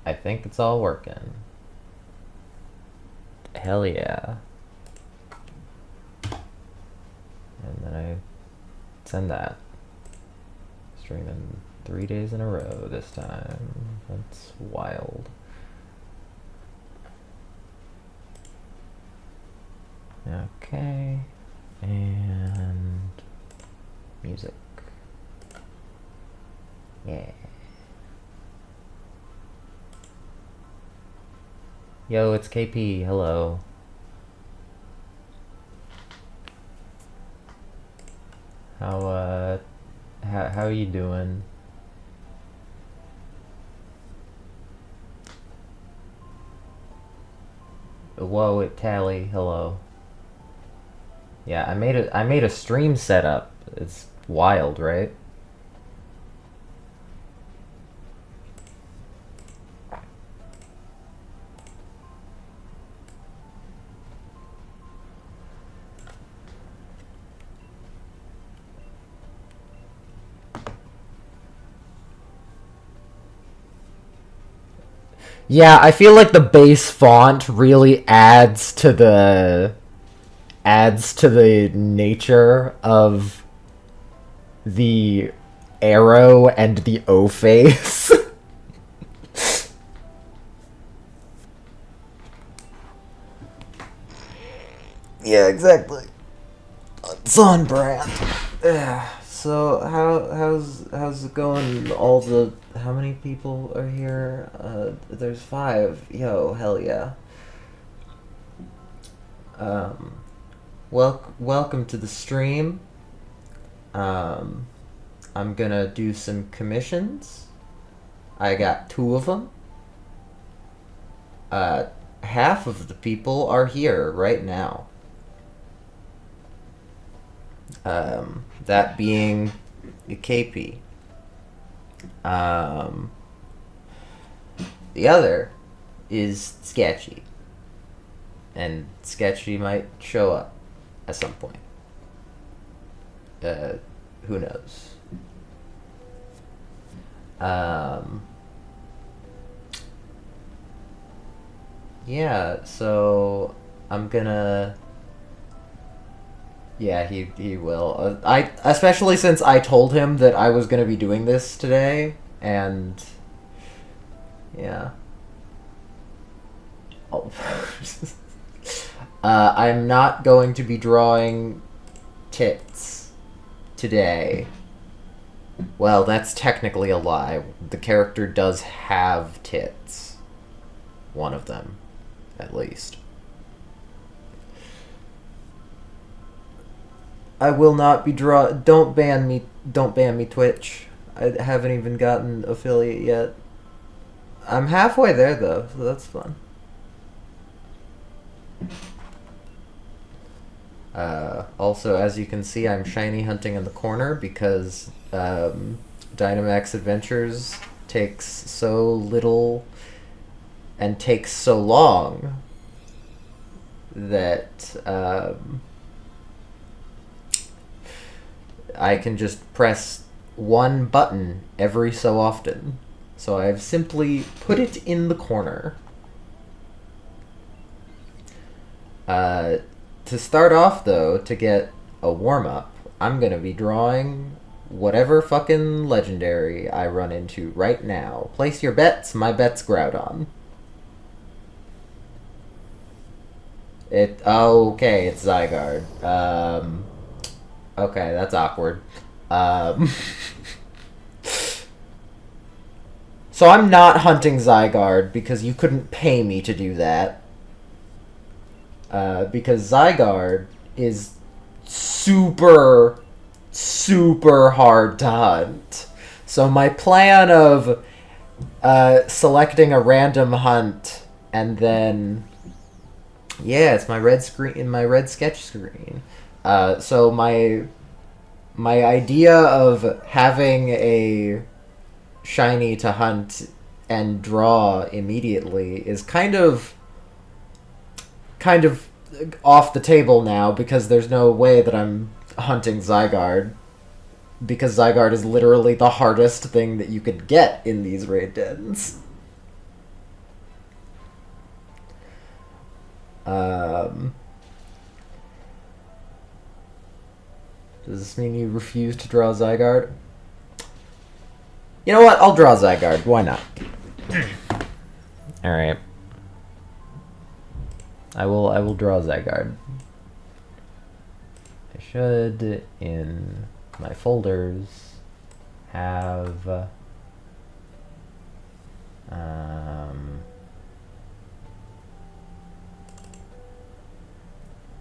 I think it's all working. Hell yeah. And then I send that. Streaming 3 days in a row this time. That's wild. Okay. And music. Yeah. Yo, it's KP. Hello. How you doing? Whoa, it Tally. Hello. Yeah, I made a stream setup. It's wild, right? Yeah, I feel like the base font really adds to the nature of the arrow and the O face. Yeah, exactly. It's on brand. So how's it going? How many people are here? There's 5. Yo, hell yeah. Um, welcome to the stream. Um, I'm gonna do some commissions. I got 2 of them. Half of the people are here right now. That being KP. The other is Sketchy. And Sketchy might show up at some point. Who knows? Yeah, so I'm gonna. Yeah, he will. I especially since I told him that I was gonna be doing this today, and yeah. Oh. I'm not going to be drawing tits today. Well, that's technically a lie. The character does have tits. One of them, at least. I will not be Don't ban me. Don't ban me, Twitch. I haven't even gotten affiliate yet. I'm halfway there though, so that's fun. Also, as you can see, I'm shiny hunting in the corner because Dynamax Adventures takes so little and takes so long that I can just press one button every so often. So I've simply put it in the corner. To start off, though, to get a warm-up, I'm gonna be drawing whatever fucking legendary I run into right now. Place your bets, my bet's Groudon. Okay, it's Zygarde. Okay, that's awkward. So I'm not hunting Zygarde because you couldn't pay me to do that. Because Zygarde is super, super hard to hunt. So my plan of selecting a random hunt and then... Yeah, it's my red screen, my red sketch screen. So my idea of having a shiny to hunt and draw immediately is kind of off the table now because there's no way that I'm hunting Zygarde, because Zygarde is literally the hardest thing that you could get in these raid dens. Does this mean you refuse to draw Zygarde? You know what? I'll draw Zygarde. Why not? Alright. I will draw Zygarde. I should, in my folders, have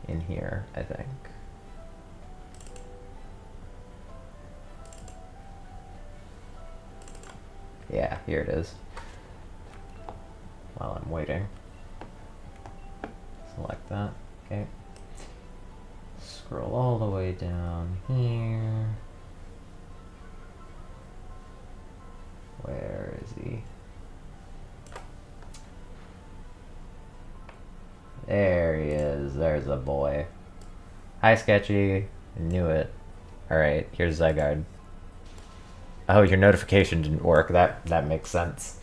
in here, I think. Yeah, here it is. While I'm waiting. Select that. Okay. Scroll all the way down here. Where is he? There he is. There's a boy. Hi, Sketchy. I knew it. Alright, here's Zygarde. Oh, your notification didn't work. That makes sense.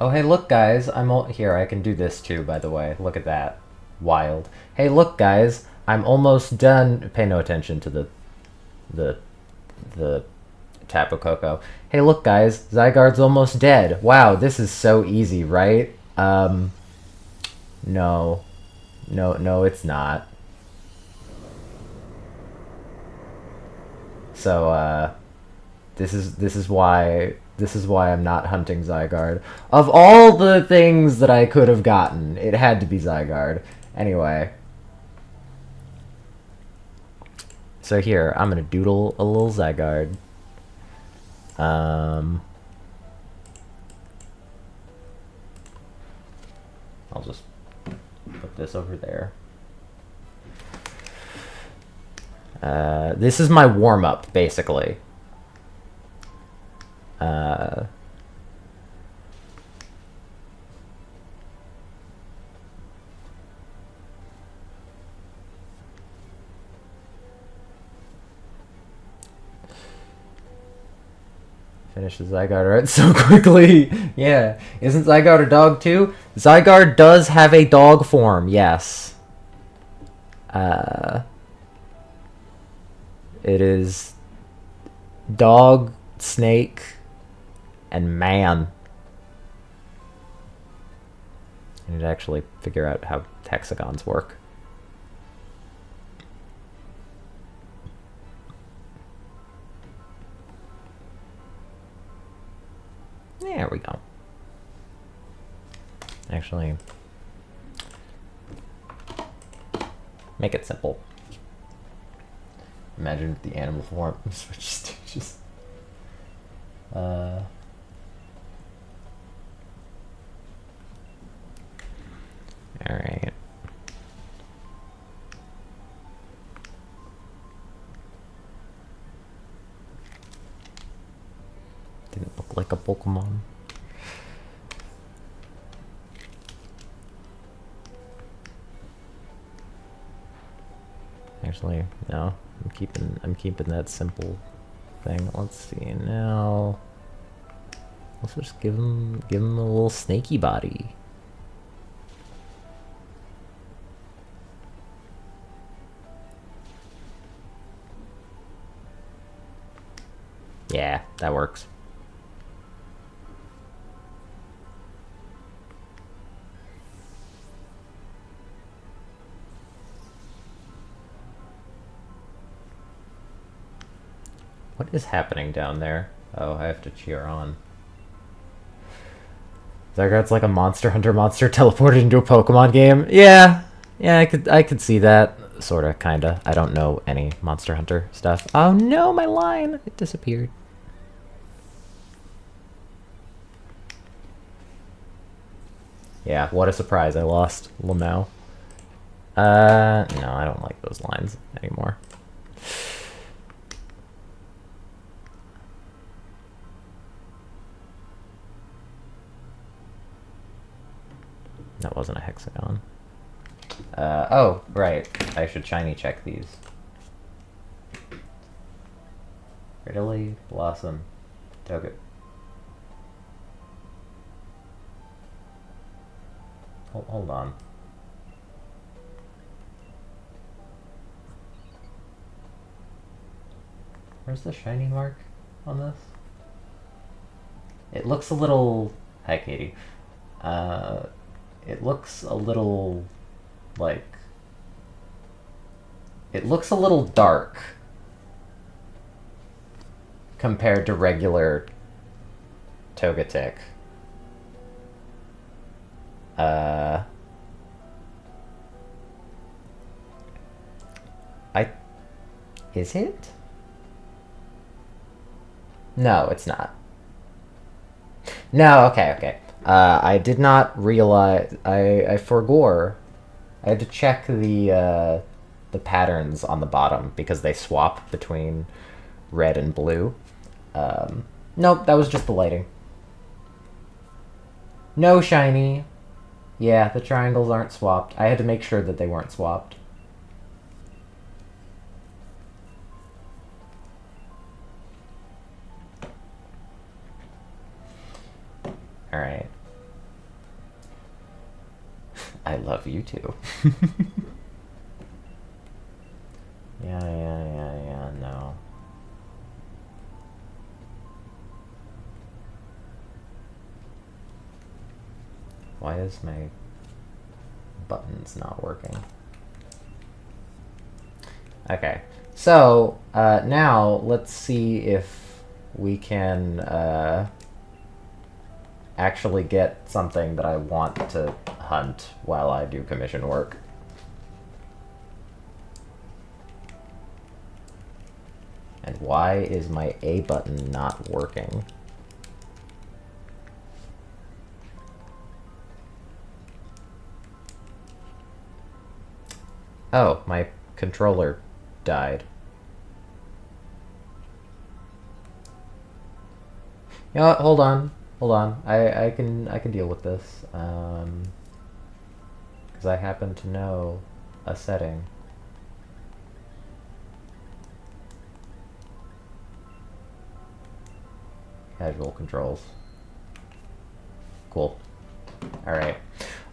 Oh, hey, look, guys. Here, I can do this too, by the way. Look at that. Wild. Hey, look, guys. I'm almost done. Pay no attention to the Tapu Koko. Hey, look, guys. Zygarde's almost dead. Wow, this is so easy, right? No. No, it's not. So, this is why I'm not hunting Zygarde. Of all the things that I could have gotten, it had to be Zygarde. Anyway. So here, I'm gonna doodle a little Zygarde. I'll just put this over there. This is my warm-up, basically. Finish the Zygarde right so quickly. Yeah. Isn't Zygarde a dog too? Zygarde does have a dog form, yes. It is dog, snake, and man. I need to actually figure out how hexagons work. There we go. Actually, make it simple. Imagine if the animal form switches to just... Alright. Didn't look like a Pokemon. Actually, no. I'm keeping that simple thing. Let's see now. Let's just give him a little snaky body. Yeah, that works. What is happening down there? Oh, I have to cheer on. Zygarde's like a Monster Hunter monster teleported into a Pokemon game. Yeah, I could see that. Sorta, kinda. I don't know any Monster Hunter stuff. Oh no, my line! It disappeared. Yeah, what a surprise. I lost Lamau. No, I don't like those lines anymore. That wasn't a hexagon. Oh, right. I should shiny check these. Ridley, Blossom, Togepi. Hold on. Where's the shiny mark on this? It looks a little... Hi, Katie. It looks a little... like... It looks a little dark compared to regular Togetic. Is it? No, it's not. No, okay. I did not realize... I forgore. I had to check the patterns on the bottom because they swap between red and blue. Nope, that was just the lighting. No shiny. Yeah, the triangles aren't swapped. I had to make sure that they weren't swapped. Alright. I love you too. Yeah, no. Why is my buttons not working? Okay, so now let's see if we can actually get something that I want to hunt while I do commission work. And why is my A button not working? Oh, my controller died. You know what? Hold on. I can deal with this. Because I happen to know a setting. Casual controls. Cool. Alright.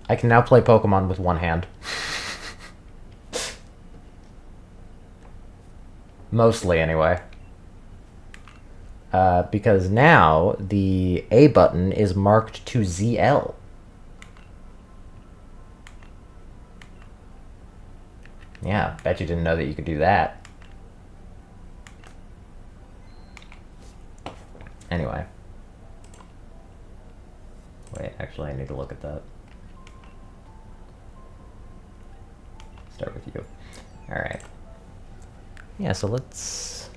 I can now play Pokemon with one hand. Mostly, anyway. Because now the A button is marked to ZL. Yeah, bet you didn't know that you could do that. Anyway. Wait, actually I need to look at that. Start with you. Alright. Yeah, so let's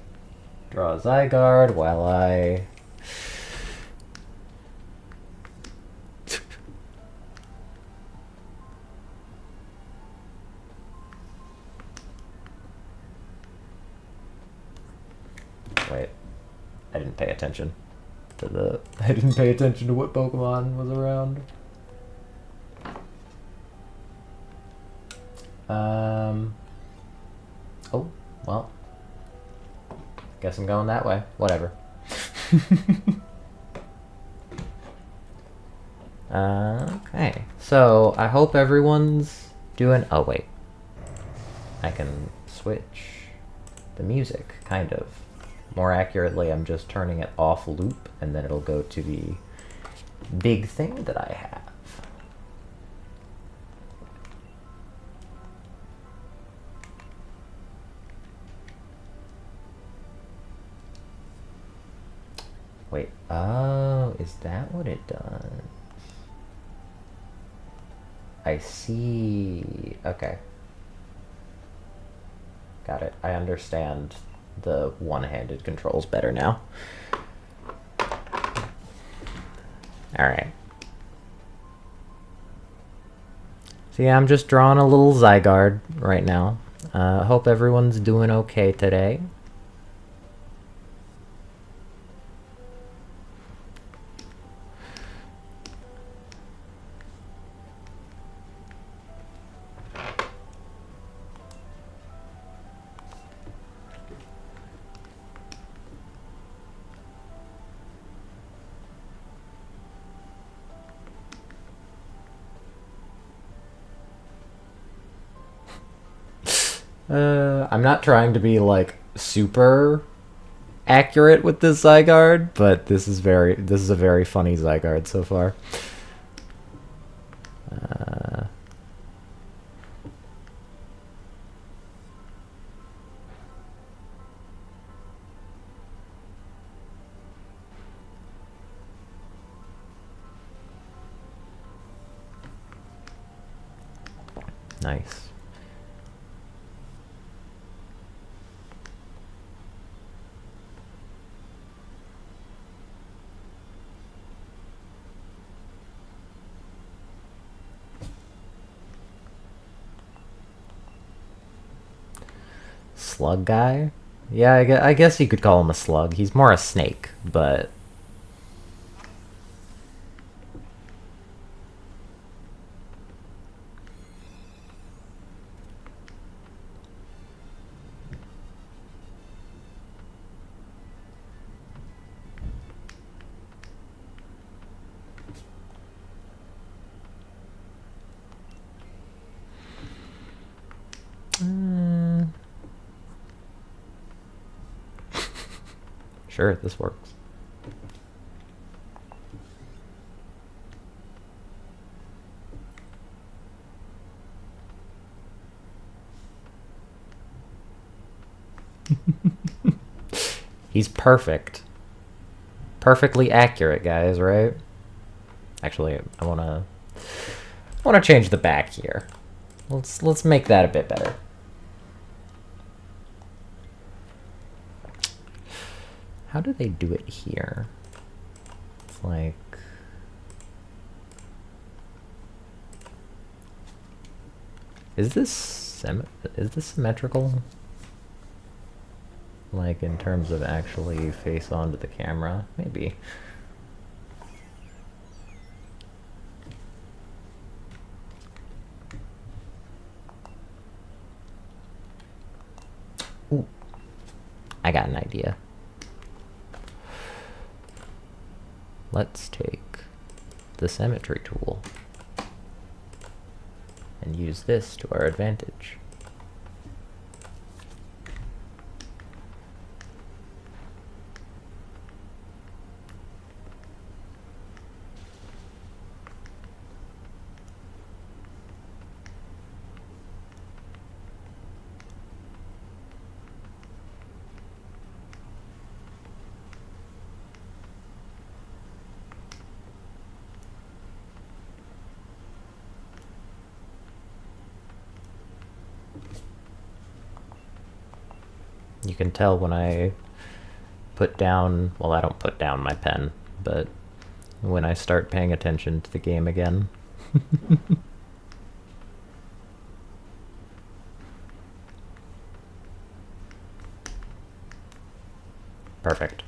draw a Zygarde while I... Wait, I didn't pay attention to the... I didn't pay attention to what Pokemon was around. Oh, well. Guess I'm going that way. Whatever. Okay. So, I hope everyone's doing... Oh, wait. I can switch the music, kind of. More accurately, I'm just turning it off loop, and then it'll go to the big thing that I have. Wait, oh, is that what it does? I see. Okay. Got it. I understand the one-handed controls better now. Alright. So yeah, I'm just drawing a little Zygarde right now. Hope everyone's doing okay today. I'm not trying to be like super accurate with this Zygarde, but this is a very funny Zygarde so far. Nice. Slug guy? Yeah, I guess you could call him a slug. He's more a snake, but... Sure, this works. He's perfect. Perfectly accurate, guys, right? Actually, I wanna change the back here. Let's make that a bit better. How do they do it here? It's like... Is this symmetrical? Like, in terms of actually face onto the camera? Maybe. Ooh. I got an idea. Let's take the symmetry tool and use this to our advantage. You can tell when I put down, well, I don't put down my pen, but when I start paying attention to the game again. Perfect.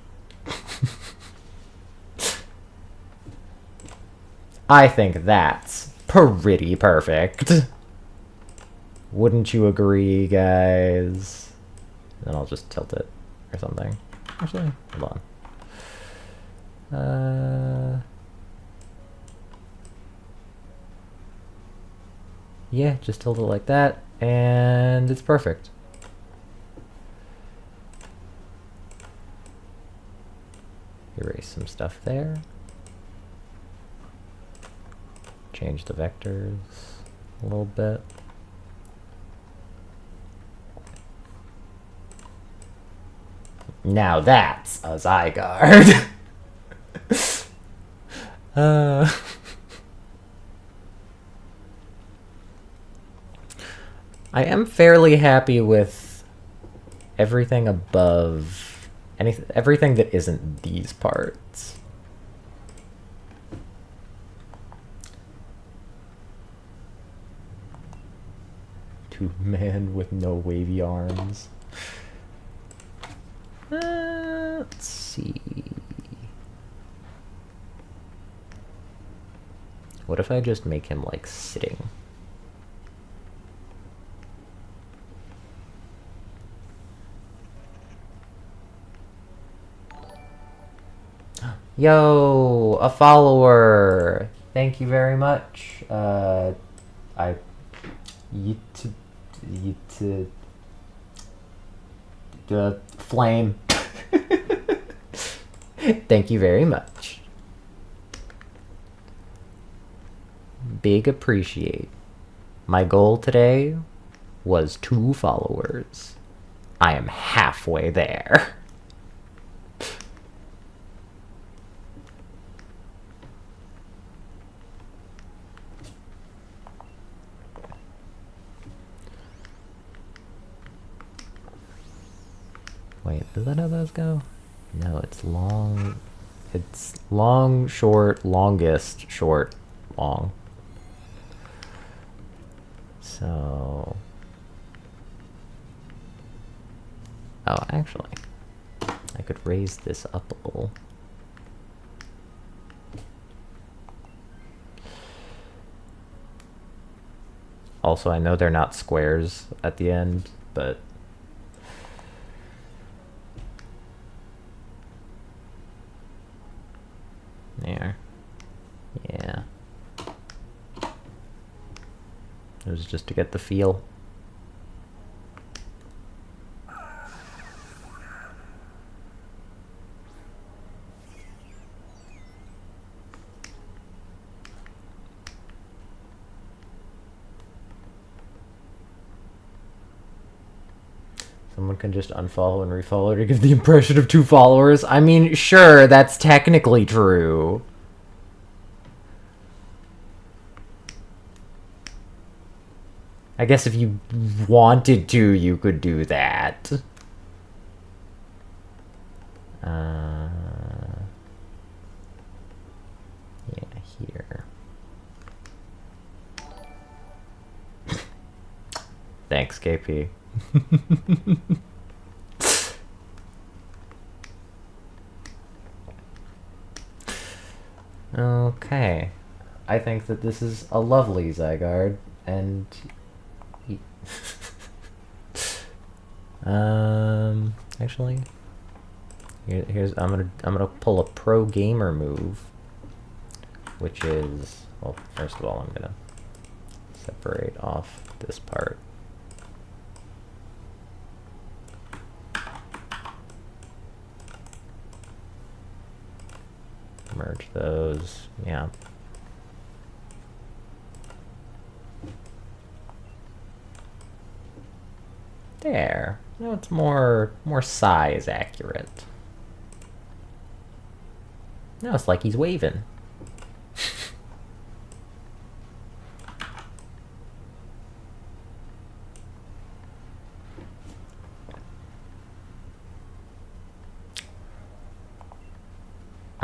I think that's pretty perfect. Wouldn't you agree, guys? Then I'll just tilt it or something. Actually, hold on. Yeah, just tilt it like that, and it's perfect. Erase some stuff there. Change the vectors a little bit. Now that's a Zygarde. I am fairly happy with everything above, everything that isn't these parts. Two-man with no wavy arms. Let's see. What if I just make him, like, sitting? Yo, a follower! Thank you very much. flame. Thank you very much. Big appreciate. My goal today was 2 followers. I am halfway there. Wait, is that how those go? No, it's long. It's long, short, longest, short, long. So... Oh, actually, I could raise this up a little. Also, I know they're not squares at the end, but... There. Yeah. It was just to get the feel. Someone can just unfollow and refollow to give the impression of 2 followers. I mean, sure, that's technically true. I guess if you wanted to, you could do that. Yeah, here. Thanks, KP. Okay. I think that this is a lovely Zygarde, and... actually... Here's I'm gonna pull a pro gamer move, which is, well, first of all, I'm gonna separate off this part. Merge those, yeah. There. Now it's more size accurate. Now it's like he's waving.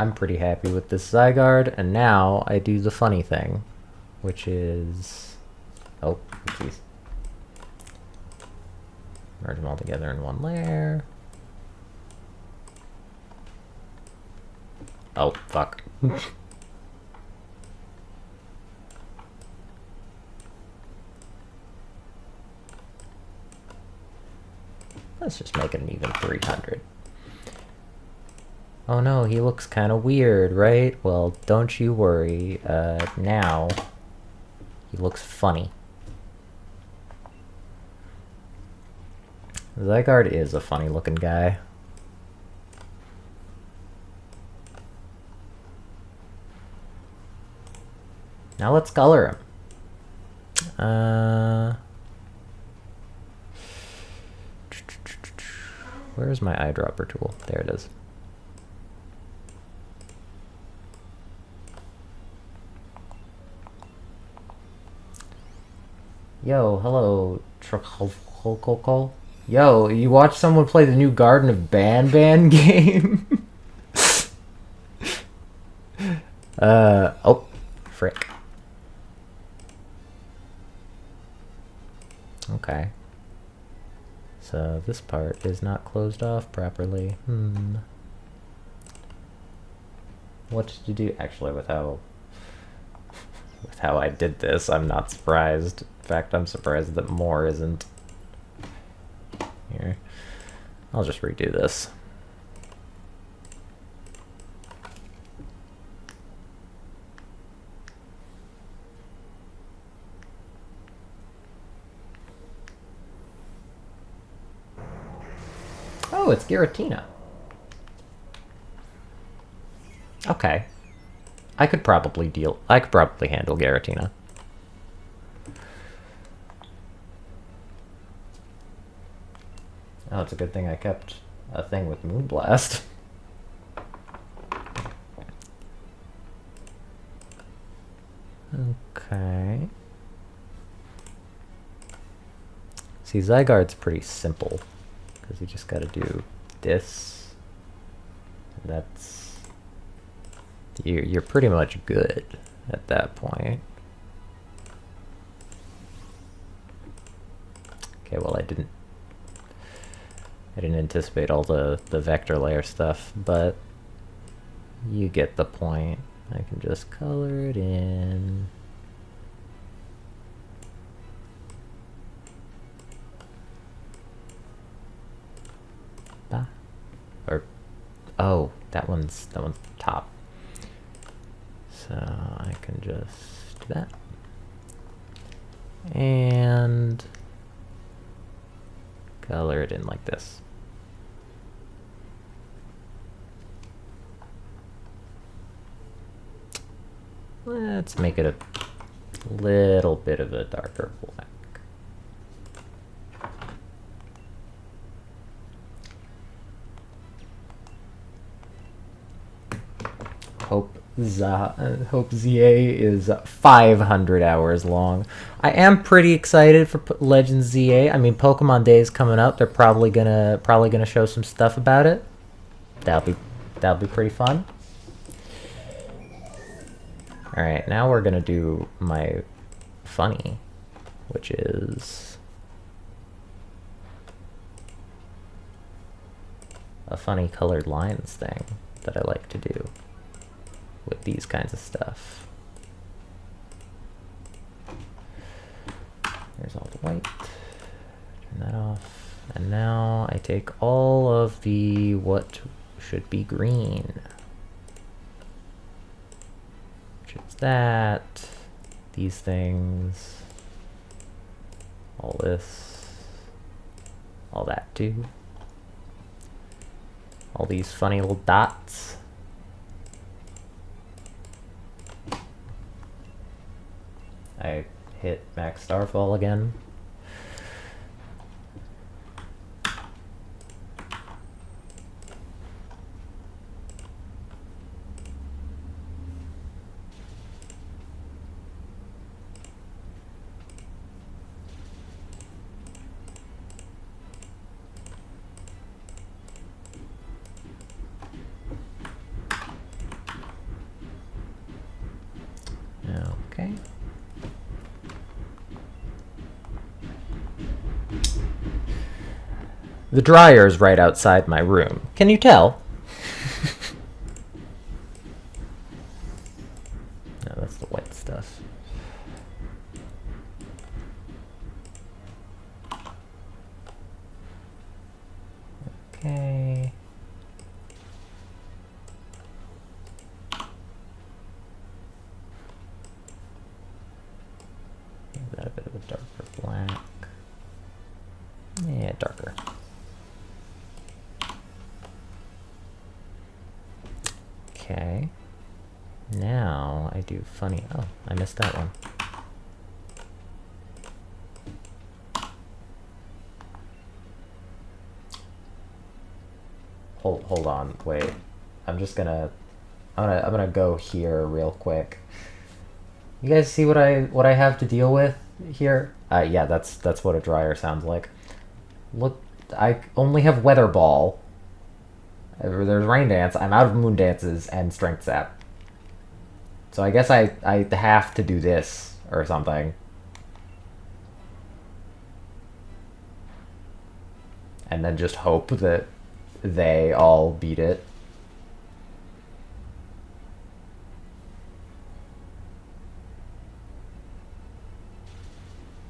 I'm pretty happy with this Zygarde, and now I do the funny thing, which is... Oh, jeez. Merge them all together in one layer. Oh, fuck. Let's just make it an even 300. Oh no, he looks kind of weird, right? Well, don't you worry. Now, he looks funny. Zygarde is a funny looking guy. Now let's color him. Where's my eyedropper tool? There it is. Yo, hello, Truckle. Yo, you watch someone play the new Garden of Banban game? Oh, frick. Okay. So this part is not closed off properly. What to do? Actually, with how I did this, I'm not surprised. In fact, I'm surprised that more isn't. Here. I'll just redo this. Oh, it's Giratina. Okay. I could probably handle Giratina. Oh, it's a good thing I kept a thing with Moonblast. Okay. See, Zygarde's pretty simple, because you just gotta do this. And that's... You're pretty much good at that point. Okay, well I didn't anticipate all the vector layer stuff, but you get the point. I can just color it in. Or, oh, that one's top. So I can just do that. And color it in like this. Let's make it a little bit of a darker black. Hope ZA is 500 hours long. I am pretty excited for Legends ZA. I mean, Pokemon Day is coming up. They're probably gonna show some stuff about it. That'll be pretty fun. All right, now we're gonna do my funny, which is a funny colored lines thing that I like to do with these kinds of stuff. There's all the white. Turn that off. And now I take all of the what should be green. Which is that. These things. All this. All that too. All these funny little dots. I hit Max Starfall again. Okay. The dryer's right outside my room. Can you tell? No, that's the white stuff. Okay. Give that a bit of a darker black. Yeah, darker. Okay. Now I do funny. Oh, I missed that one. Hold on, wait. I'm gonna go here real quick. You guys see what I have to deal with here? Yeah, that's what a dryer sounds like. Look, I only have Weather Ball. There's Rain Dance. I'm out of Moon Dances and Strength Sap. So I guess I have to do this or something. And then just hope that they all beat it.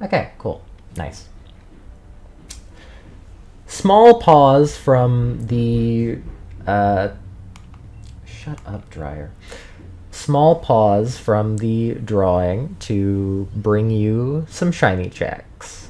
Okay, cool. Nice. Small pause from the... shut up, dryer. Small pause from the drawing to bring you some shiny checks.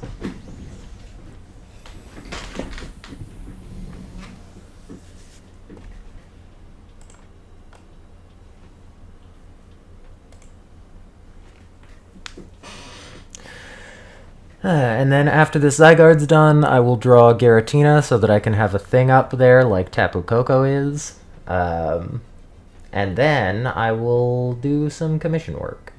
And then after this Zygarde's done, I will draw Giratina so that I can have a thing up there like Tapu Koko is. And then I will do some commission work.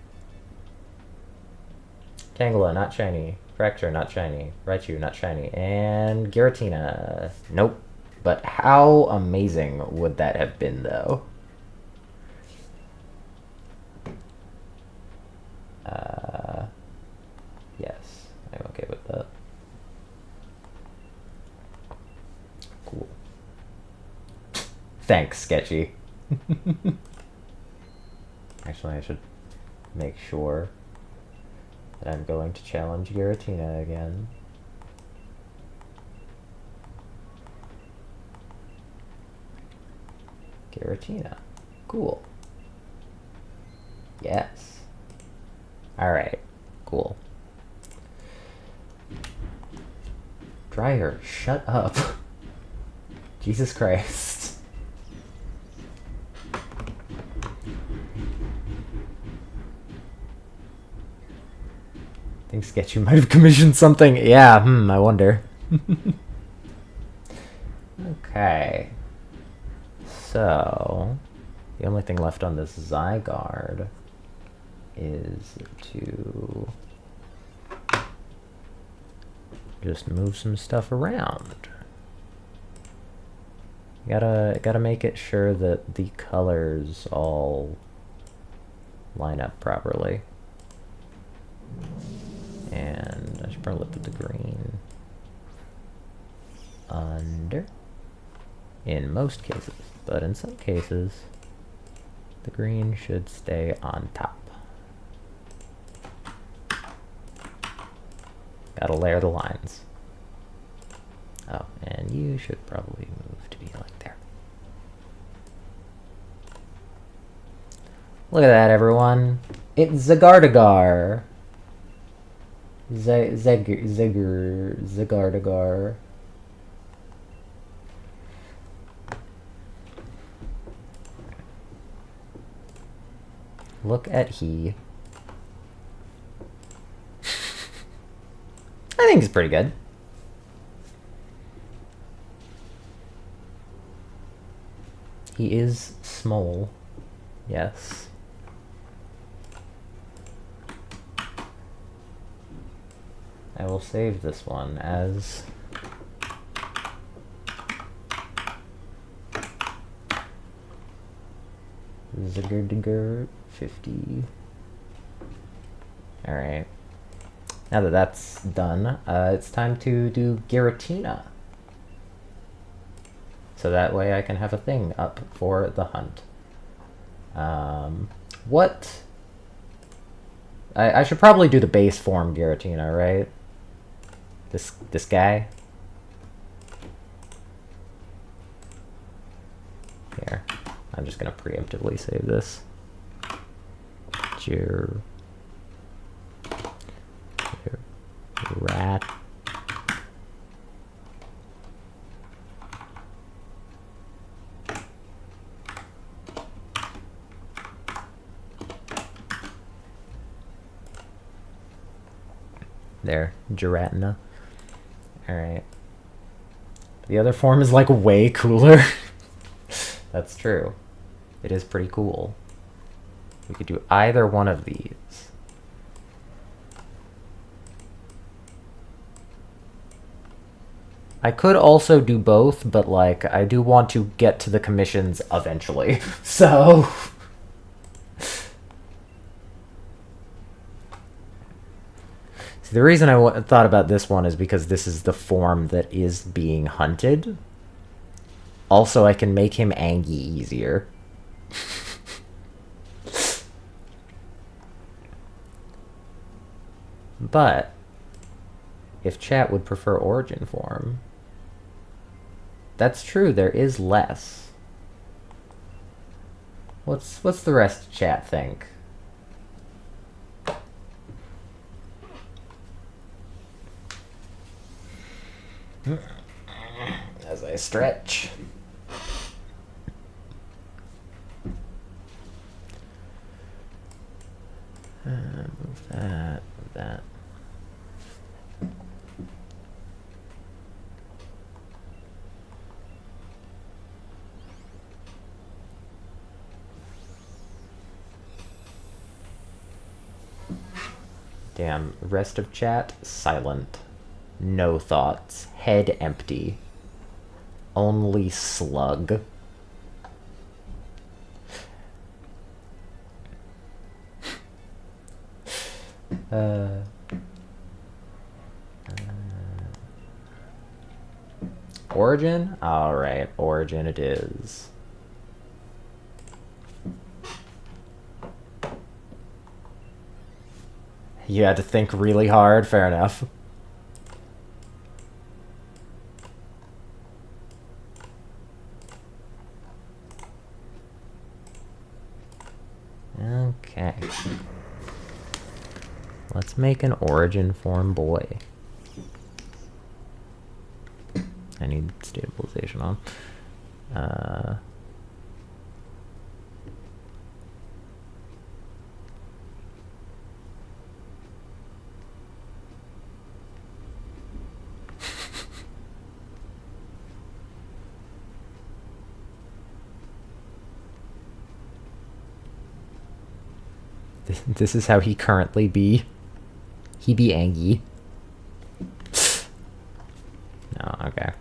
Tangela, not shiny. Fracture, not shiny. Raichu, not shiny. And Giratina. Nope. But how amazing would that have been, though? Yes, I'm okay with that. Cool. Thanks, Sketchy. Actually, I should make sure that I'm going to challenge Giratina again. Giratina. Cool. Yes. Alright. Cool. Dryer, shut up. Jesus Christ. I think Sketchy might have commissioned something. Yeah, I wonder. Okay. So, the only thing left on this Zygarde is to just move some stuff around. Gotta make it sure that the colors all line up properly. And I should probably put the green under. In most cases, but in some cases, the green should stay on top. Gotta layer the lines. Oh, and you should probably move to be like there. Look at that, everyone. It's Zagardagar. Zagardagar. Look at he. I think it's pretty good. He is small. Yes. I will save this one as Zagardagar 50. Alright. Now that that's done, it's time to do Giratina. So that way I can have a thing up for the hunt. What? I should probably do the base form Giratina, right? This guy? Here. I'm just gonna preemptively save this. Rat. There, Giratina. Alright. The other form is like way cooler. That's true. It is pretty cool. We could do either one of these. I could also do both, but like I do want to get to the commissions eventually. So see, the reason I thought about this one is because this is the form that is being hunted. Also, I can make him Angie easier. But if chat would prefer origin form, that's true, there is less. What's the rest of chat think? As I stretch. Move that, move that. Damn, rest of chat, silent. No thoughts. Head empty. Only slug. Origin? Alright, Origin it is. You had to think really hard, fair enough. Okay. Let's make an origin form boy. I need stabilization on. This is how he currently be. He be angry. No, okay.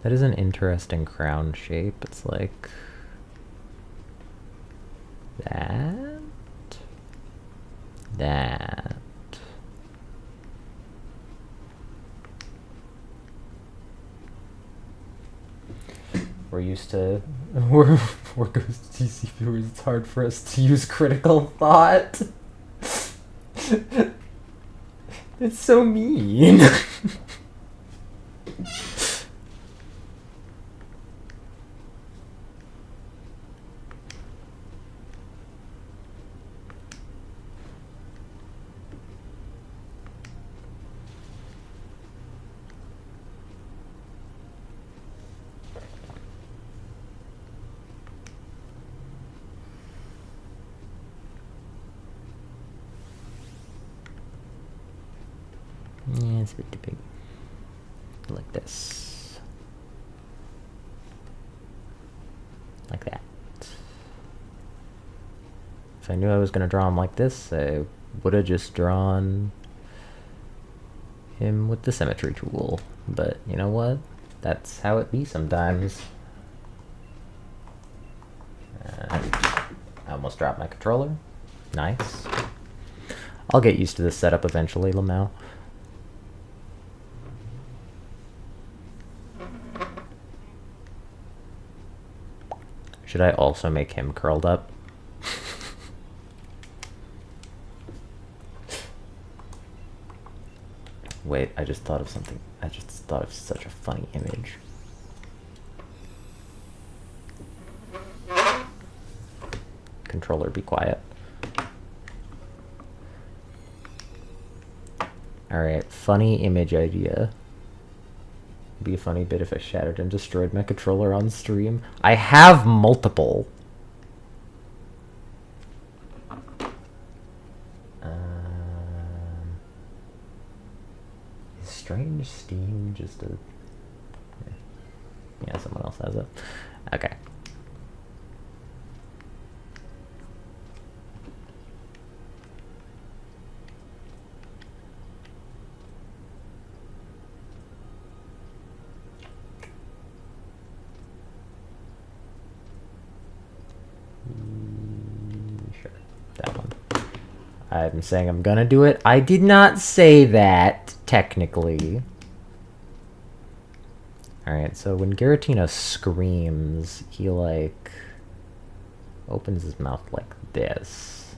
That is an interesting crown shape. It's like that. That. We're used to we're Ghost TC viewers. It's hard for us to use critical thought. It's so mean. Yeah, it's a bit too big. Like this. Like that. If I knew I was going to draw him like this, I would have just drawn him with the symmetry tool. But you know what? That's how it be sometimes. I almost dropped my controller. Nice. I'll get used to this setup eventually, Lamau. Should I also make him curled up? Wait, I just thought of something. I just thought of such a funny image. Controller, be quiet. Alright, funny image idea. Be a funny bit if I shattered and destroyed my controller on stream. I have multiple. Is Strange Steam just a... Yeah, someone else has it. Okay. Sure, that one. I'm saying I'm gonna do it. I did not say that, technically. Alright, so when Giratina screams, he, like, opens his mouth like this.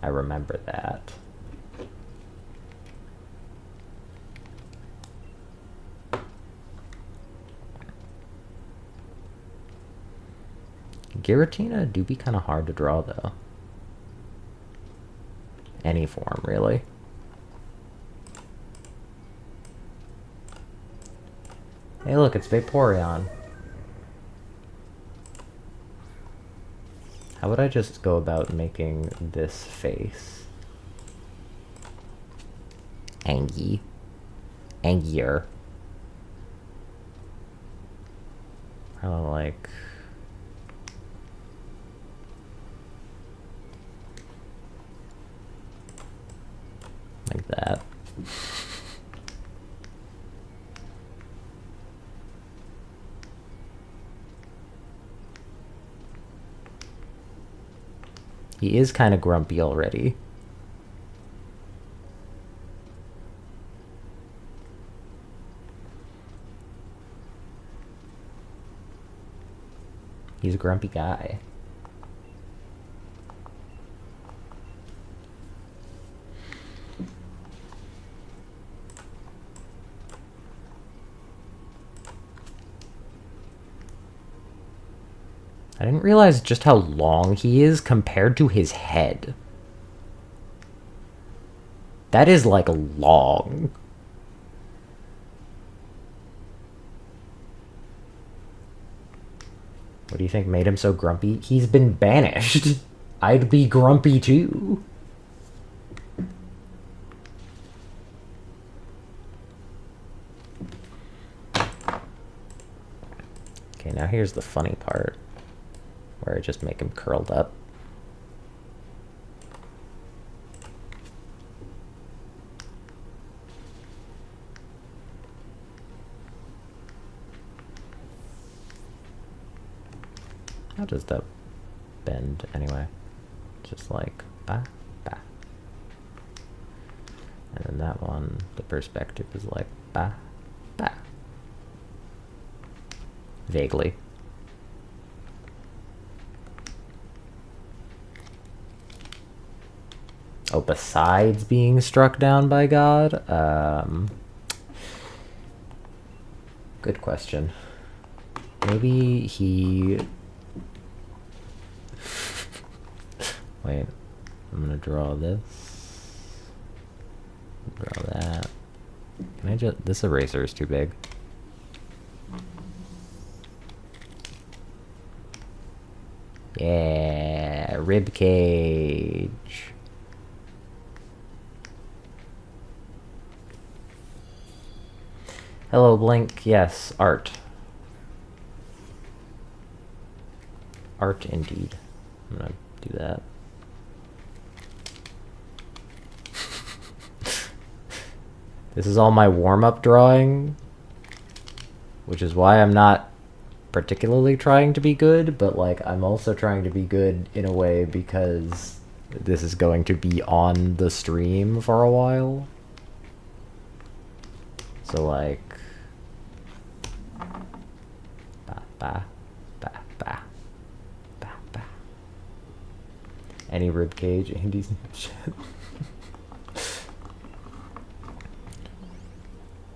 I remember that. Giratina do be kind of hard to draw, though. Any form, really. Hey, look, it's Vaporeon. How would I just go about making this face? Angy. Angier. How, like... Like that. He is kind of grumpy already. He's a grumpy guy. I didn't realize just how long he is compared to his head. That is, like, long. What do you think made him so grumpy? He's been banished. I'd be grumpy too. Okay, now here's the funny part. Where I just make him curled up. How does that bend anyway? Just like ba ba. And then that one, the perspective is like ba ba. Vaguely. Oh, besides being struck down by God? Good question. Maybe he... Wait, I'm gonna draw this. Draw that. Can I just... This eraser is too big. Yeah, rib cage. Hello, Blink. Yes, art. Art, indeed. I'm gonna do that. This is all my warm-up drawing, which is why I'm not particularly trying to be good, but, like, I'm also trying to be good in a way because this is going to be on the stream for a while. So, like... Ba, ba, ba, ba, ba, ba. Any ribcage, Andy's shit.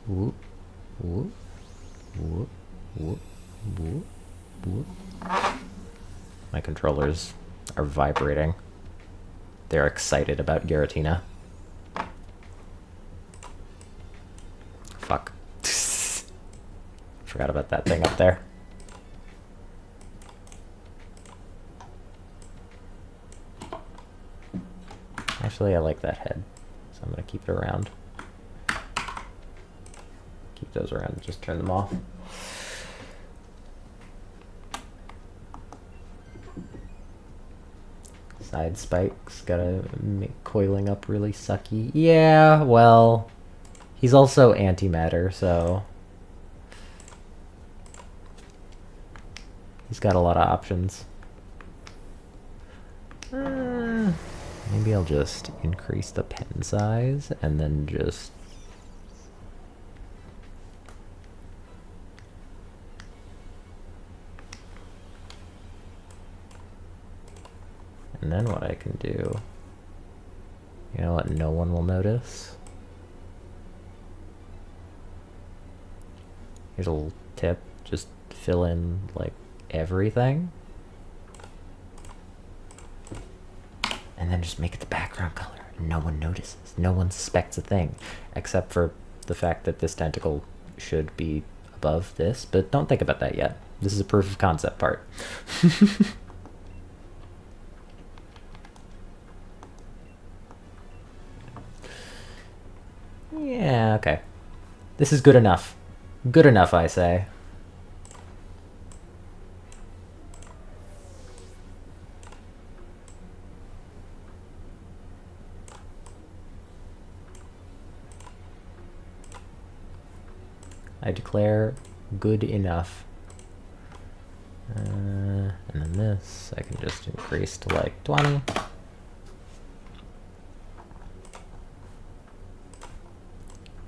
Whoop, whoop, whoop, whoop, whoop, whoop. My controllers are vibrating. They're excited about Giratina. Fuck. Forgot about that thing up there. Actually, I like that head, so I'm gonna keep it around. Keep those around and just turn them off. Side spikes gotta make coiling up really sucky. Yeah, well, he's also antimatter, so he's got a lot of options. Maybe I'll just increase the pen size and then just... And then what I can do... You know what no one will notice? Here's a little tip. Just fill in, like, everything. And then just make it the background color. No one notices. No one suspects a thing. Except for the fact that this tentacle should be above this. But don't think about that yet. This is a proof of concept part. Yeah, okay. This is good enough. Good enough, I say. I declare good enough. And then this, I can just increase to like 20.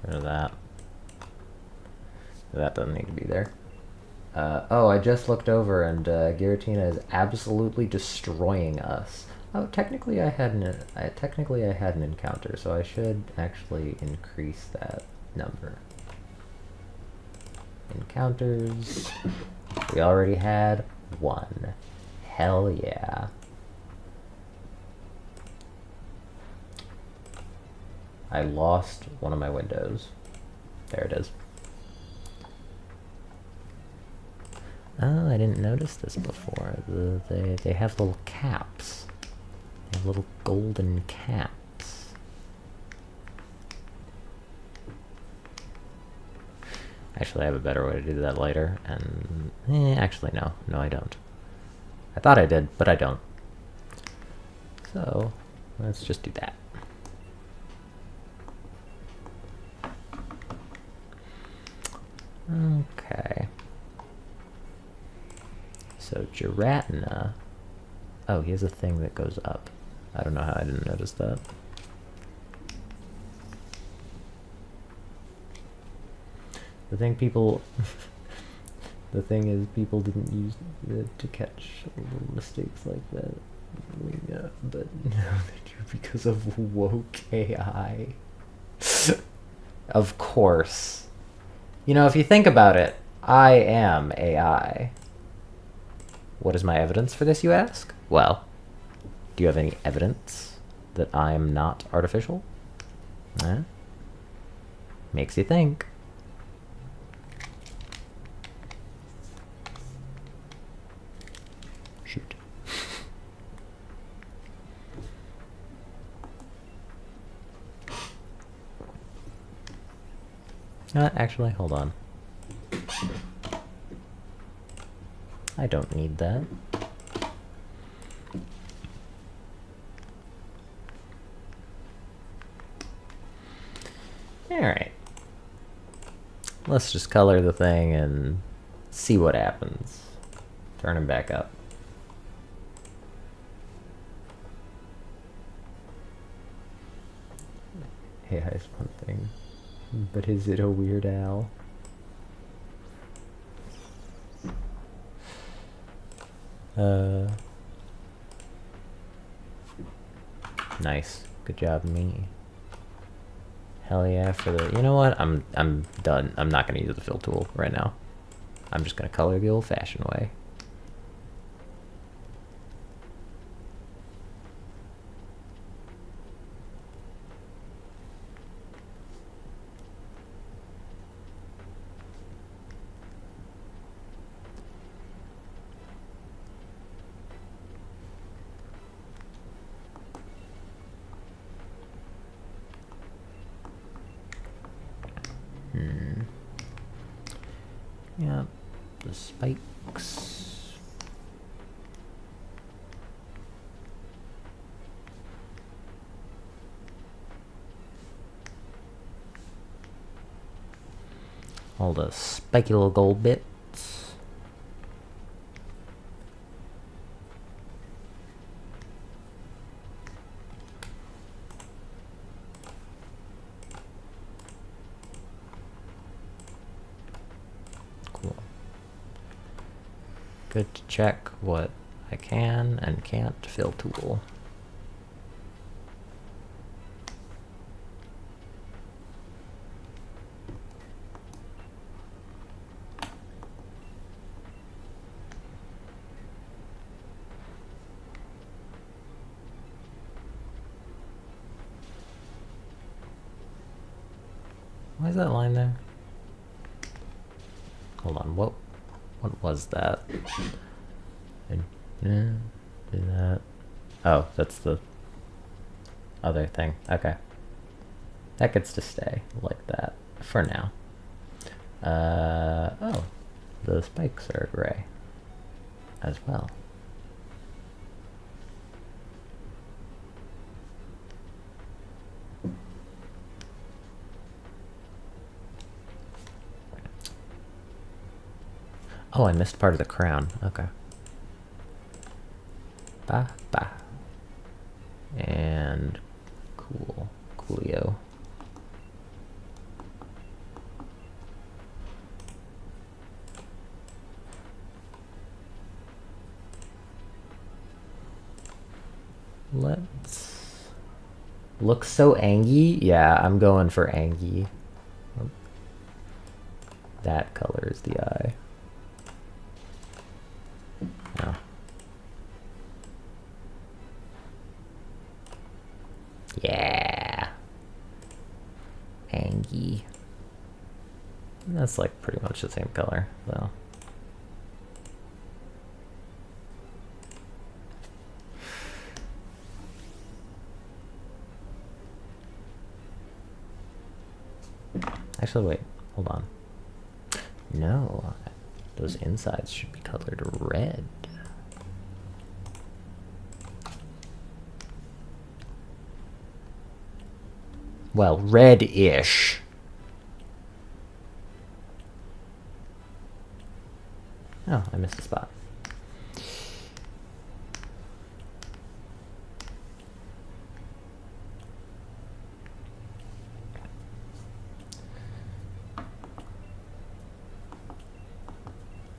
Rid of that. That doesn't need to be there. Oh, I just looked over and Giratina is absolutely destroying us. Oh, technically I had an encounter, so I should actually increase that number. Encounters. We already had one. Hell yeah. I lost one of my windows. There it is. Oh, I didn't notice this before. They have little caps. They have little golden caps. Actually, I have a better way to do that later. And actually, no. No, I don't. I thought I did, but I don't. So, let's just do that. Okay. So Giratina. Oh, he has a thing that goes up. I don't know how I didn't notice that. The thing people... the thing is, people didn't use it to catch little mistakes like that. Yeah, but now they do because of woke AI. Of course. You know, if you think about it, I am AI. What is my evidence for this, you ask? Well, do you have any evidence that I am not artificial? Makes you think. Shoot. Actually, hold on. I don't need that. Alright. Let's just color the thing and see what happens. Turn him back up. AI's one thing, but is it a Weird Al? Nice. Good job, me. Hell yeah for the... You know what? I'm done. I'm not gonna use the fill tool right now. I'm just gonna color the old-fashioned way. Yeah, the spikes. All the spiky little gold bits. Cool. Good to check what I can and can't fill tool. Why is that line there? Hold on, what was that? Do that. Oh, that's the other thing. Okay. That gets to stay like that for now. Oh, the spikes are gray as well. Oh, I missed part of the crown. Okay. Bah, bah. And cool. Coolio. Let's... Looks so angy? Yeah, I'm going for angy. That color is the eye. Oh. Yeah. Angy. That's like pretty much the same color, though. Actually, wait. Hold on. No. Those insides should be colored red. Well, red-ish. Oh, I missed a spot.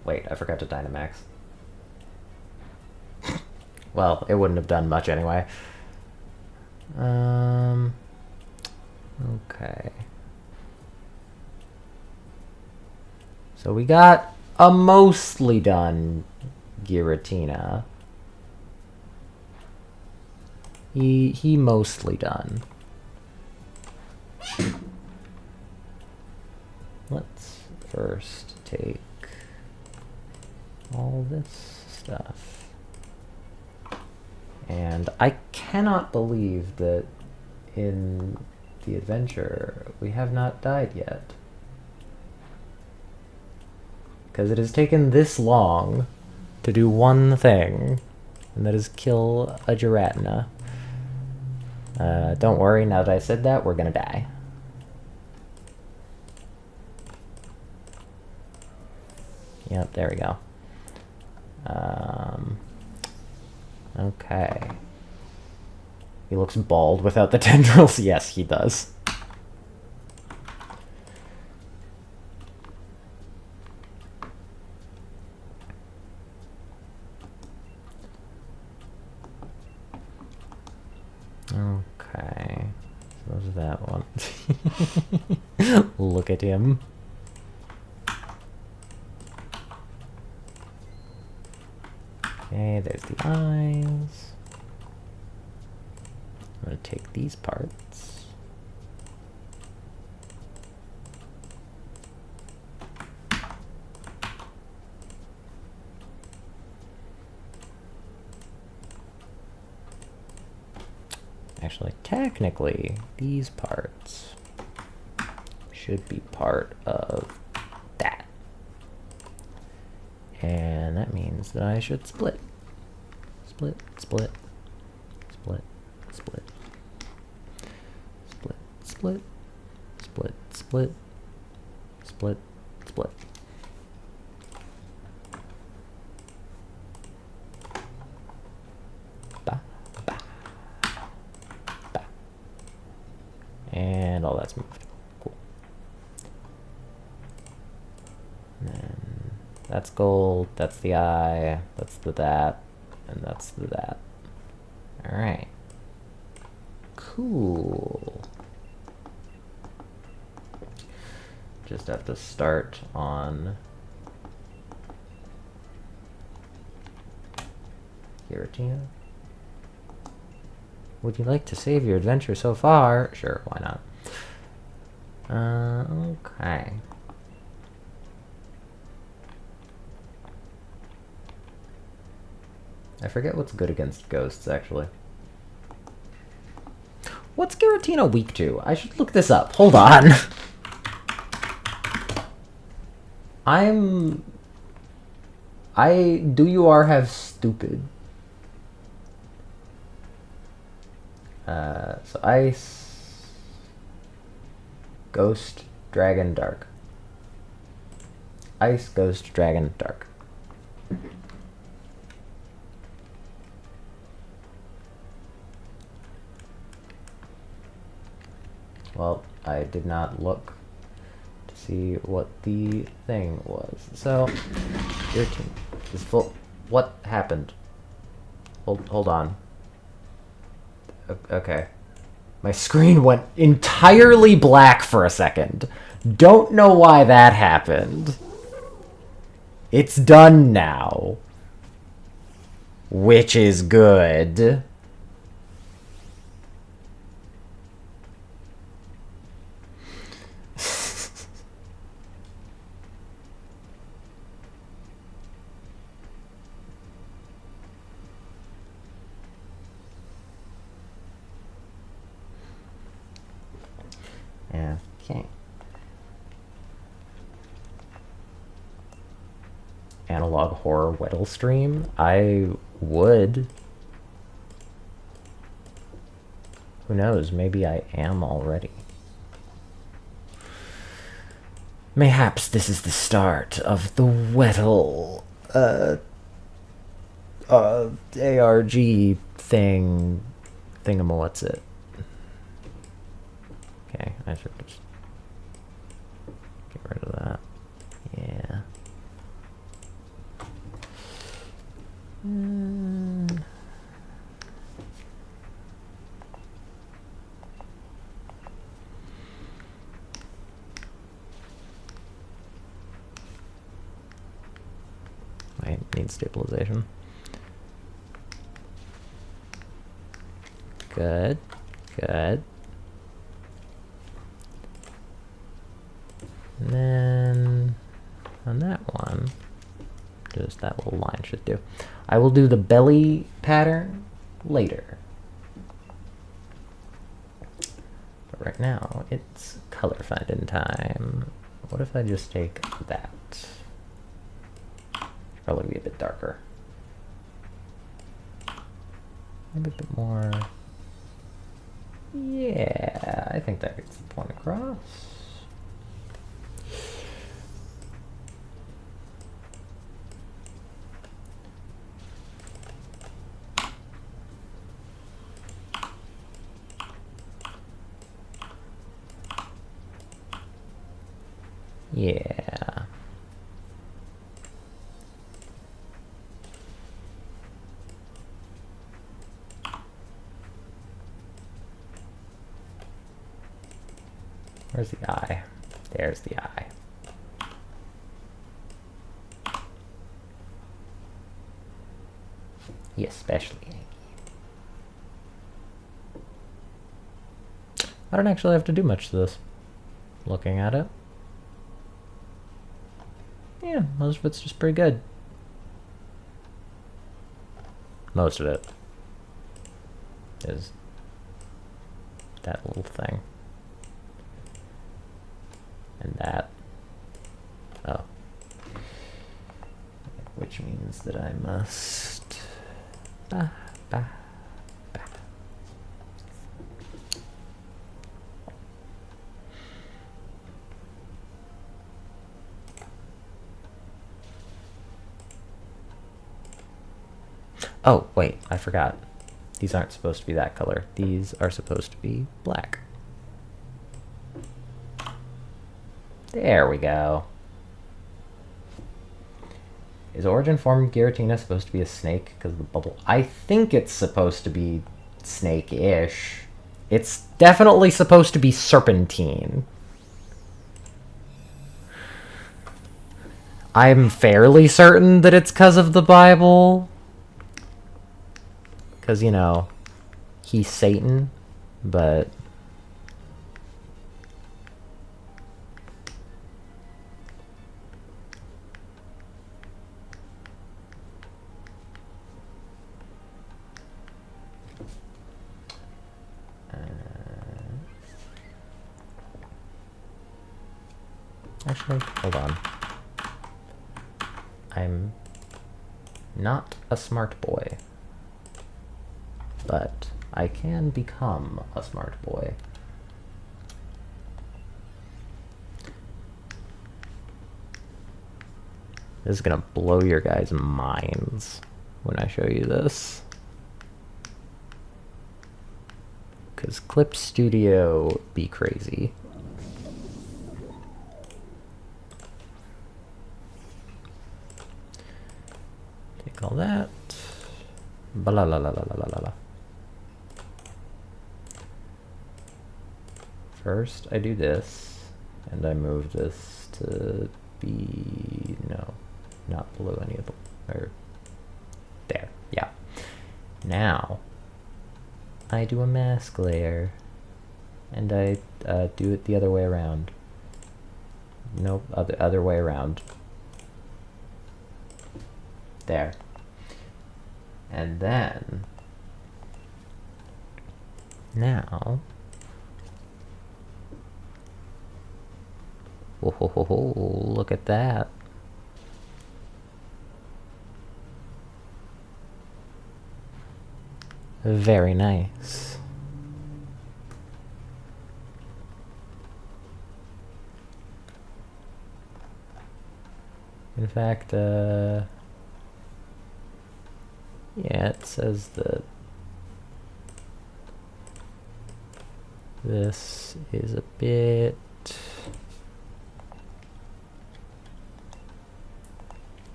Wait, I forgot to Dynamax. Well, it wouldn't have done much anyway. Okay. So we got a mostly done Giratina. He mostly done. Let's first take all this stuff. And I cannot believe that in the adventure we have not died yet. Because it has taken this long to do one thing, and that is kill a Giratina. Don't worry, now that I said that, we're gonna die. Yep, there we go. Okay. He looks bald without the tendrils. Yes, he does. Okay. So there's that one. Look at him. Okay, there's the eyes. I'm gonna take these parts. Actually, technically, these parts should be part of that. And that means that I should split. Split, split, split, split. Split, split, split, split, split, split. Ba, ba, ba. And all that's moved. Cool. And then that's gold, that's the eye, that's the that, and that's the that. Alright. Cool. Just have to start on Giratina. Would you like to save your adventure so far? Sure, why not? Okay. I forget what's good against ghosts, actually. What's Giratina weak to? I should look this up. Hold on. Do you are have stupid. So ice, ghost, dragon, dark. Ice, ghost, dragon, dark. Well, I did not look to see what the thing was. So, your team is full. What happened? Hold on. Okay. My screen went entirely black for a second. Don't know why that happened. It's done now. Which is good. Yeah, okay. Analog horror Weddle stream? I would. Who knows? Maybe I am already. Mayhaps this is the start of the Weddle ARG thing. What's it? Okay, I should just get rid of that. Yeah. I need stabilization. Good. Good. And then on that one, just that little line should do. I will do the belly pattern later. But right now, it's color finding time. What if I just take that? Probably be a bit darker. Maybe a bit more. Yeah, I think that gets the point across. Yeah. Where's the eye? There's the eye. He especially Yankee. I don't actually have to do much to this. Looking at it. Yeah, most of it's just pretty good. Most of it is that little thing. And that. Oh. Which means that I must. Bah, bah, bah. Oh, wait, I forgot. These aren't supposed to be that color. These are supposed to be black. There we go. Is Origin Form Giratina supposed to be a snake because of the bubble? I think it's supposed to be snake-ish. It's definitely supposed to be serpentine. I'm fairly certain that it's because of the Bible. Because, you know, he's Satan, but... Actually, hold on. I'm not a smart boy, but I can become a smart boy. This is gonna blow your guys' minds when I show you this. because Clip Studio be crazy. Take all that. Blah, la, la, la, la, la, la. First, I do this, and I move this to be, no, not below any of the, or there, yeah. Now, I do a mask layer, and I do it the other way around. Nope, other way around. There. And then, now, oh, ho, ho, ho, look at that. Very nice. In fact, yeah, it says that this is a bit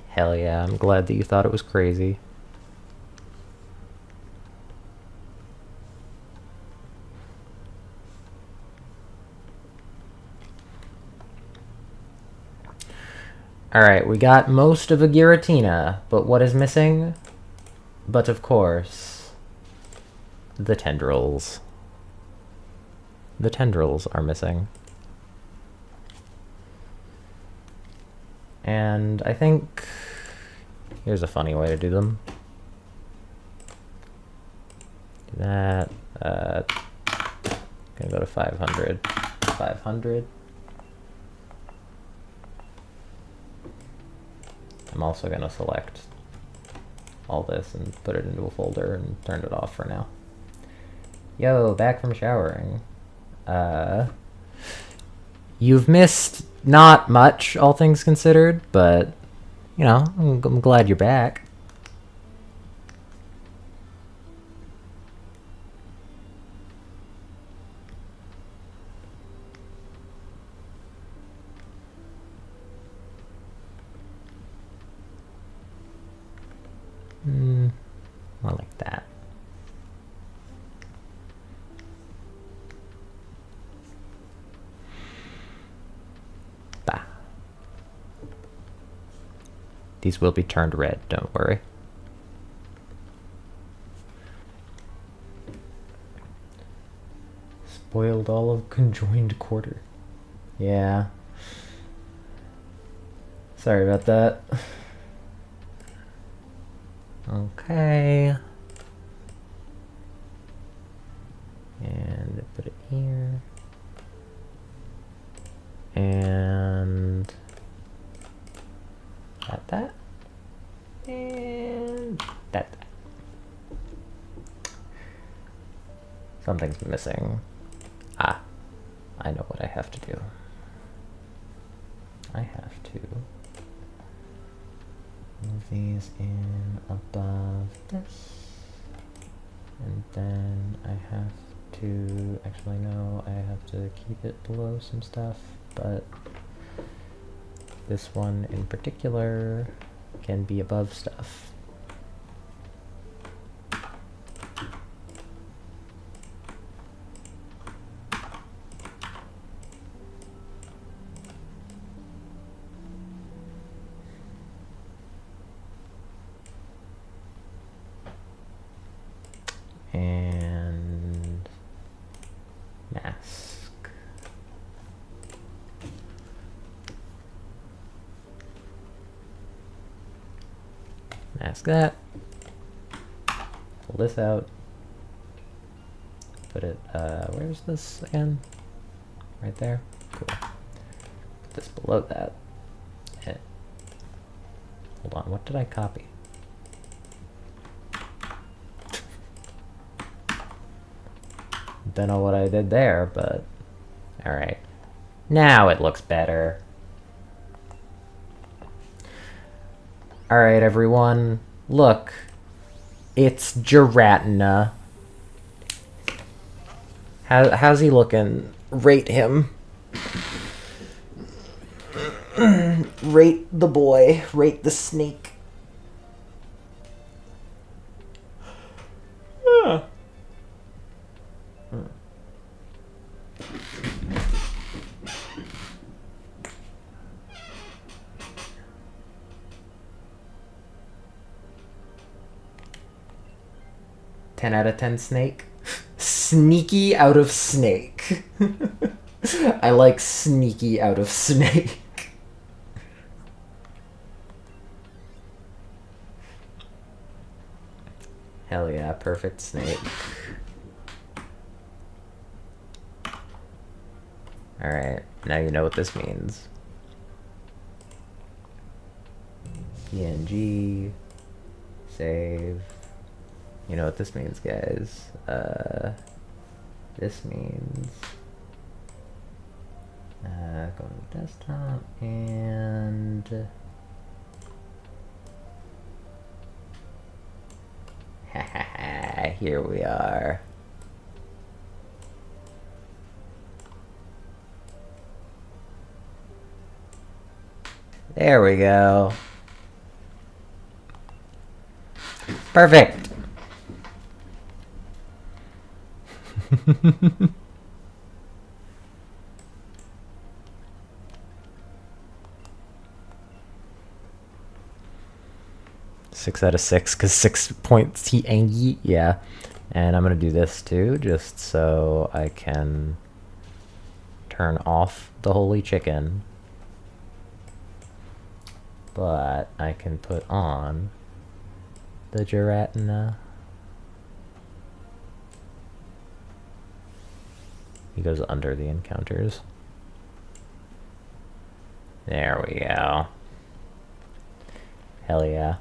hell yeah, I'm glad that you thought it was crazy. Alright, we got most of a Giratina, but what is missing? But of course, the tendrils. The tendrils are missing. And I think here's a funny way to do them. Do that. Gonna go to 500. 500. I'm also gonna select all this and put it into a folder and turn it off for now. Yo, back from showering. You've missed not much, all things considered, but, you know, I'm glad you're back. More like that. Bah. These will be turned red, don't worry. Spoiled all of conjoined quarter. Yeah. Sorry about that. Okay. And put it here. And that. And that. Something's missing. Ah, I know what I have to do. I have to move these in above this, and then I have to, actually no, I have to keep it below some stuff, but this one in particular can be above stuff. And mask. Mask that. Pull this out. Put it, where's this again? Right there? Cool. Put this below that. And, hold on, what did I copy? Don't know what I did there, but alright. Now it looks better. Alright, everyone. Look. It's Giratina. How's he looking? Rate him. Rate the boy. Rate the snake. Yeah. 10 out of 10 snake. Sneaky out of snake. I like sneaky out of snake. Hell yeah, perfect snake. Alright, now you know what this means. PNG. Save. You know what this means, guys. This means go to desktop and here we are. There we go. Perfect. 6 out of 6 because 6 points he angy. Yeah. And I'm going to do this too, just so I can turn off the holy chicken. But I can put on the gelatina. He goes under the encounters. There we go. Hell yeah.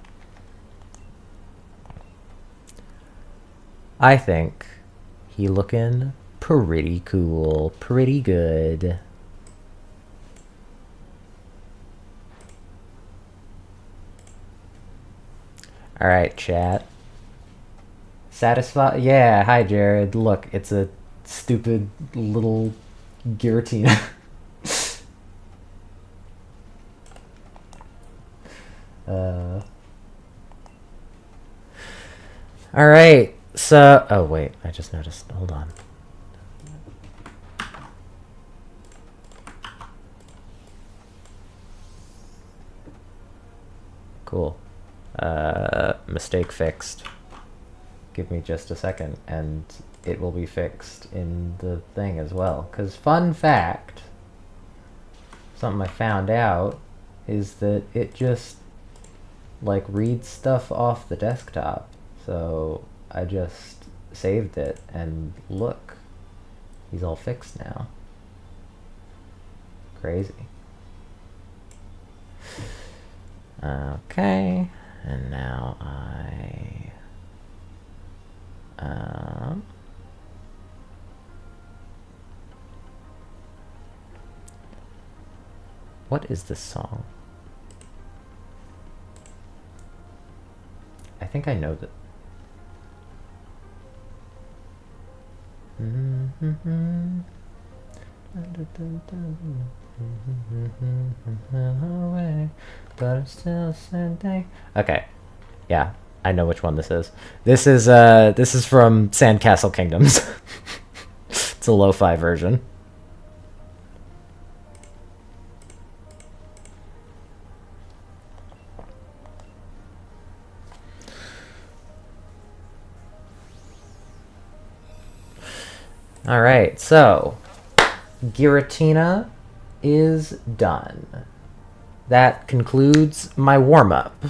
I think he looking pretty cool, pretty good. All right, chat. Satisfied? Yeah, hi Jared. Look, it's a stupid little guillotine. All right. So, oh wait, I just noticed. Hold on. Cool. Mistake fixed. Give me just a second and it will be fixed in the thing as well. Because fun fact, something I found out is that it just like reads stuff off the desktop. So I just saved it and look, he's all fixed now. Crazy. Okay, and now what is this song? I think I know that. Okay, yeah, I know which one this is. This is from Sandcastle Kingdoms. It's a lo-fi version. All right, so Giratina is done. That concludes my warm-up,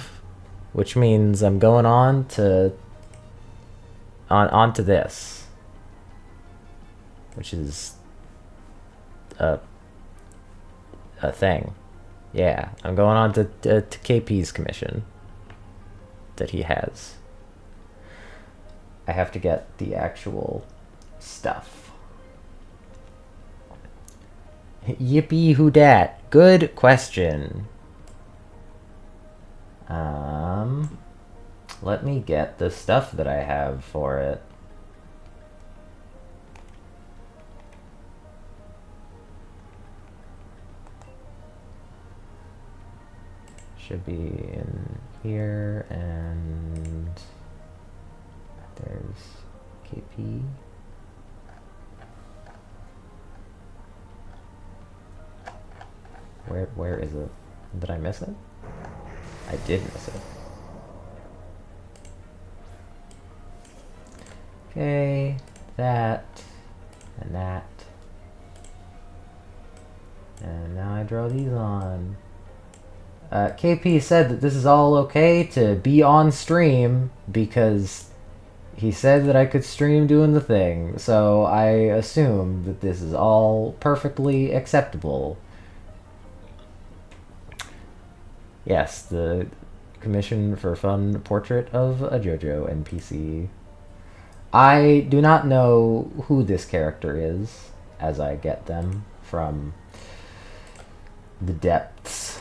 which means I'm going on to this, which is a thing. Yeah, I'm going on to KP's commission that he has. I have to get the actual stuff. Yippee who dat? Good question. Let me get the stuff that I have for it. should be in here, and there's KP. Where is it? Did I miss it? I did miss it. Okay, that, and that. And now I draw these on. KP said that this is all okay to be on stream because he said that I could stream doing the thing. So I assume that this is all perfectly acceptable. Yes, the commission for fun portrait of a JoJo NPC. I do not know who this character is as I get them from the depths.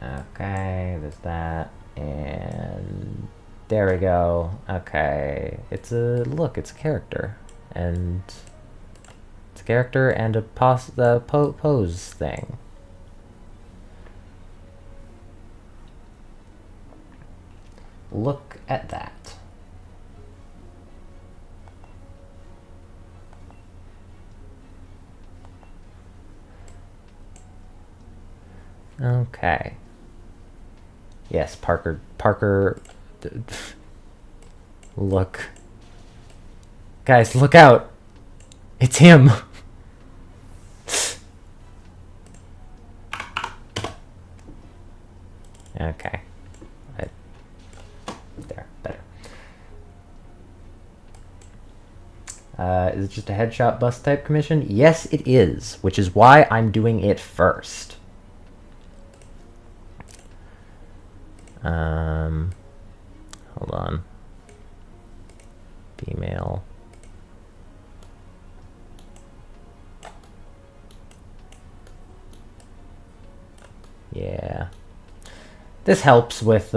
Okay, there's that, and there we go. Okay, it's a character, and it's a character and a pose thing. Look at that. Okay. Yes, Parker, look. Guys, look out! It's him! Okay. There, better. Is it just a headshot bust type commission? Yes, it is, which is why I'm doing it first. Hold on. Female. Yeah. This helps with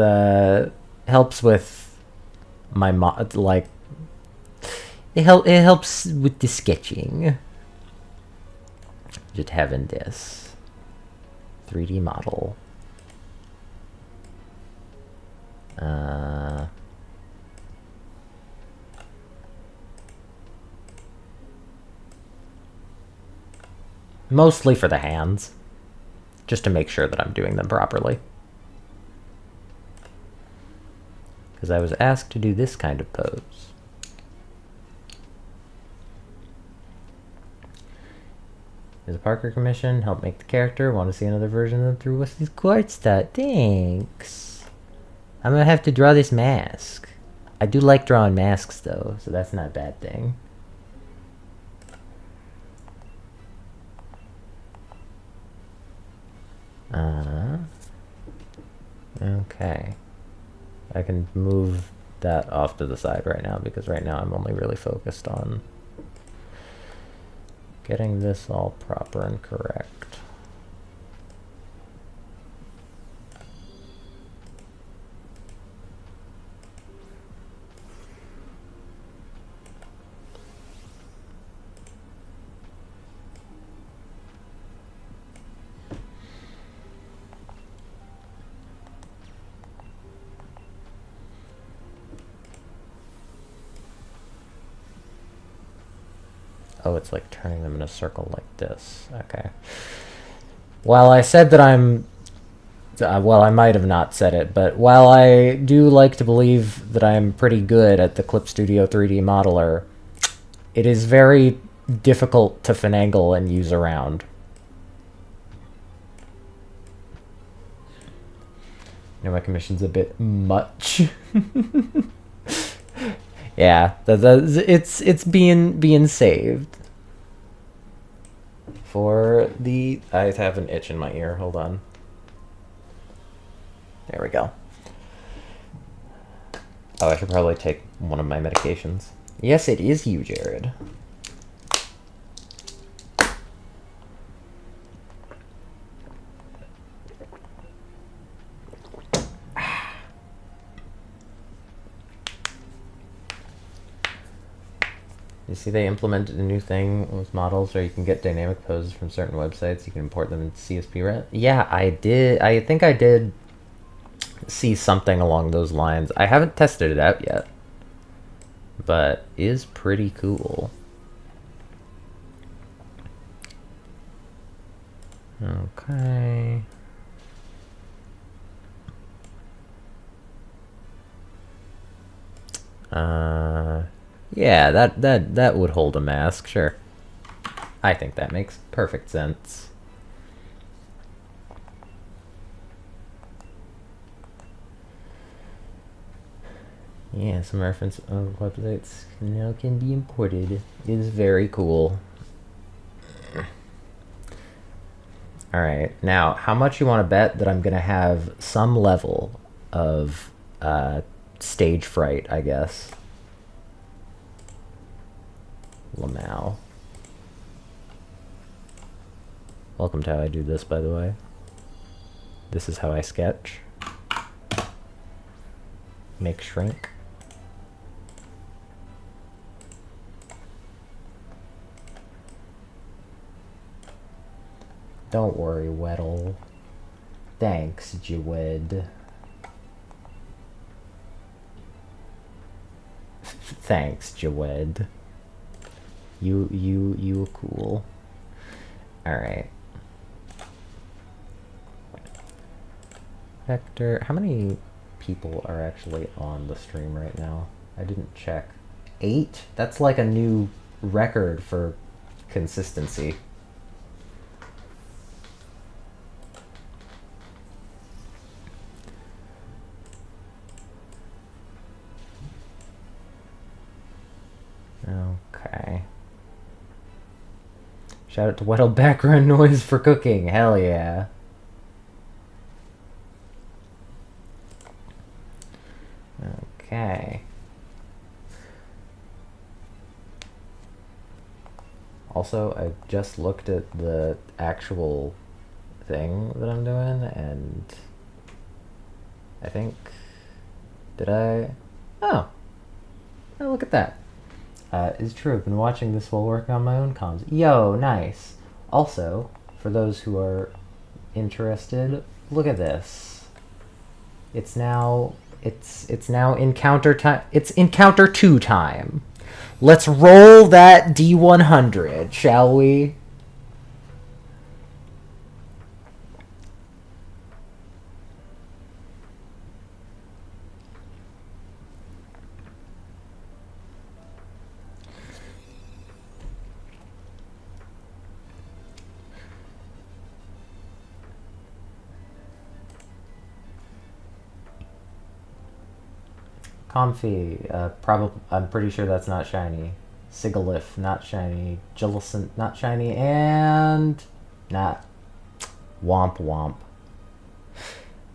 my like it helps with the sketching. Just having this 3D model. Mostly for the hands, just to make sure that I'm doing them properly. Because I was asked to do this kind of pose. There's a Parker commission, help make the character, want to see another version of them through with these quartz stuff. Thanks. I'm gonna have to draw this mask. I do like drawing masks though, so that's not a bad thing. Okay. I can move that off to the side right now because right now I'm only really focused on getting this all proper and correct. Oh, it's like turning them in a circle like this. Okay. While I said that I'm... well, I might have not said it, but while I do like to believe that I'm pretty good at the Clip Studio 3D modeler, it is very difficult to finagle and use around. You know, my commission's a bit much. Yeah, it's being saved for the... I have an itch in my ear. Hold on. There we go. Oh, I should probably take one of my medications. Yes, it is you, Jared. You see they implemented a new thing with models where you can get dynamic poses from certain websites. You can import them into CSP Red. Yeah, I did. I think I did see something along those lines. I haven't tested it out yet, but is pretty cool. Okay. Yeah, that would hold a mask, sure. I think that makes perfect sense. Yeah, some reference of websites now can be imported. It is very cool. Alright, now, how much you want to bet that I'm going to have some level of stage fright, I guess? Lamau. Welcome to how I do this, by the way. This is how I sketch. Make shrink. Don't worry, Weddle. Thanks, Jewed. Thanks, Jewed. You cool. Alright. Vector. How many people are actually on the stream right now? I didn't check. 8? That's like a new record for consistency. Okay. Shout out to Weddle background noise for cooking. Hell yeah. Okay. Also, I just looked at the actual thing that I'm doing, and I think... Did I? Oh, look at that. Is true. I've been watching this while working on my own comms. Yo, nice. Also, for those who are interested, look at this. It's now encounter time. It's encounter 2 time. Let's roll that D100, shall we? Comfy, probably. I'm pretty sure that's not shiny. Sigalith, not shiny. Jillison, not shiny, and not Womp Womp.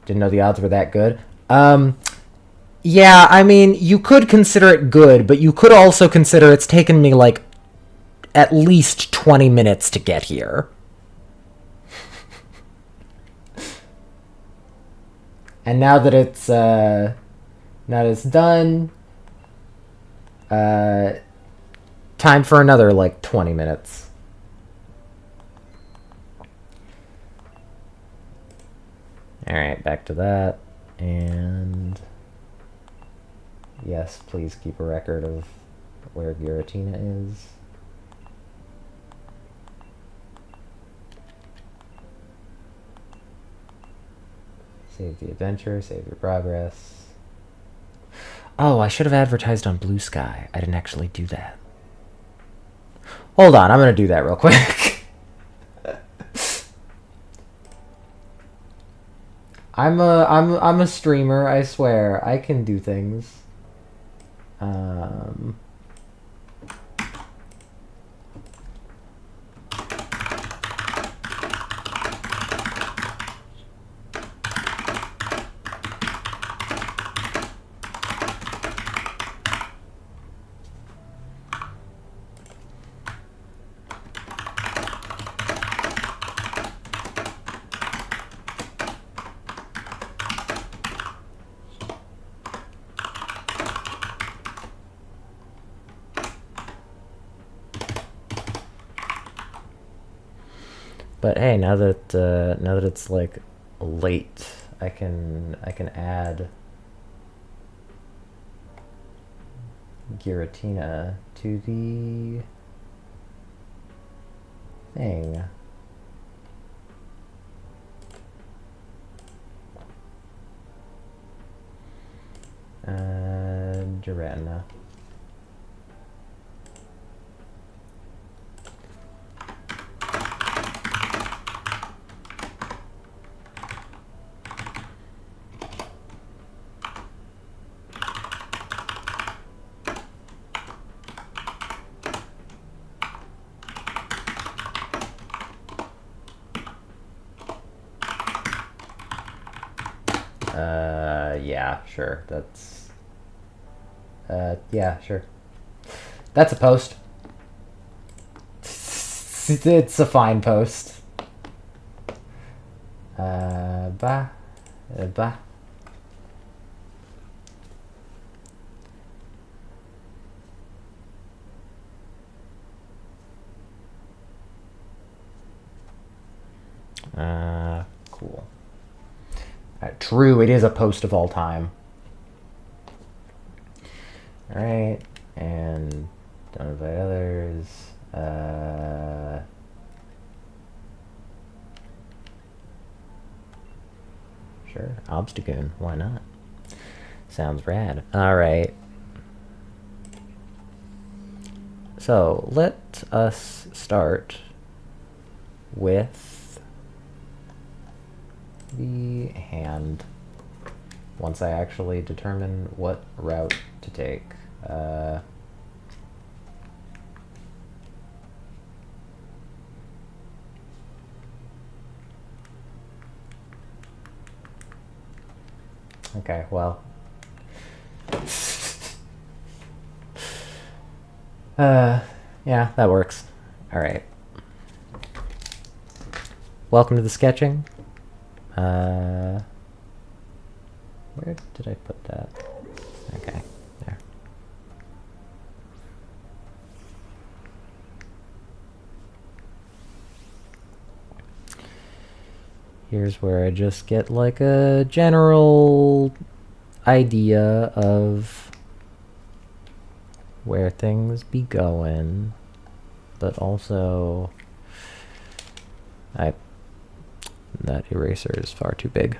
Didn't know the odds were that good. Yeah, I mean, you could consider it good, but you could also consider it's taken me like at least 20 minutes to get here. And now that it's done, time for another like 20 minutes. Alright, back to that. And yes, please keep a record of where Giratina is. Save the adventure, save your progress. Oh, I should have advertised on Blue Sky. I didn't actually do that. Hold on, I'm gonna do that real quick. I'm a streamer, I swear. I can do things. But hey, now that it's like late, I can add Giratina to the thing. Giratina. Yeah, sure. That's yeah, sure. That's a post. It's a fine post. Bah. Bah. Cool. True, it is a post of all time. Alright, and don't invite others. Sure, Obstagoon, why not? Sounds rad. Alright. So, let us start with the hand once I actually determine what route to take. Okay, well. Yeah, that works. Alright. Welcome to the sketching. Where did I put that? Okay, there. Here's where I just get like a general idea of where things be going, but also that eraser is far too big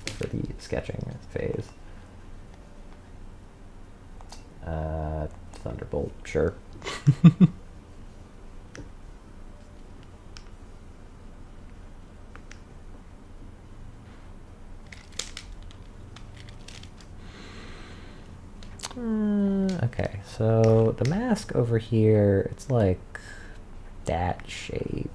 for the sketching phase. Thunderbolt, sure. Okay, so the mask over here, it's like that shape.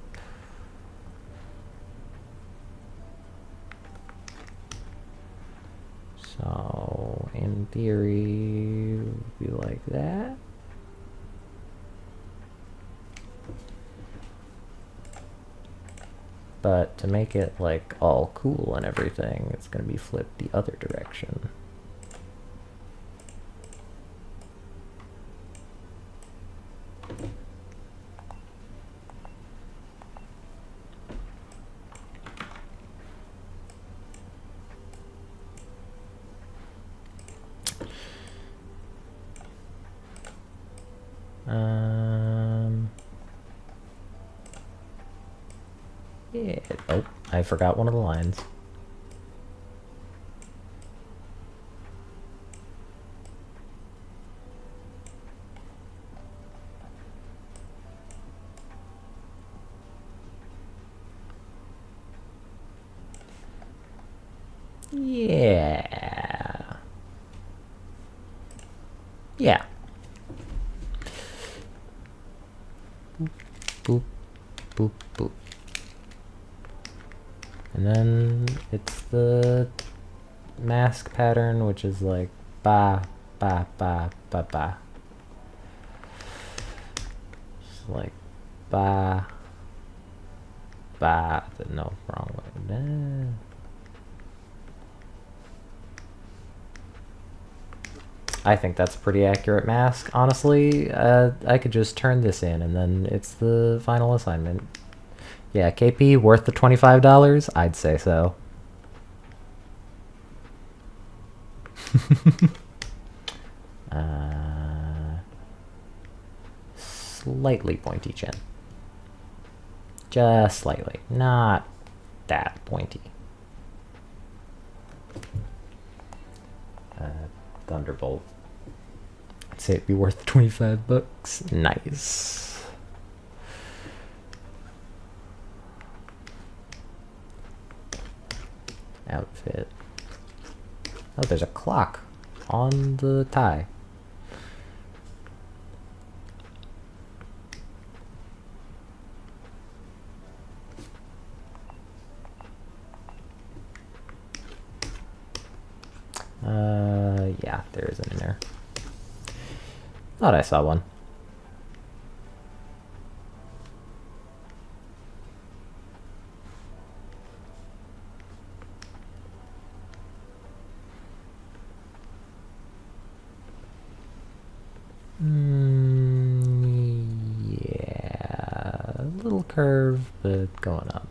So, in theory, it would be like that. But to make it like all cool and everything, it's going to be flipped the other direction. Yeah. Oh, I forgot one of the lines. Yeah. Yeah. Boop, boop, boop. And then it's the mask pattern, which is like ba, ba, ba, ba, ba. It's like ba, ba. No, wrong way. I think that's a pretty accurate mask, honestly. I could just turn this in and then it's the final assignment. Yeah, KP worth the $25? I'd say so. Slightly pointy chin. Just slightly. Not that pointy. Thunderbolt. I'd say it'd be worth $25. Nice. Outfit. Oh, there's a clock on the tie. Yeah, there isn't in there. Thought I saw one. Yeah, a little curve, but going up.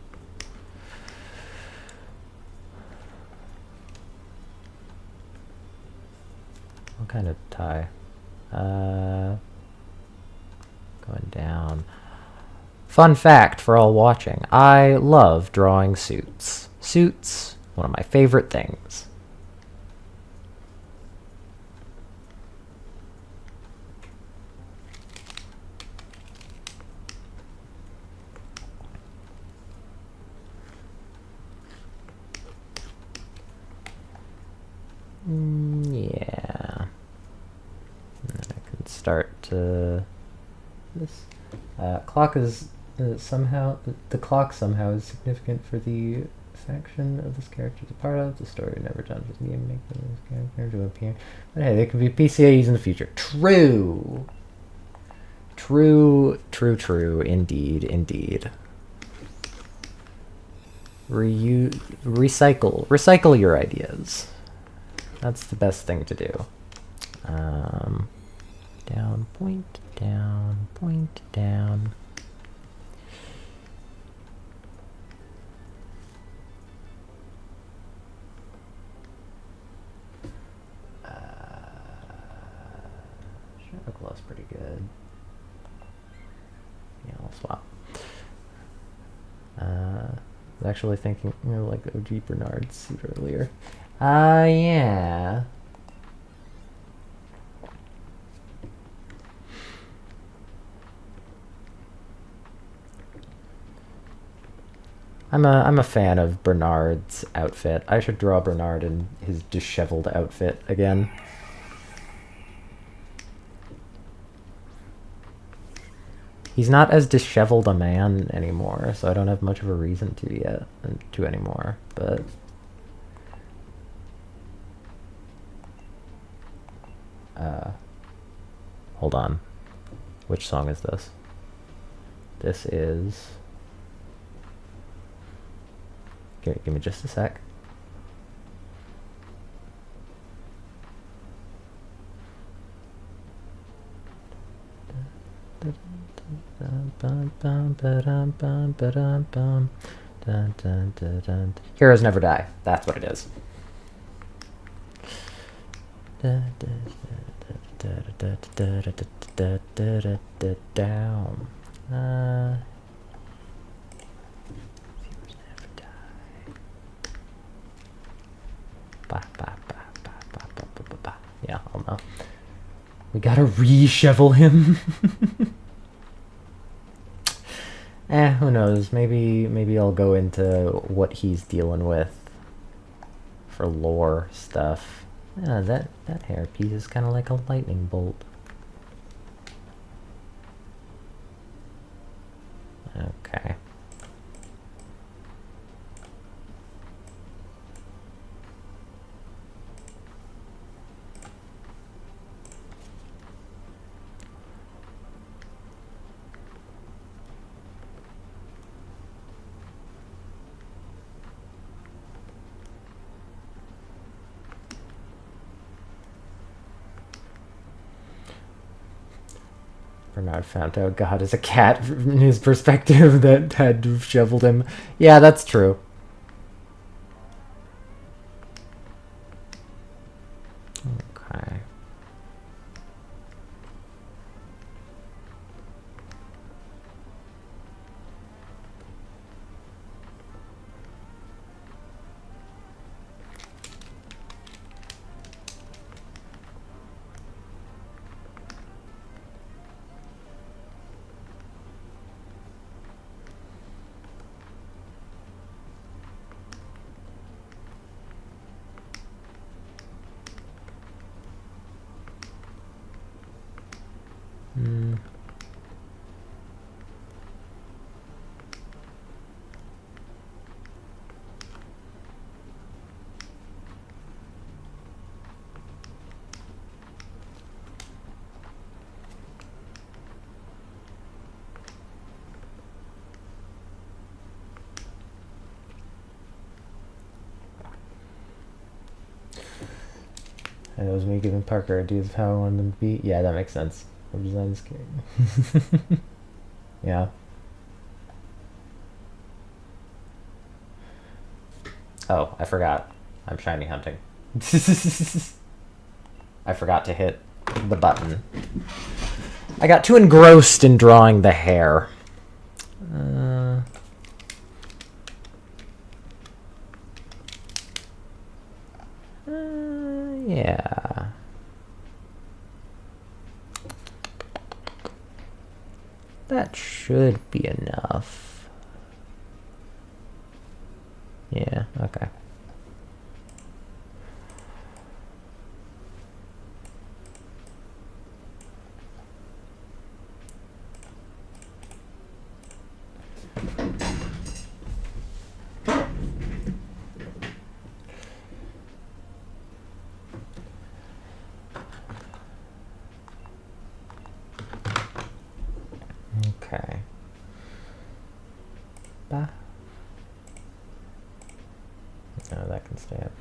What kind of tie? Going down. Fun fact for all watching, I love drawing suits. Suits, one of my favorite things. Yeah. And I can start to... This clock is somehow... The clock somehow is significant for the faction of this character is a part of. The story never done with me and make this character to appear. But hey, they could be PCAs in the future. True! True, true, true. Indeed, indeed. Recycle. Recycle your ideas. That's the best thing to do. Down, point, down, point, down. Shadow Glow's pretty good. Yeah, I'll swap. I was actually thinking, you know, like OG Bernard's suit earlier. Yeah. I'm a fan of Bernard's outfit. I should draw Bernard in his disheveled outfit again. He's not as disheveled a man anymore, so I don't have much of a reason to anymore, but... hold on. Which song is this? This is... Give me just a sec. Heroes Never Die. That's what it is. Down. Yeah, I'll know. We gotta re-shovel him. Who knows? Maybe I'll go into what he's dealing with for lore stuff. Yeah, that hairpiece is kind of like a lightning bolt. Okay. Bernard found out God is a cat from his perspective that had to have shoveled him. Yeah, that's true. Okay. And it was me giving Parker ideas of how I wanted them to be. Yeah, that makes sense. I'm designing this character. Yeah. Oh, I forgot. I'm shiny hunting. I forgot to hit the button. I got too engrossed in drawing the hair. Yeah. That should be enough. Yeah, okay. Okay. Bah. No, that can stay up.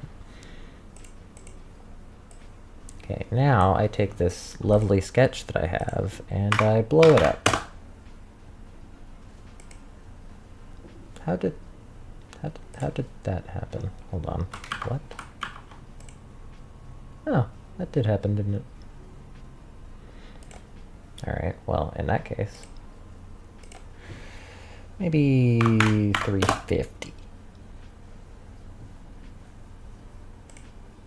Okay, now I take this lovely sketch that I have and I blow it up. How did that happen? Hold on. What? Oh, that did happen, didn't it? Alright, well, in that case, maybe 350.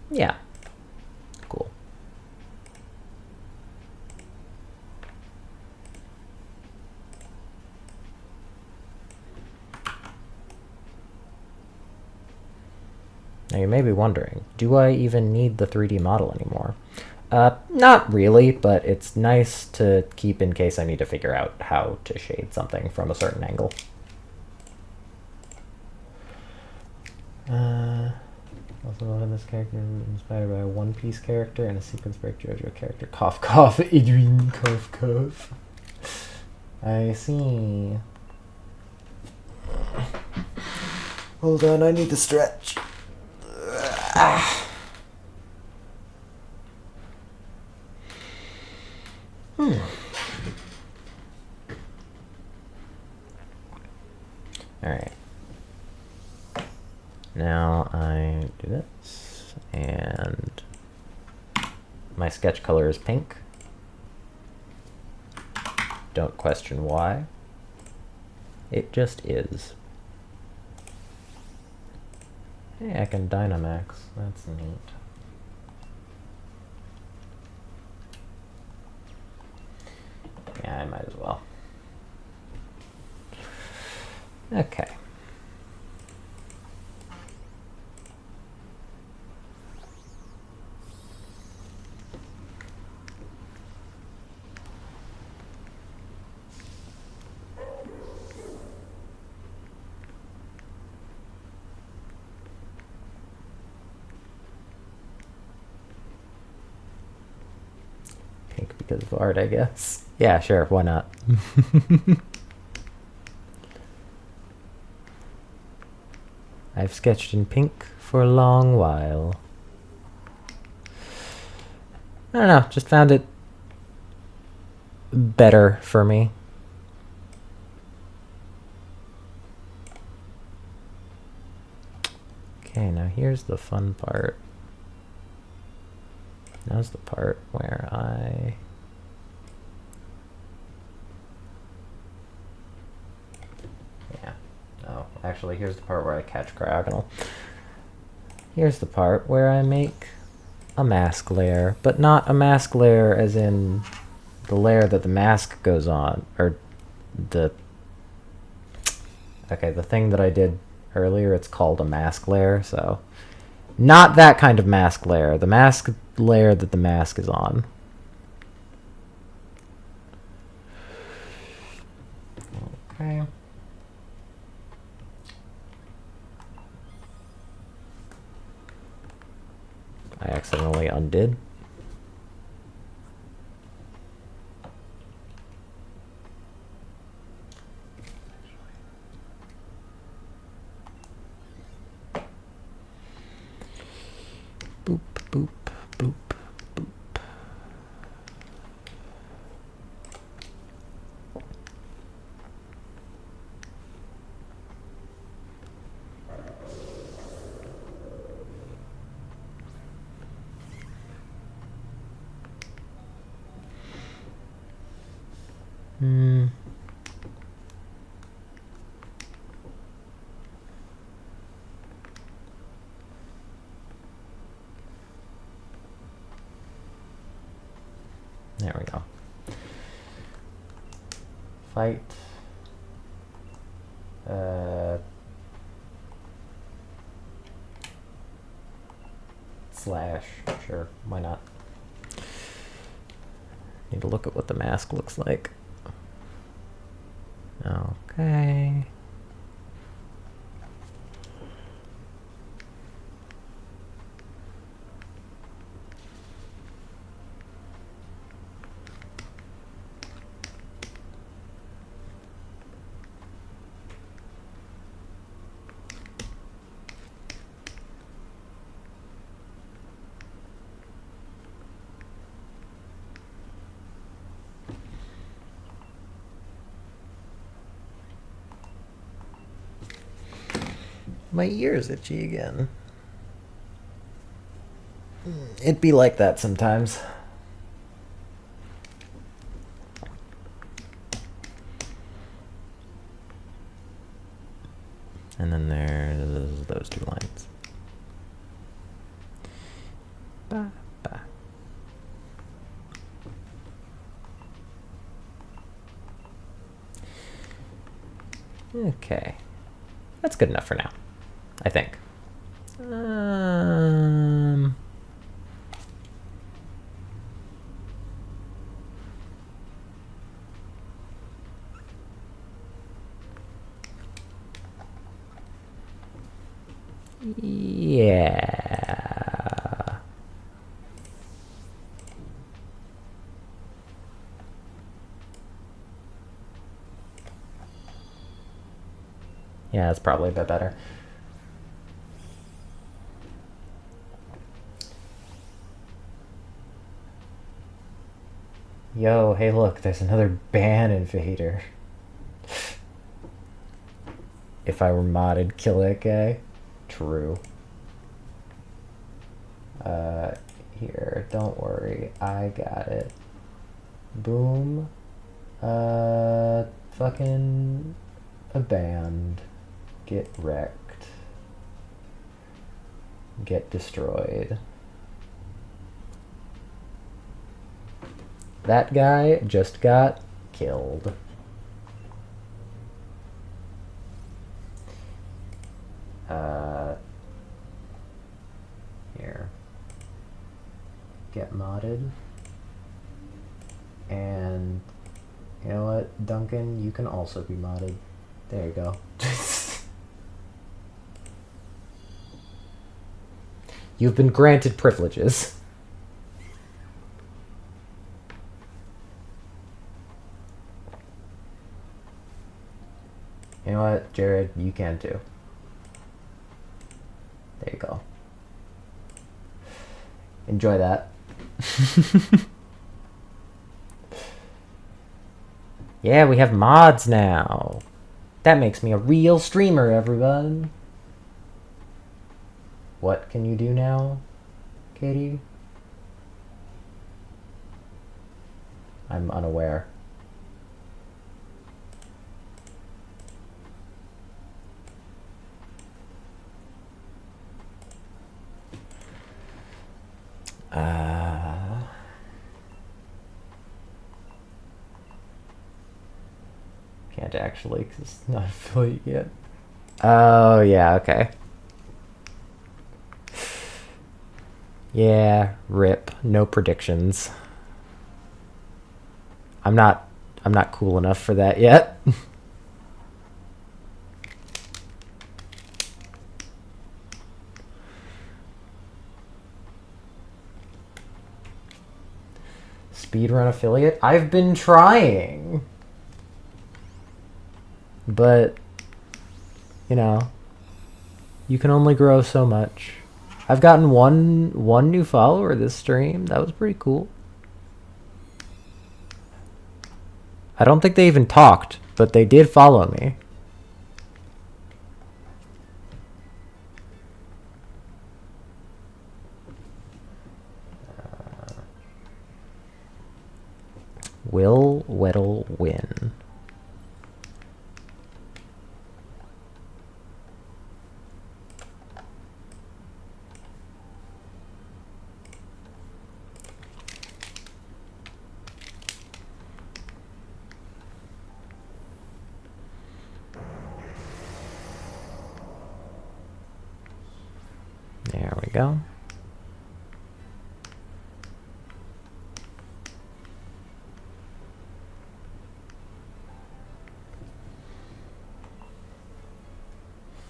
Yeah. Cool. Now you may be wondering, do I even need the 3D model anymore? Not really, but it's nice to keep in case I need to figure out how to shade something from a certain angle. Also love this character inspired by a One Piece character and a Sequence Break JoJo character. Cough cough, Adrian, cough cough. I see. Hold on, I need to stretch. Alright. Now I do this, and my sketch color is pink. Don't question why. It just is. Hey, I can Dynamax. That's neat. Yeah, I might as well. Okay. Pink because of art, I guess. Yeah, sure, why not? I've sketched in pink for a long while. I don't know, just found it better for me. Okay, now here's the fun part. Now's the part where yeah. Oh, actually, here's the part where I catch Cryogonal. Here's the part where I make a mask layer, but not a mask layer as in the layer that the mask goes on, or the... Okay, the thing that I did earlier, it's called a mask layer, so... Not that kind of mask layer, the mask layer that the mask is on. Okay. I accidentally undid. Boop, boop, boop, boop. There we go. Fight. Slash. Sure, why not? Need to look at what the mask looks like. Okay. My ear's itchy again. It'd be like that sometimes. And then there's those two lines. Ba, ba. Okay. That's good enough for now, I think. Yeah. Yeah, that's probably a bit better. Yo, hey look, there's another ban invader. If I were modded, kill that guy. True. Here, don't worry, I got it. Boom. Fucking abandoned. Get wrecked. Get destroyed. That guy just got killed. Here. Get modded. And you know what, Duncan, you can also be modded. There you go. You've been granted privileges. You know what, Jared, you can too. There you go. Enjoy that. Yeah, we have mods now. That makes me a real streamer, everyone. What can you do now, Katie? I'm unaware. Can't actually, because it's not affiliate yet. Oh, yeah, okay. Yeah, rip. No predictions. I'm not cool enough for that yet. Speedrun affiliate? I've been trying. But, you know, you can only grow so much. I've gotten one new follower this stream. That was pretty cool. I don't think they even talked, but they did follow me. Will Weddle win? There we go.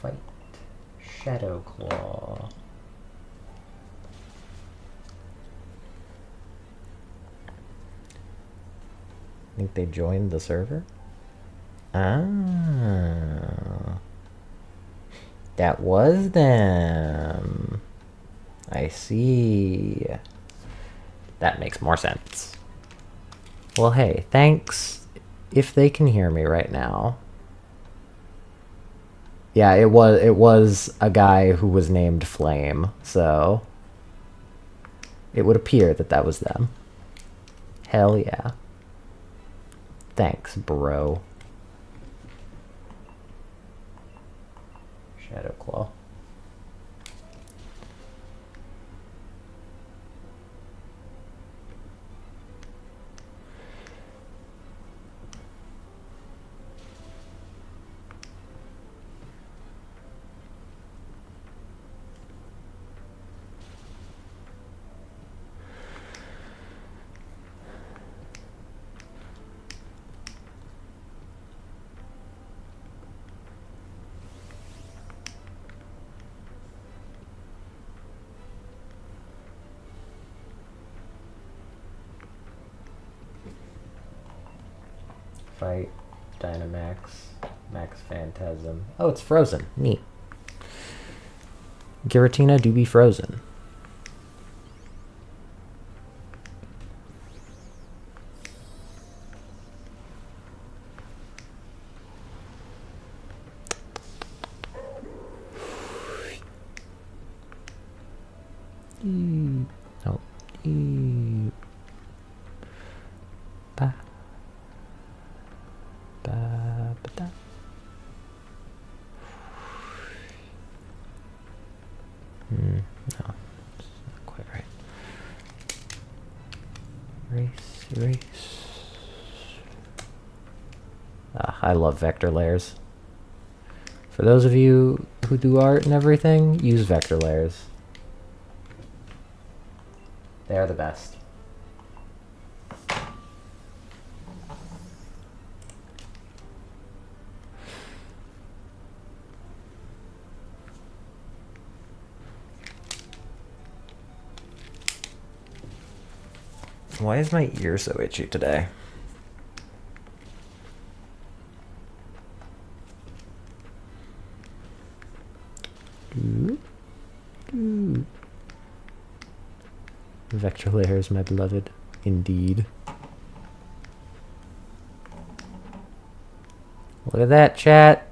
Fight Shadow Claw. I think they joined the server. Ah. That was them. I see. That makes more sense. Well, hey, thanks if they can hear me right now. Yeah, it was a guy who was named Flame, so it would appear that that was them. Hell yeah. Thanks, bro. Shadow Claw. Fight Dynamax, Max Phantasm. Oh, it's frozen. Neat. Giratina do be frozen. No. Ba. Ba, ba, da. No, it's not quite right. Erase. I love vector layers. For those of you who do art and everything, use vector layers. They are the best. Why is my ear so itchy today? Vector layers, my beloved. Indeed. Look at that, chat.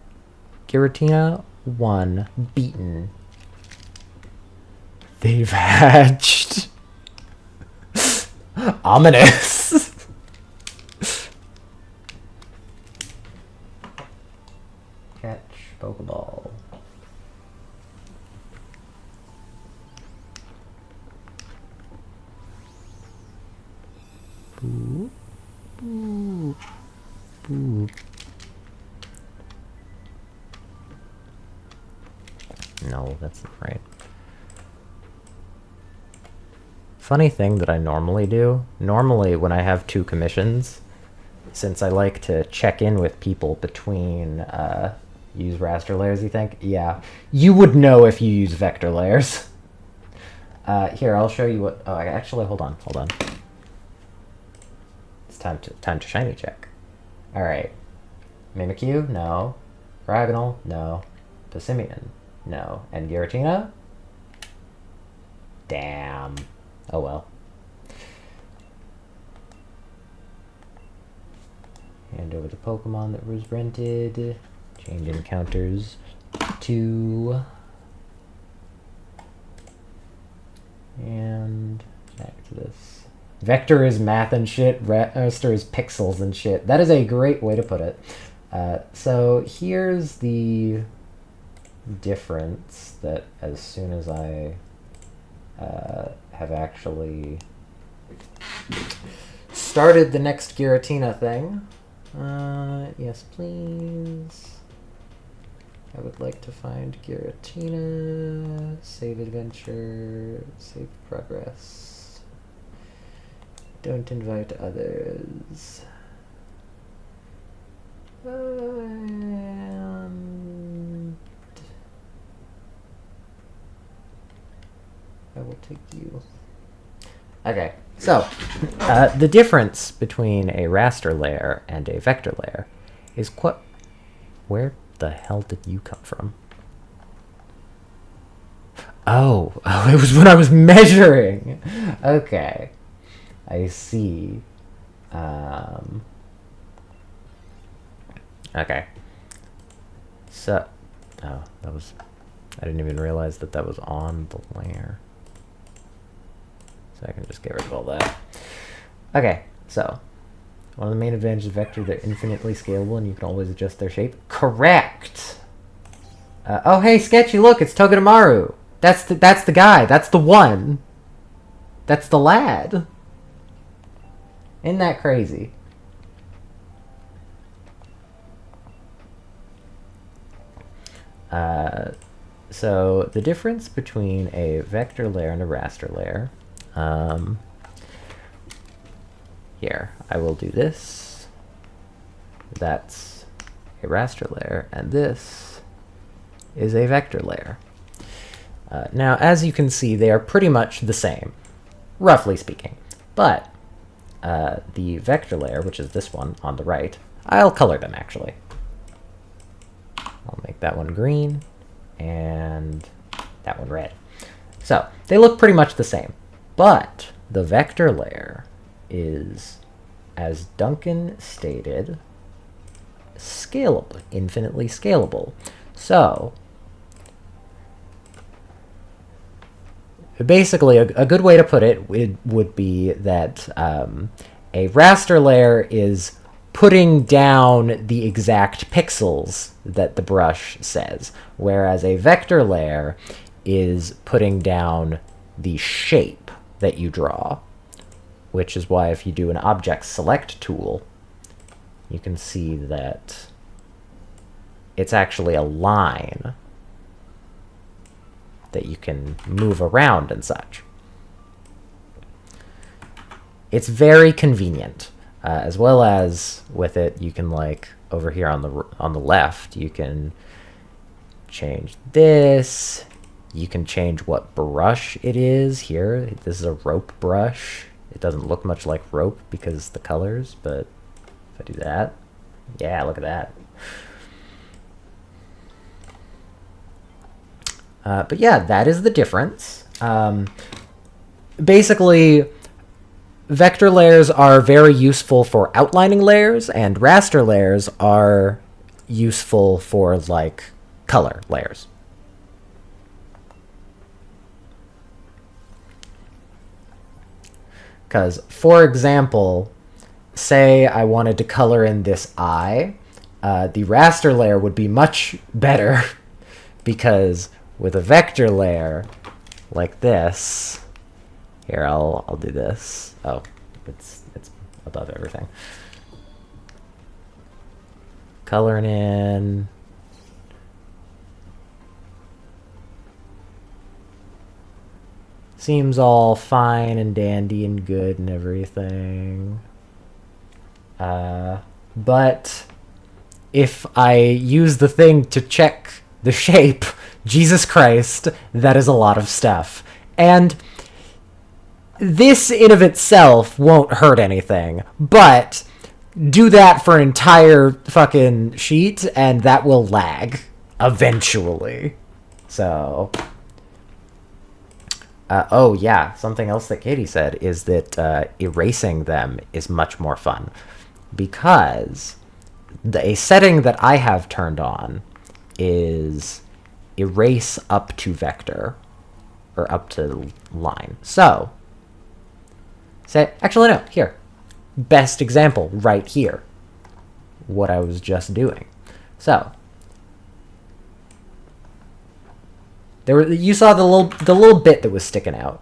Giratina 1 beaten. They've hatched. Ominous. Catch Pokeball. Boo. Boo. Boo. No, that's not right. Funny thing that I normally do, when I have 2 commissions, since I like to check in with people between, use raster layers, you think? Yeah. You would know if you use vector layers. Here, I'll show you what, actually, hold on. It's time to shiny check. Alright. Mimikyu? No. Fragonal? No. Passimian? No. And Giratina? Damn. Oh well. Hand over the Pokemon that was rented. Change encounters to... And back to this. Vector is math and shit. Raster is pixels and shit. That is a great way to put it. So here's the difference that as soon as I have actually started the next Giratina thing. Yes, please. I would like to find Giratina. Save adventure. Save progress. Don't invite others. And I will take you. Okay, so the difference between a raster layer and a vector layer is where the hell did you come from? Oh, it was when I was measuring. Okay, I see. Okay. So, I didn't even realize that was on the layer. So I can just get rid of all that. Okay, so one of the main advantages of vector, they're infinitely scalable and you can always adjust their shape. Correct! Oh, hey, Sketchy, look, it's Togedemaru. That's the guy. That's the one. That's the lad. Isn't that crazy? So the difference between a vector layer and a raster layer, here, I will do this. That's a raster layer, and this is a vector layer. Now, as you can see, they are pretty much the same, roughly speaking. But the vector layer, which is this one on the right, I'll color them, actually. I'll make that one green, and that one red. So, they look pretty much the same. But the vector layer is, as Duncan stated, scalable, infinitely scalable. So, basically, a good way to put it would be that a raster layer is putting down the exact pixels that the brush says, whereas a vector layer is putting down the shape that you draw, which is why if you do an object select tool, you can see that it's actually a line that you can move around and such. It's very convenient. As well as with it, you can, like, over here on the left, you can change this. You can change what brush it is here. This is a rope brush. It doesn't look much like rope because the colors, but if I do that, yeah, look at that. But yeah, that is the difference. Basically, vector layers are very useful for outlining layers, and raster layers are useful for, like, color layers. Because, for example, say I wanted to color in this eye, the raster layer would be much better because with a vector layer like this, here, I'll do this. Oh, it's above everything. Coloring in. Seems all fine and dandy and good and everything. But if I use the thing to check the shape, Jesus Christ, that is a lot of stuff. And this in of itself won't hurt anything, but do that for an entire fucking sheet and that will lag eventually. So... oh, yeah, something else that Katie said is that erasing them is much more fun. Because a setting that I have turned on is erase up to vector, or up to line. So, say, actually no, here. Best example, right here. What I was just doing. So, you saw the little bit that was sticking out.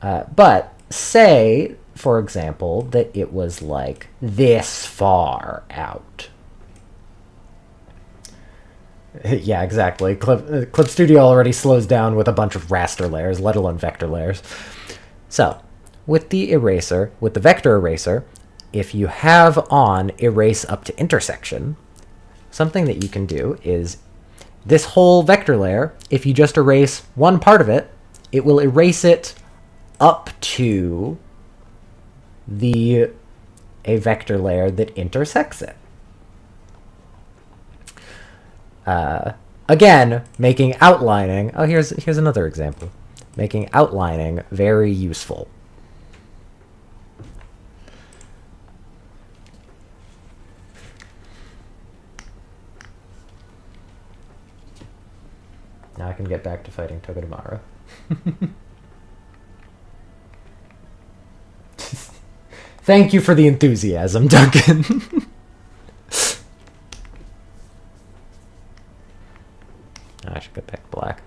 But say, for example, that it was like this far out. Yeah, exactly. Clip Studio already slows down with a bunch of raster layers, let alone vector layers. So, with the eraser, with the vector eraser, if you have on erase up to intersection, something that you can do is this whole vector layer, if you just erase one part of it, it will erase it up to a vector layer that intersects it. Again, making outlining... Oh, here's another example. Making outlining very useful. Now I can get back to fighting Togedemaru. Thank you for the enthusiasm, Duncan. I should get back to black.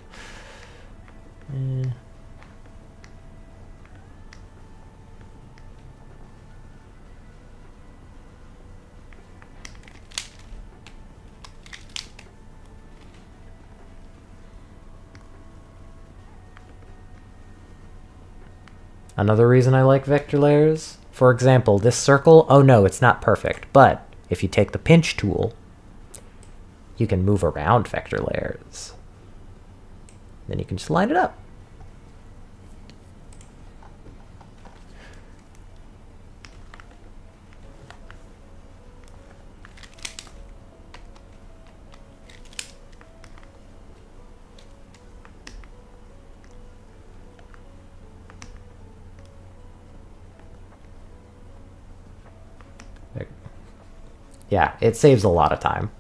Another reason I like vector layers, for example, this circle, oh no, it's not perfect, but if you take the pinch tool, you can move around vector layers. Then you can just line it up. Yeah, it saves a lot of time.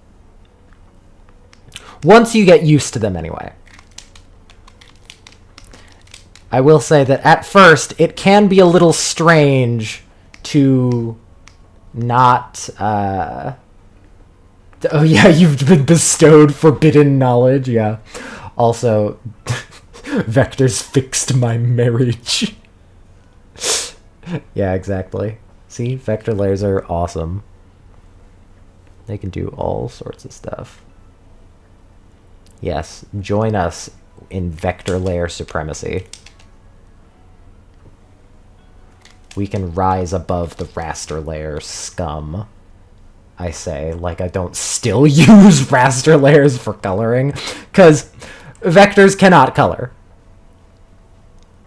Once you get used to them anyway. I will say that at first, it can be a little strange to not... Oh yeah, you've been bestowed forbidden knowledge, yeah. Also, vectors fixed my marriage. Yeah, exactly. See, vector layers are awesome. They can do all sorts of stuff. Yes, join us in vector layer supremacy. We can rise above the raster layer scum. I say, like I don't still use raster layers for coloring, because vectors cannot color.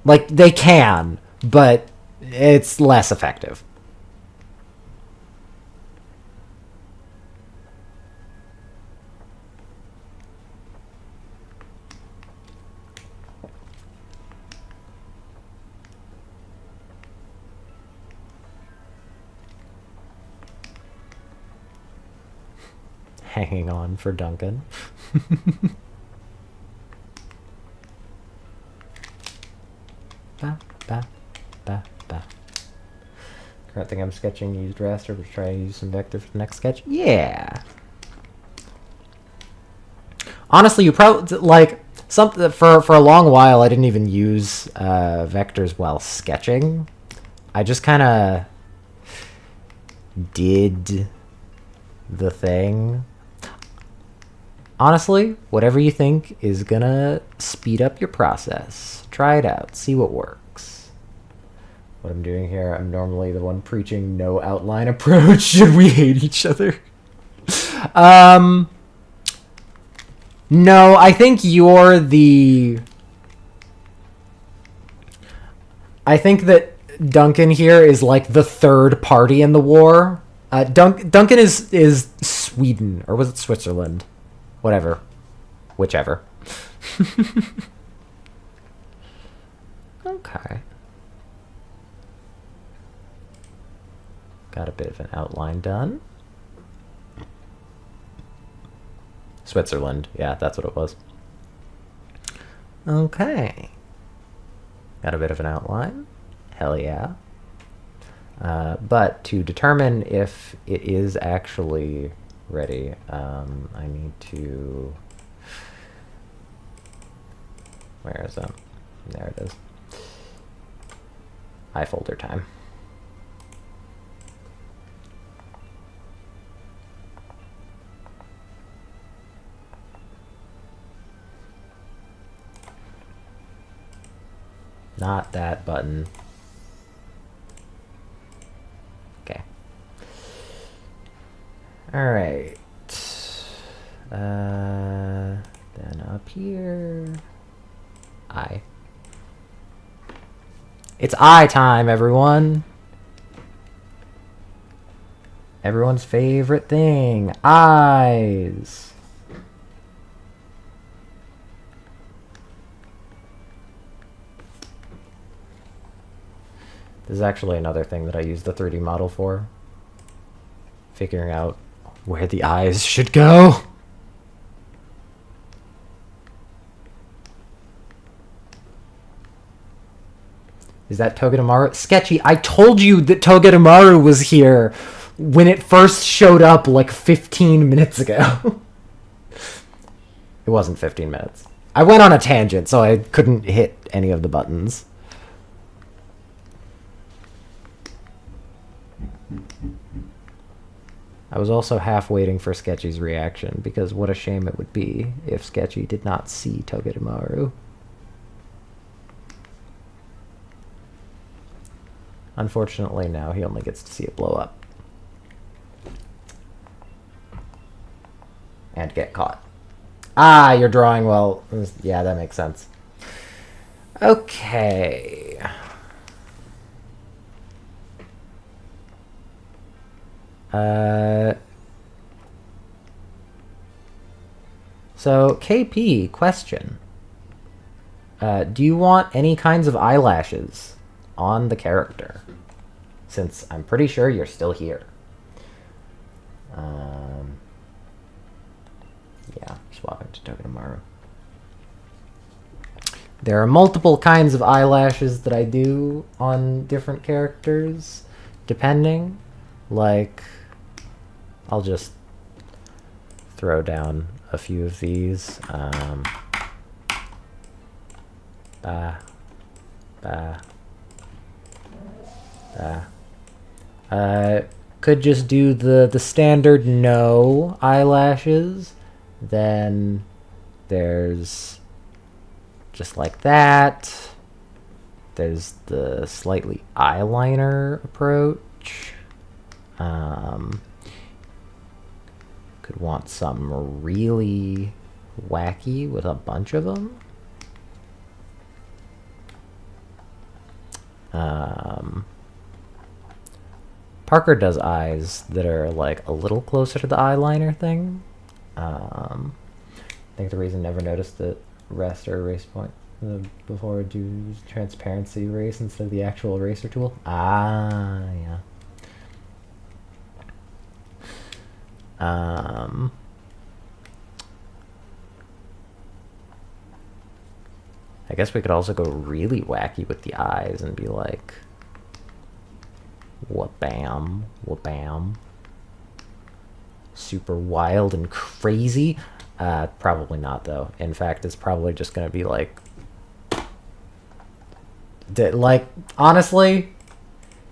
Like, they can, but it's less effective. hanging on for Duncan. Ba, ba, ba, ba. Current thing I'm sketching used raster, but try to use some vector for the next sketch. Yeah. Honestly, you probably like something for a long while. I didn't even use vectors while sketching. I just kind of did the thing. Honestly, whatever you think is gonna speed up your process, try it out, see what works. What I'm doing here, I'm normally the one preaching no outline approach. Should we hate each other? No, I think you're the... I think that Duncan here is like the third party in the war. Duncan is Sweden, or was it Switzerland? Whatever. Whichever. Okay. Got a bit of an outline done. Switzerland. Yeah, that's what it was. Okay. Got a bit of an outline. Hell yeah. But to determine if it is actually ready, I need to... Where is it? There it is. iFolder time. Not that button. Okay. All right. Then up here. I. It's eye time, everyone. Everyone's favorite thing. Eyes. This is actually another thing that I use the 3D model for. Figuring out where the eyes should go. Is that Togedemaru? Sketchy, I told you that Togedemaru was here when it first showed up like 15 minutes ago. It wasn't 15 minutes. I went on a tangent, so I couldn't hit any of the buttons. I was also half waiting for Sketchy's reaction, because what a shame it would be if Sketchy did not see Togedemaru. Unfortunately, now he only gets to see it blow up. And get caught. Ah, you're drawing well. Yeah, that makes sense. Okay. So, KP, question. Do you want any kinds of eyelashes on the character? Since I'm pretty sure you're still here. Yeah, swapping to Togedemaru. There are multiple kinds of eyelashes that I do on different characters, depending. Like, I'll just throw down a few of these. Could just do the standard no eyelashes. Then there's just like that. There's the slightly eyeliner approach. Could want something really wacky with a bunch of them. Parker does eyes that are like a little closer to the eyeliner thing. I think the reason I never noticed the rest or erase point before do transparency erase instead of the actual eraser tool. Ah, yeah. I guess we could also go really wacky with the eyes and be like, wha-bam, wha-bam. Super wild and crazy. Probably not, though. In fact, it's probably just going to be like... like, honestly,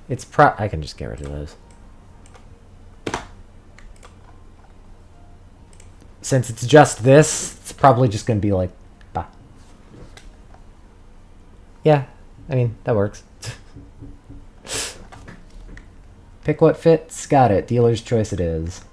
it's I can just get rid of those. Since it's just this, it's probably just going to be like... bah. Yeah, I mean, that works. Pick what fits. Got it. Dealer's choice it is.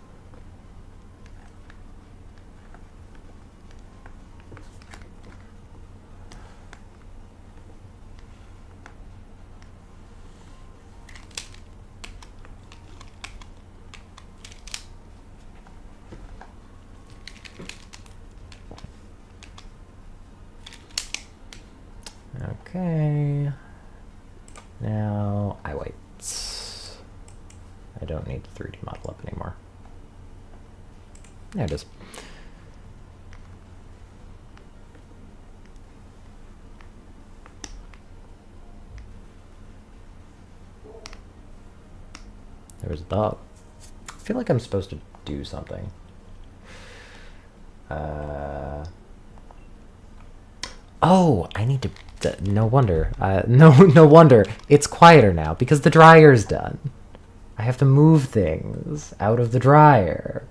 Okay. Now, eye whites. I don't need the 3D model up anymore. There it is. There's a dog. I feel like I'm supposed to do something. Oh, I need to... no wonder. No wonder. It's quieter now because the dryer's done. I have to move things out of the dryer.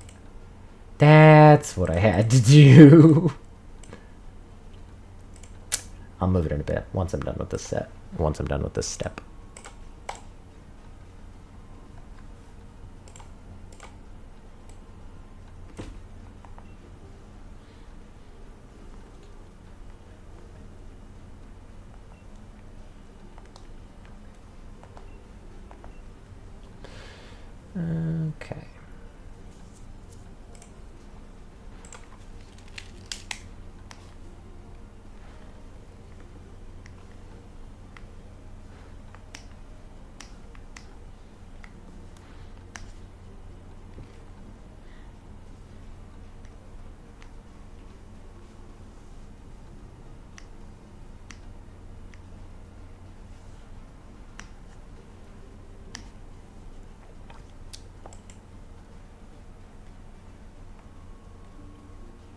That's what I had to do. I'll move it in a bit once I'm done with this set. Once I'm done with this step. Okay.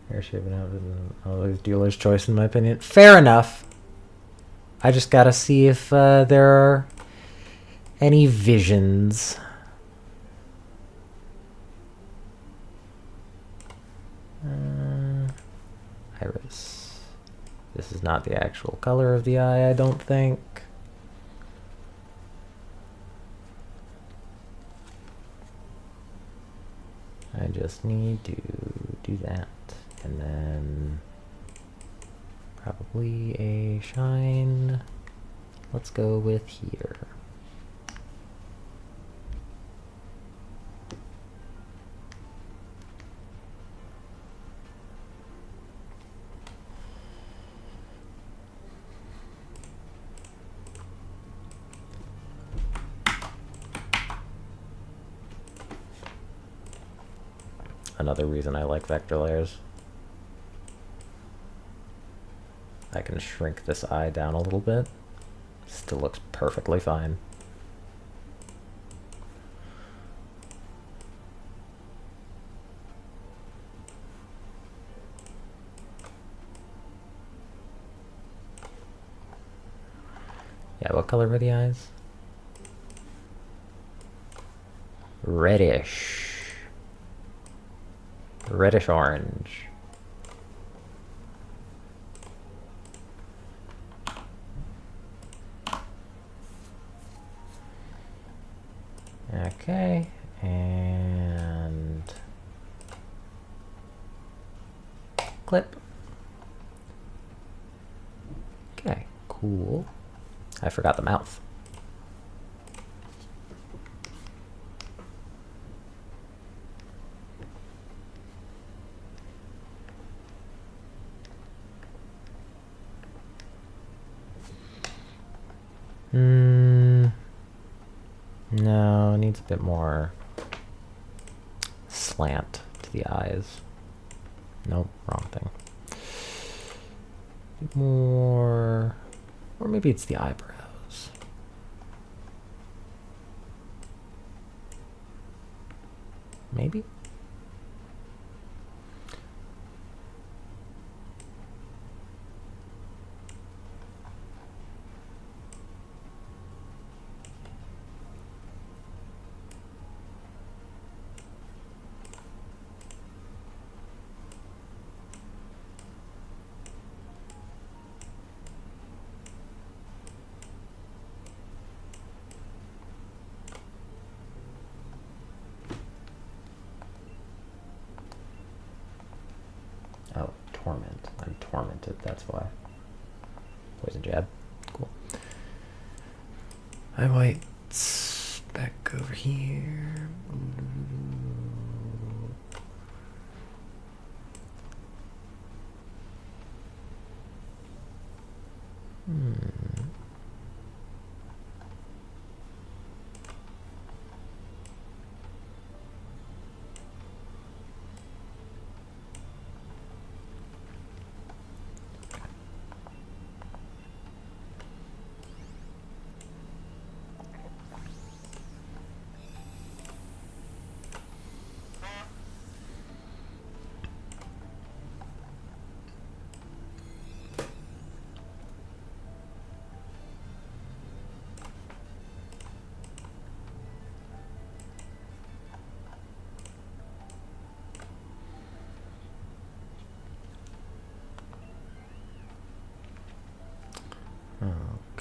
Hair shaving out always dealer's choice, in my opinion. Fair enough. I just gotta see if there are any visions. Iris. This is not the actual color of the eye, I don't think. I just need to do that. And then probably a shine. Let's go with here. Another reason I like vector layers. I can shrink this eye down a little bit. Still looks perfectly fine. Yeah, what color were the eyes? Reddish. Reddish orange. Okay, and clip. Okay, cool. I forgot the mouth. No, it needs a bit more slant to the eyes. Nope, wrong thing. more, or maybe it's the eyebrows. Maybe? Oh, torment. I'm tormented, that's why. Poison jab. Cool. I might back over here.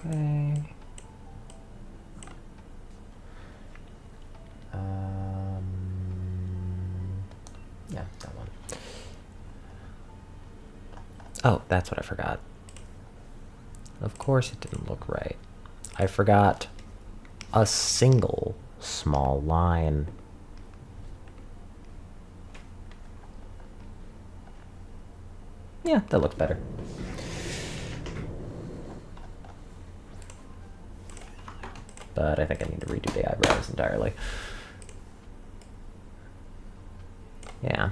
Okay. Yeah, that one. Oh, that's what I forgot. Of course it didn't look right. I forgot a single small line. Yeah, that looks better. But I think I need to redo the eyebrows entirely. Yeah.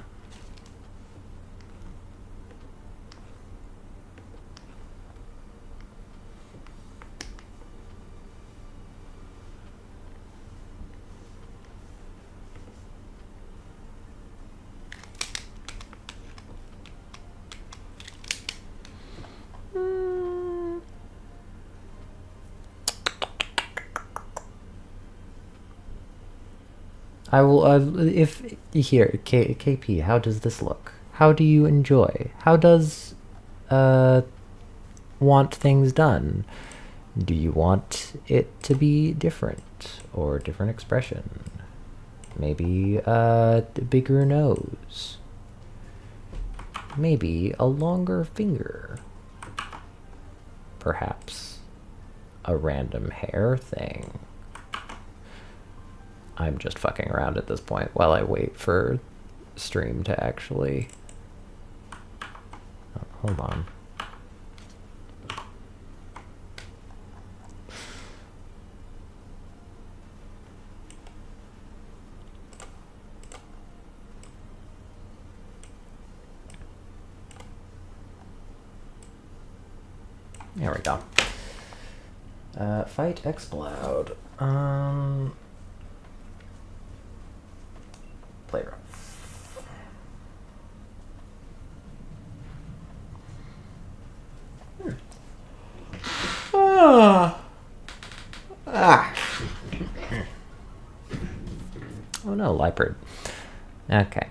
I will, if, here, KP, how does this look? How do you enjoy? How does, want things done? Do you want it to be different, or different expression? Maybe a bigger nose? Maybe a longer finger? Perhaps a random hair thing? I'm just fucking around at this point while I wait for stream to actually... Oh, hold on. There we go. Fight explode. Play rough. Oh no, Leopard. Okay.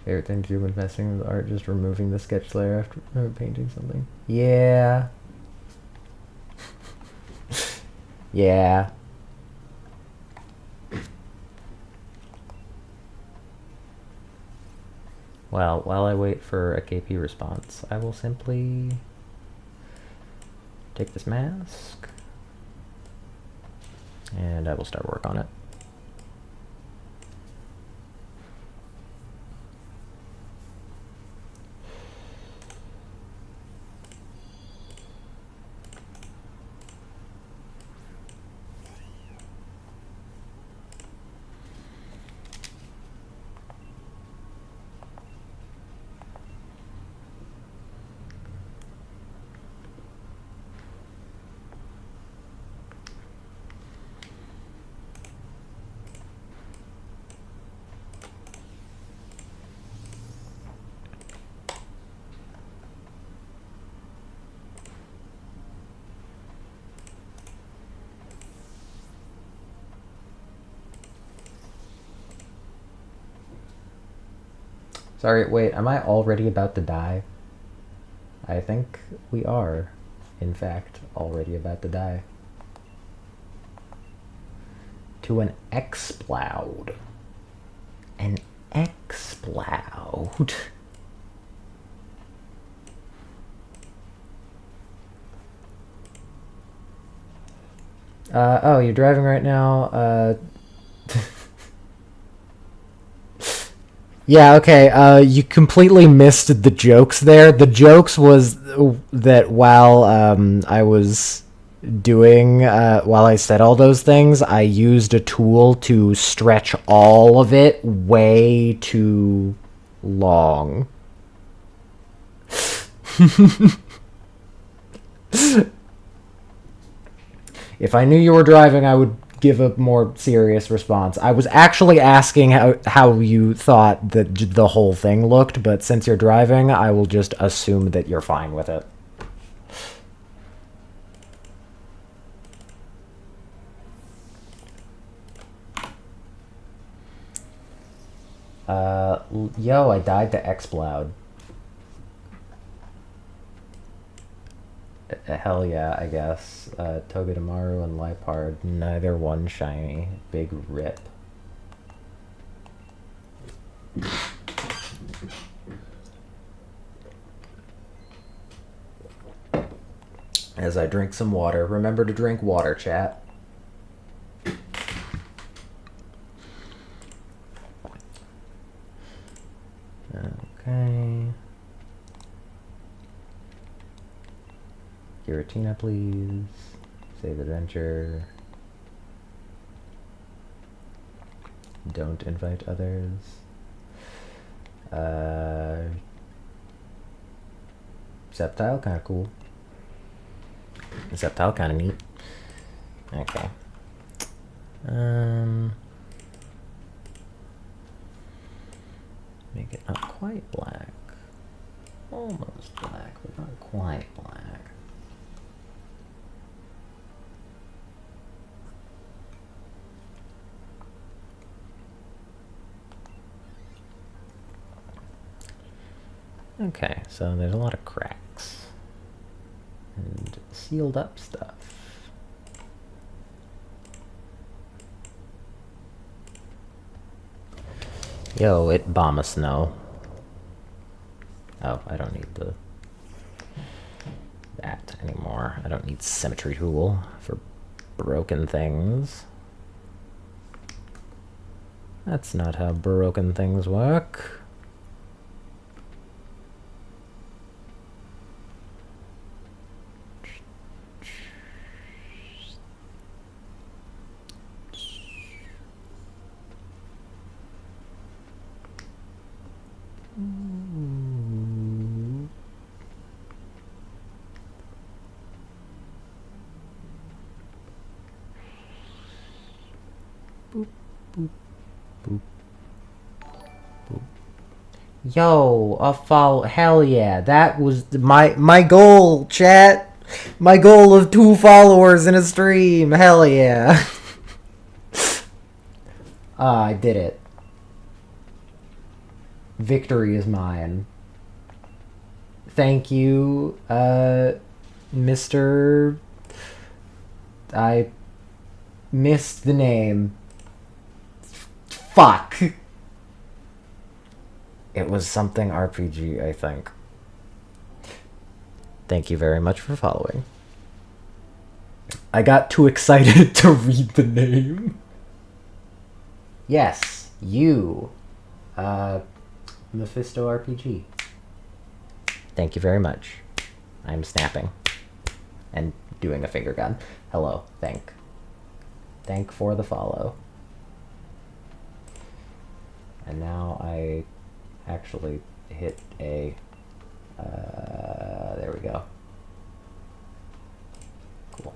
Favorite thing to do when messing with art, just removing the sketch layer after painting something. Yeah. Yeah. Well, while I wait for a KP response, I will simply take this mask and I will start work on it. Sorry, wait, am I already about to die? I think we are, in fact, already about to die. To an X-Ploud. An X-Ploud. Oh, you're driving right now? Yeah, okay, you completely missed the jokes there. The jokes was that while, I was doing, while I said all those things, I used a tool to stretch all of it way too long. If I knew you were driving, I would give a more serious response. I was actually asking how you thought that the whole thing looked, but since you're driving, I will just assume that you're fine with it. Yo, I died to X-Cloud. Hell yeah, I guess. Togedemaru and Lipard, neither one shiny. Big rip. As I drink some water. Remember to drink water, chat. Okay. Giratina, please. Save adventure. Don't invite others. Sceptile, kind of cool. Sceptile, kind of neat. Okay. Make it not quite black. Almost black, but not quite black. Okay, so there's a lot of cracks. And sealed up stuff. Yo, it bomb a snow. Oh, I don't need that anymore. I don't need symmetry tool for broken things. That's not how broken things work. Yo, a follow. Hell yeah, that was my goal, chat. My goal of 2 followers in a stream. Hell yeah. I did it. Victory is mine. Thank you, Mr. I missed the name. Fuck. It was something RPG, I think. Thank you very much for following. I got too excited to read the name. Yes, you. Mephisto RPG. Thank you very much. I'm snapping. And doing a finger gun. Hello, thank for the follow. And now I actually hit a, there we go. Cool.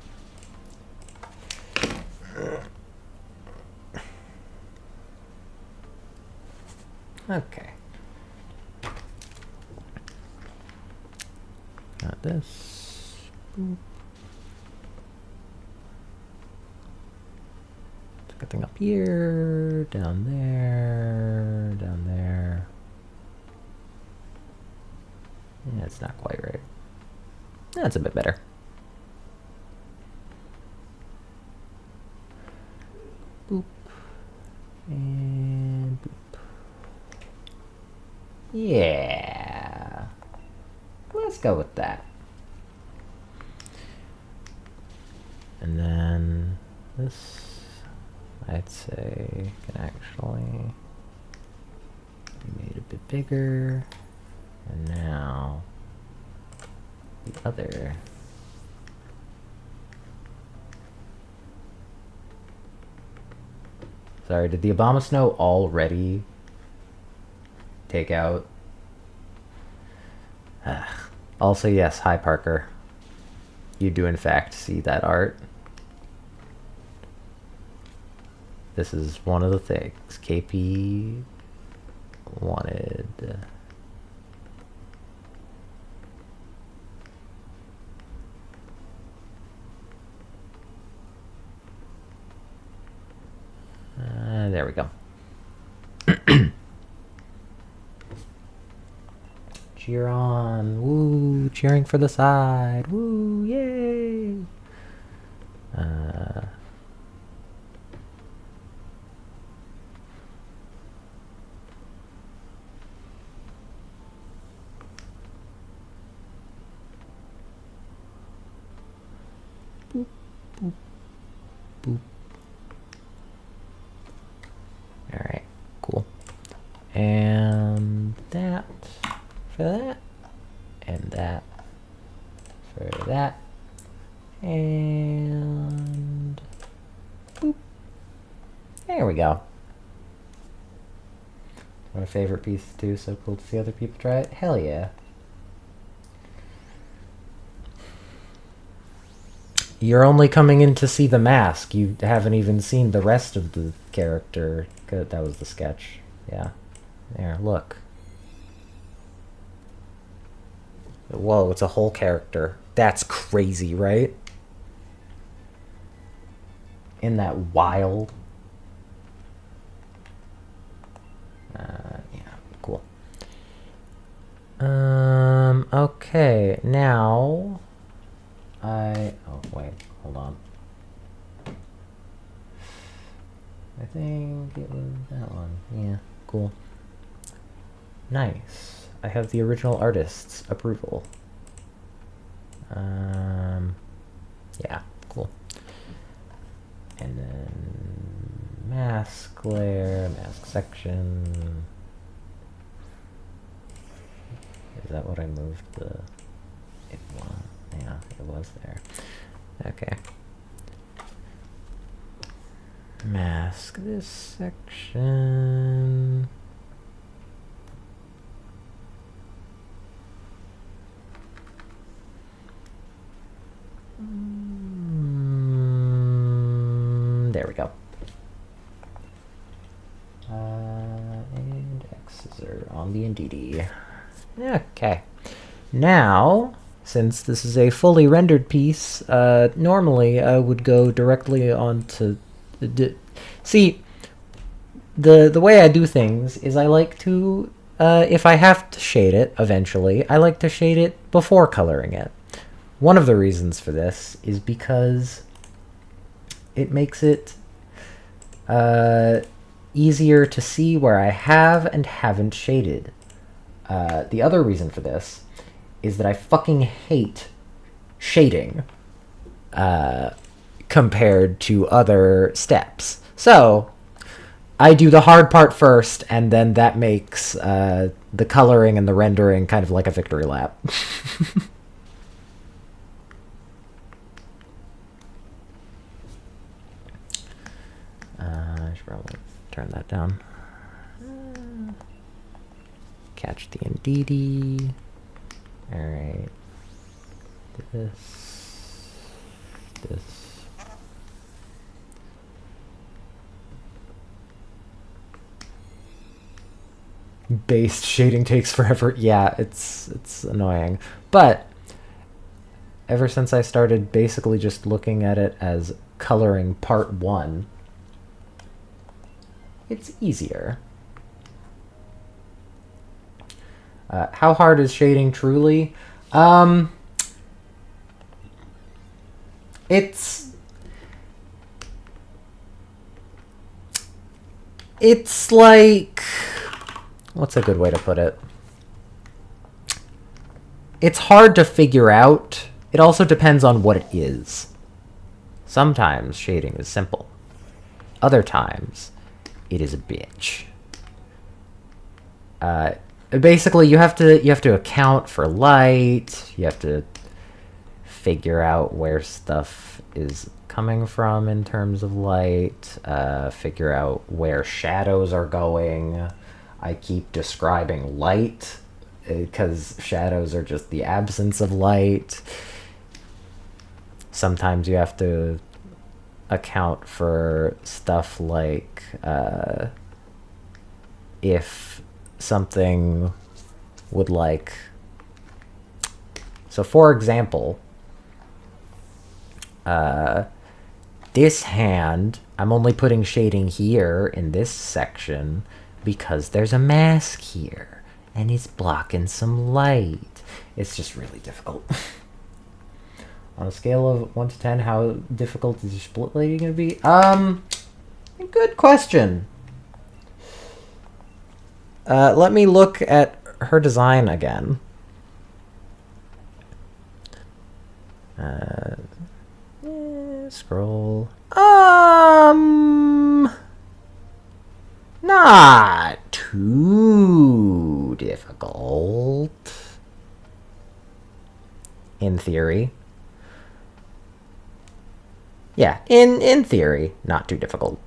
Okay. Got this. Boop. Get thing up here, down there, down there. Yeah, it's not quite right. That's a bit better. Boop. And boop. Yeah. Let's go with that. And then this, I'd say, can actually be made a bit bigger. And now the other. Sorry, did the Obama Snow already take out? Also, yes, hi Parker. You do in fact see that art. This is one of the things KP wanted. There we go. Cheer on. Woo, cheering for the side. Woo, yay. Boop, boop, boop. All right, cool. And that for that, and that for that, and boop. There we go. What a favorite piece too. So cool to see other people try it. Hell yeah. You're only coming in to see the mask. You haven't even seen the rest of the character. Good, that was the sketch. Yeah. There, look. Whoa, it's a whole character. That's crazy, right? Isn't that wild? Yeah, cool. Okay, now oh wait, hold on. I think it was that one. Yeah, cool. Nice. I have the original artist's approval. Yeah, cool. And then mask layer, mask section. Is that what I moved the? It was. Yeah, it was there. Okay. Mask this section. There we go. And X's are on the Indeedee. Okay. Now, since this is a fully rendered piece, normally I would go directly onto see, the way I do things is I like to, if I have to shade it eventually, I like to shade it before coloring it. One of the reasons for this is because it makes it easier to see where I have and haven't shaded. The other reason for this is that I fucking hate shading compared to other steps. So I do the hard part first, and then that makes the coloring and the rendering kind of like a victory lap. I should probably turn that down. Catch the Indeedee. Alright. This. Based shading takes forever. Yeah, it's annoying. But ever since I started basically just looking at it as coloring part 1, it's easier. How hard is shading truly? It's like... What's a good way to put it? It's hard to figure out. It also depends on what it is. Sometimes shading is simple. Other times, it is a bitch. Basically, you have to account for light. You have to figure out where stuff is coming from in terms of light. Figure out where shadows are going. I keep describing light because shadows are just the absence of light. Sometimes you have to account for stuff like if something would like... So for example, this hand, I'm only putting shading here in this section because there's a mask here and it's blocking some light. It's just really difficult. On a scale of 1 to 10, how difficult is your split lighting going to be? Good question. Let me look at her design again. Scroll. Not too difficult. In theory. Yeah, in theory, not too difficult.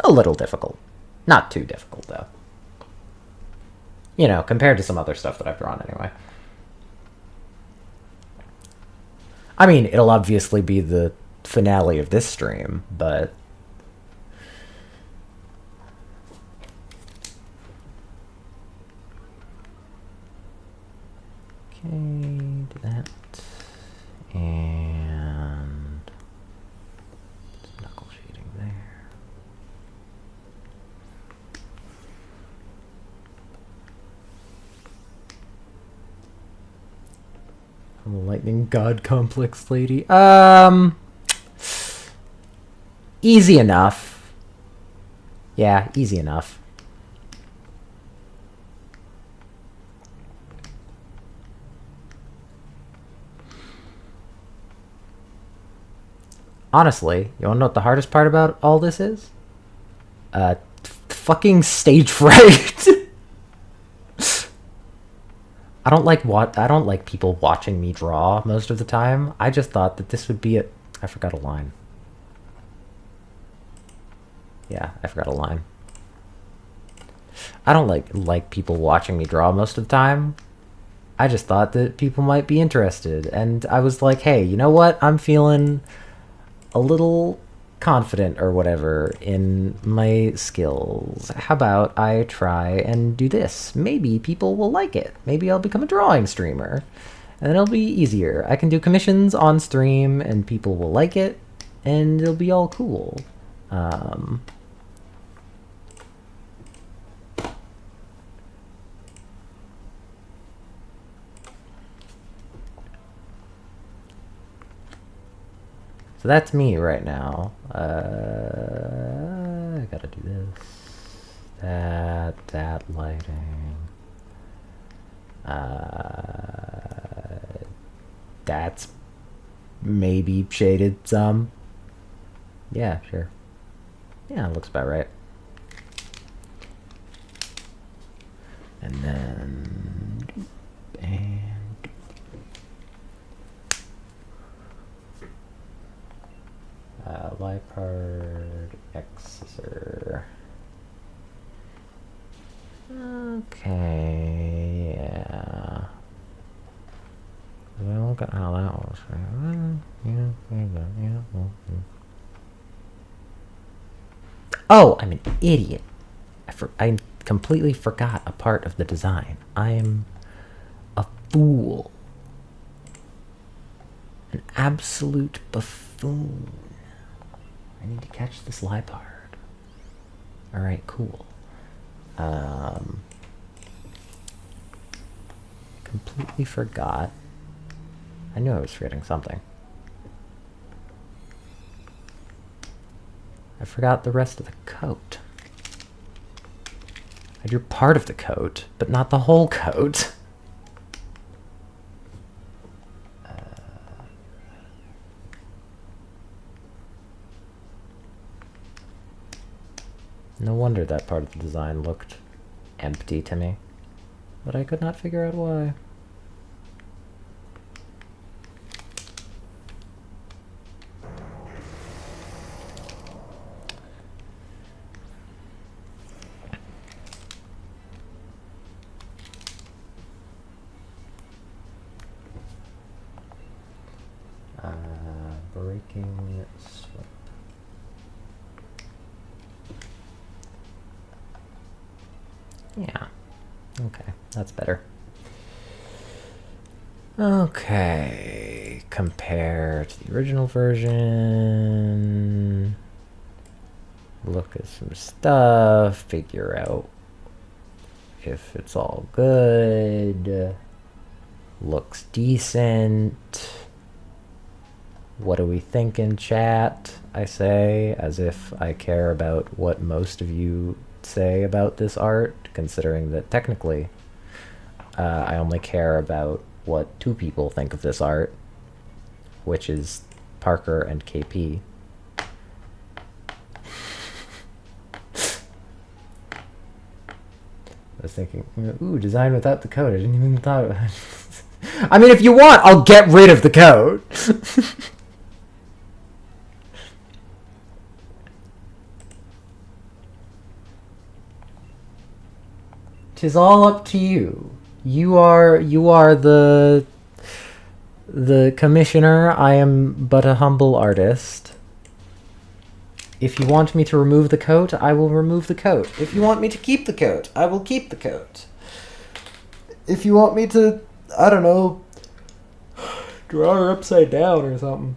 A little difficult. Not too difficult, though. You know, compared to some other stuff that I've drawn anyway. I mean, it'll obviously be the finale of this stream, but... Okay, do that. And... knuckle shading there. I'm a lightning god complex lady. Easy enough. Yeah, easy enough. Honestly, you wanna know what the hardest part about all this is? Fucking stage fright. I don't like people watching me draw most of the time. I just thought that this would be it. I forgot a line. Yeah, I forgot a line. I don't like people watching me draw most of the time. I just thought that people might be interested, and I was like, hey, you know what? I'm feeling a little confident or whatever in my skills. How about I try and do this? Maybe people will like it. Maybe I'll become a drawing streamer. And then it'll be easier. I can do commissions on stream and people will like it and it'll be all cool. So that's me right now. I gotta do this. That lighting. That's maybe shaded some. Yeah, sure. Yeah, it looks about right. And then... and... Lipard, Xer. Okay, yeah. Well, look at how that was. Oh, I'm an idiot. I completely forgot a part of the design. I am a fool. An absolute buffoon. I need to catch this Lipard. Alright, cool. Completely forgot. I knew I was forgetting something. I forgot the rest of the coat. I drew part of the coat, but not the whole coat. No wonder that part of the design looked empty to me, but I could not figure out why. Breaking slip. Yeah. Okay, that's better. Okay, compare to the original version. Look at some stuff, figure out if it's all good. Looks decent. What do we think in chat? I say, as if I care about what most of you say about this art, considering that technically I only care about what 2 people think of this art, which is Parker and KP. I was thinking, ooh, design without the code. I didn't even thought about it. I mean, if you want, I'll get rid of the code. 'Tis all up to you. You are the commissioner. I am but a humble artist. If you want me to remove the coat, I will remove the coat. If you want me to keep the coat, I will keep the coat. If you want me to, I don't know, draw her upside down or something,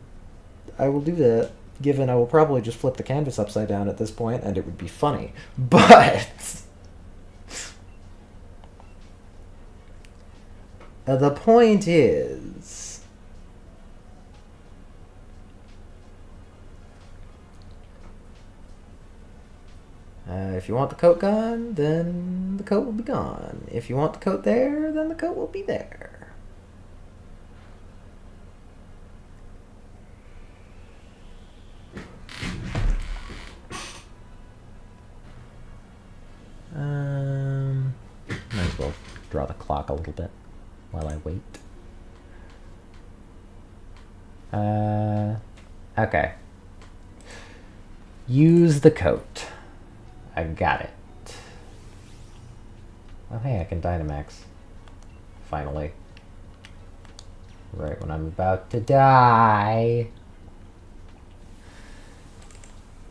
I will do that. Given I will probably just flip the canvas upside down at this point, and it would be funny. But the point is, if you want the coat gone, then the coat will be gone. If you want the coat there, then the coat will be there. Might as well draw the clock a little bit while I wait. Okay. Use the coat. I got it. Oh hey, I can Dynamax. Finally. Right when I'm about to die.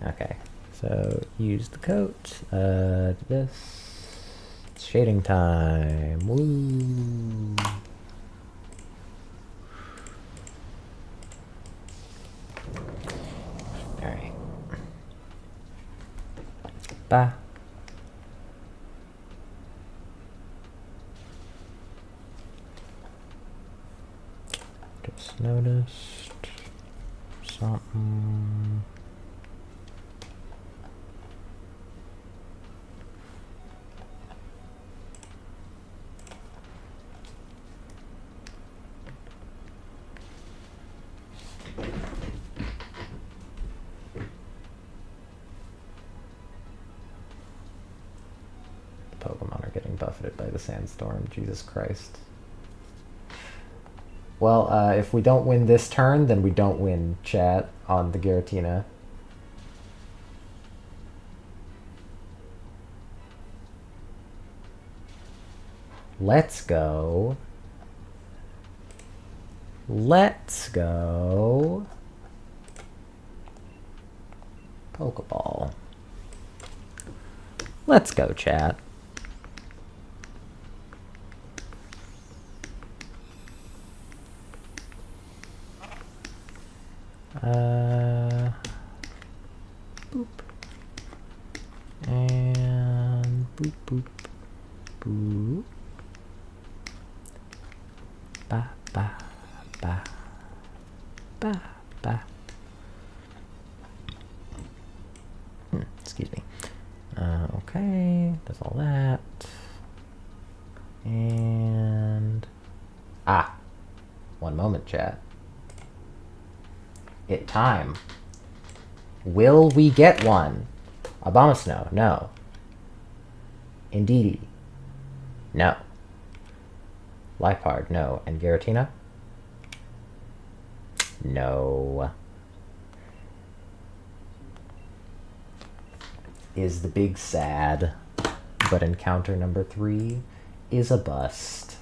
Okay, so use the coat. This. It's shading time. Woo! Alright. Bye. Just noticed something. Pokemon are getting buffeted by the sandstorm. Jesus Christ. Well, if we don't win this turn, then we don't win, chat, on the Giratina. Let's go. Let's go. Pokeball. Let's go, chat. Boop. And boop, boop, boop. ba, ba, ba, ba. Excuse me. Okay, that's all that. And... one moment, chat. Time. Will we get one? Obama Snow, no. Indeedy, no. Lipard, no. And Giratina? No. Is the big sad, but encounter number 3 is a bust.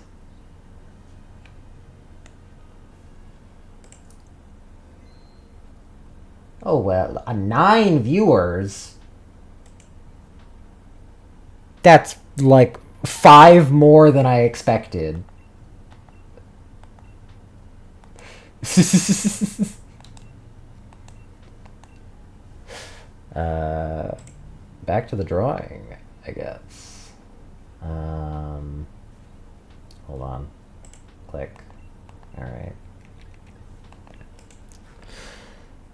Oh well, 9 viewers? That's like 5 more than I expected. Back to the drawing, I guess. Hold on. Click. Alright.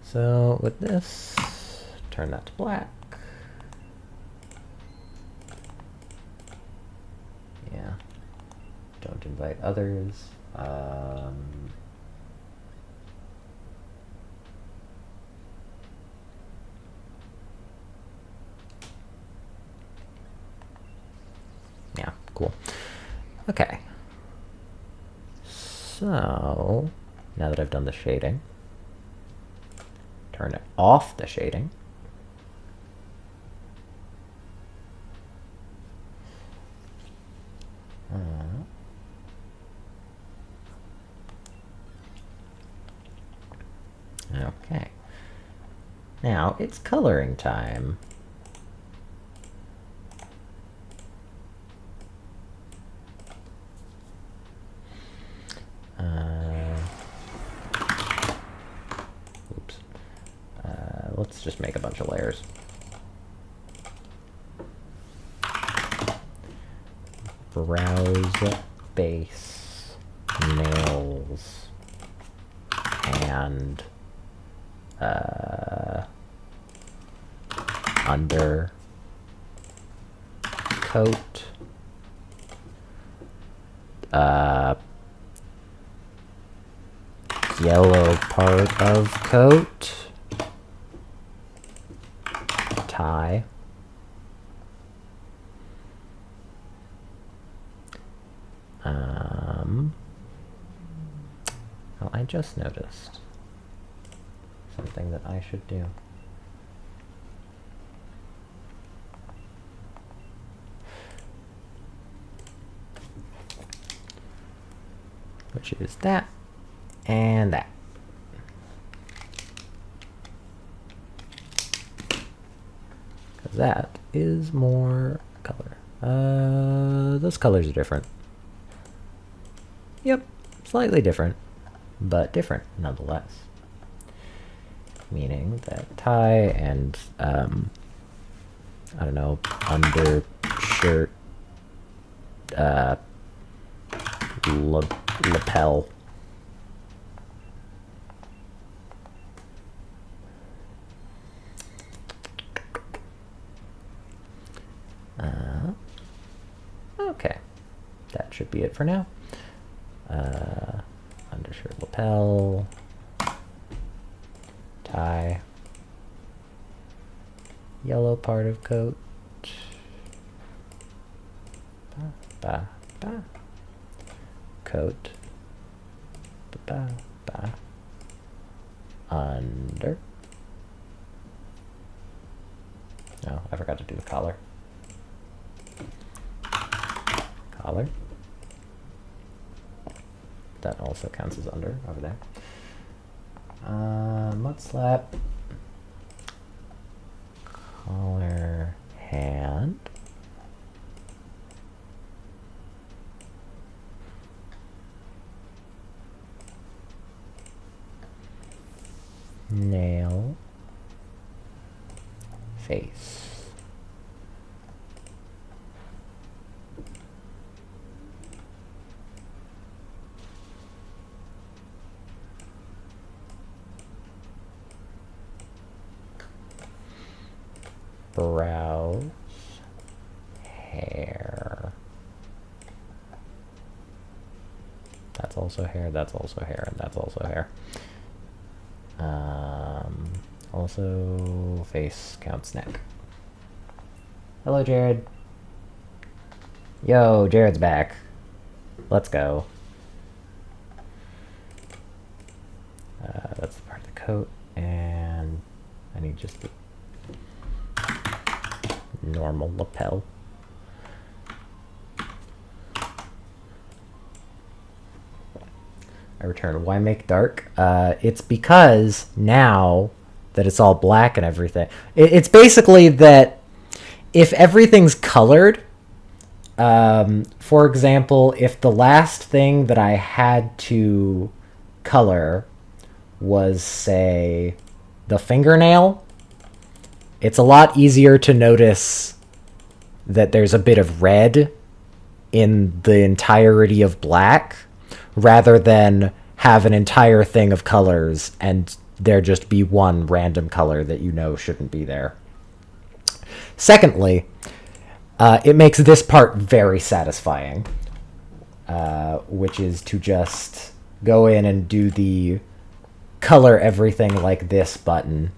So with this, turn that to black. Yeah. Don't invite others. Yeah, cool. Okay. So, now that I've done the shading, turn off the shading. Okay. Now it's coloring time. Oops. Let's just make a bunch of layers. Browse, base, nails, and under coat, yellow part of coat, tie, well, I just noticed something that I should do. Which is that and that. Because that is more color. Those colors are different. Yep, slightly different, but different nonetheless. Meaning that tie and, I don't know, undershirt, lapel. Okay, that should be it for now. Undershirt, lapel, tie, yellow part of coat, coat, under. Oh, I forgot to do the collar. Collar. That also counts as under over there. Mud slap. Collar, hand. Nail. Face. brows, hair. That's also hair, that's also hair, and that's also hair. Also, face counts neck. Hello, Jared. Yo, Jared's back. Let's go. That's the part of the coat, and I need just the normal lapel. I return. Why make dark? It's because now that it's all black and everything, it's basically that if everything's colored, for example, if the last thing that I had to color was, say, the fingernail, it's a lot easier to notice that there's a bit of red in the entirety of black rather than have an entire thing of colors and there just be one random color that you know shouldn't be there. Secondly, it makes this part very satisfying, which is to just go in and do the color everything like this button.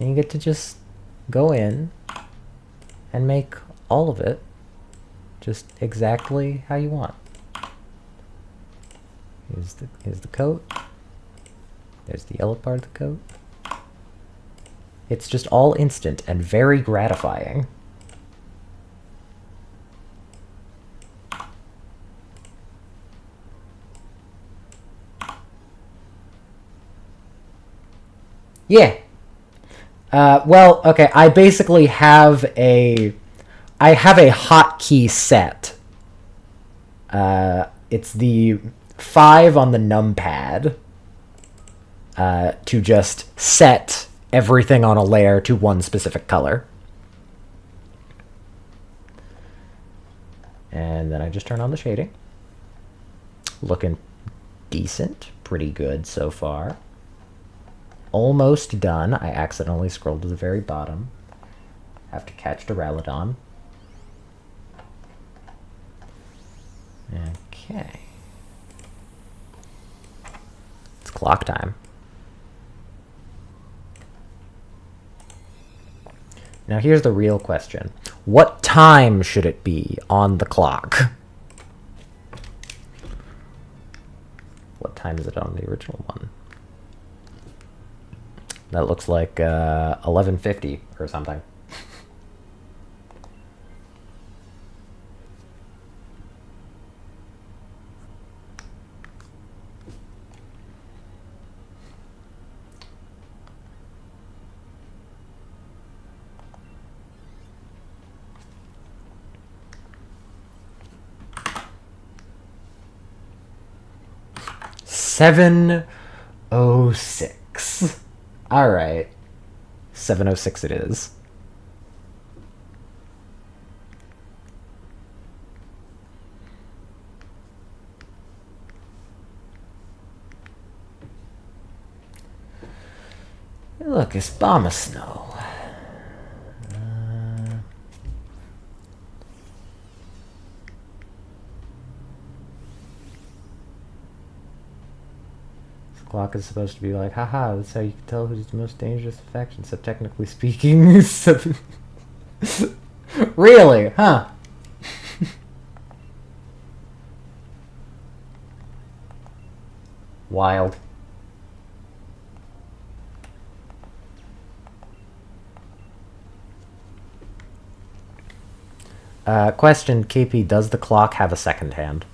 And you get to just go in and make all of it just exactly how you want. Here's the coat. There's the yellow part of the coat. It's just all instant and very gratifying. Yeah. Well, okay, I basically have a hotkey set. It's the 5 on the numpad to just set everything on a layer to one specific color. And then I just turn on the shading. Looking decent, pretty good so far. Almost done. I accidentally scrolled to the very bottom. Have to catch Duraludon. Okay. It's clock time. Now here's the real question. What time should it be on the clock? What time is it on the original one? That looks like 11:50 or something. $7:06. All right, 7:06 it is. Look, it's bomber snow. Clock is supposed to be like, haha, that's how you can tell who's the most dangerous faction, so technically speaking. Really? Huh? Wild. Question, KP, does the clock have a second hand?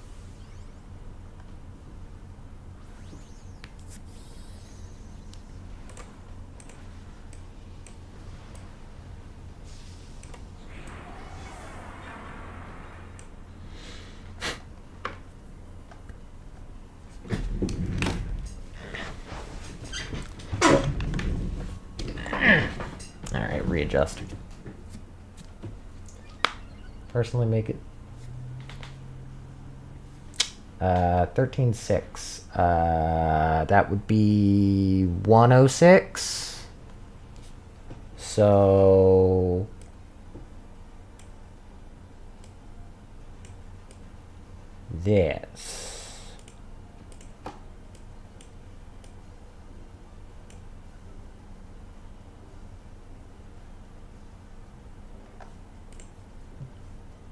Alright, readjust. Personally make it 13.6. That would be 106. So this.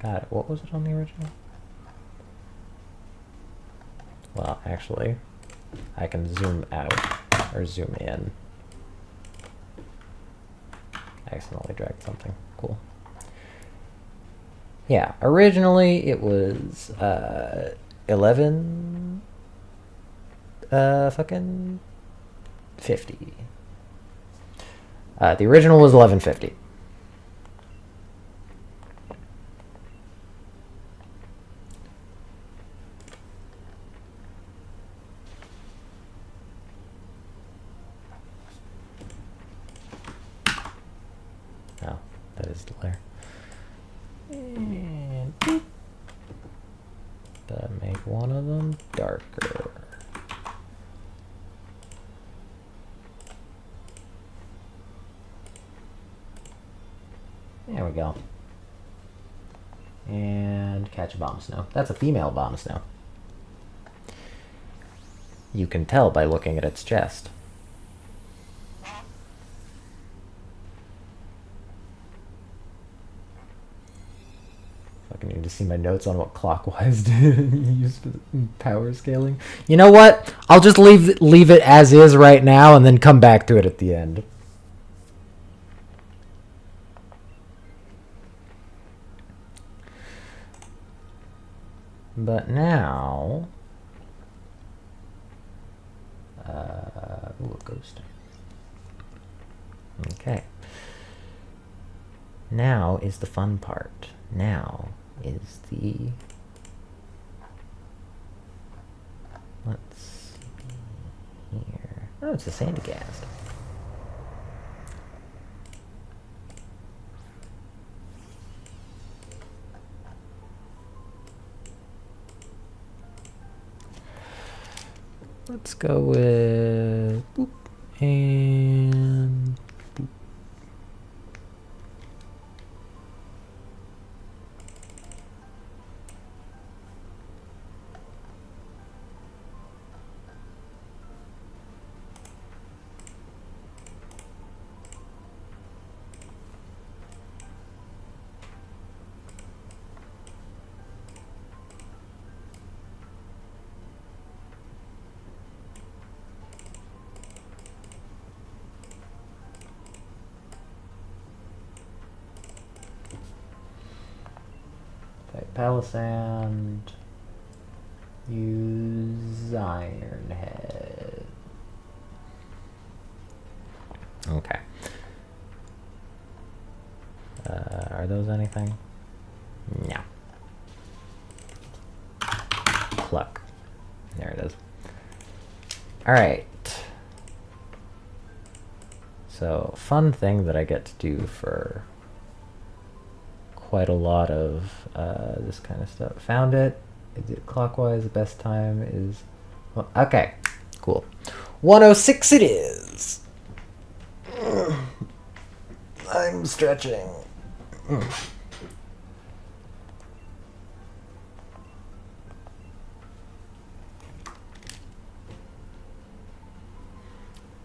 Got it. What was it on the original? Well, actually, I can zoom out or zoom in. I accidentally dragged something. Cool. Yeah, originally it was 11 fucking 50. The original was 1150. Oh, that is the layer. And boop. That make one of them darker. There we go. And catch a bomb snow. That's a female bomb snow. You can tell by looking at its chest. Fucking need to see my notes on what clockwise to use for power scaling. You know what? I'll just leave it as is right now and then come back to it at the end. But now, ooh, a ghost. Okay. Now is the fun part. Now is the, let's see here. Oh, it's a sandy cast. Let's go with boop and boop. Palisand, use Ironhead. Okay. Are those anything? No. Pluck. There it is. Alright. So, fun thing that I get to do for quite a lot of this kind of stuff. Found it. Is it clockwise? The best time is... Well, okay, cool. 106 it is. I'm stretching.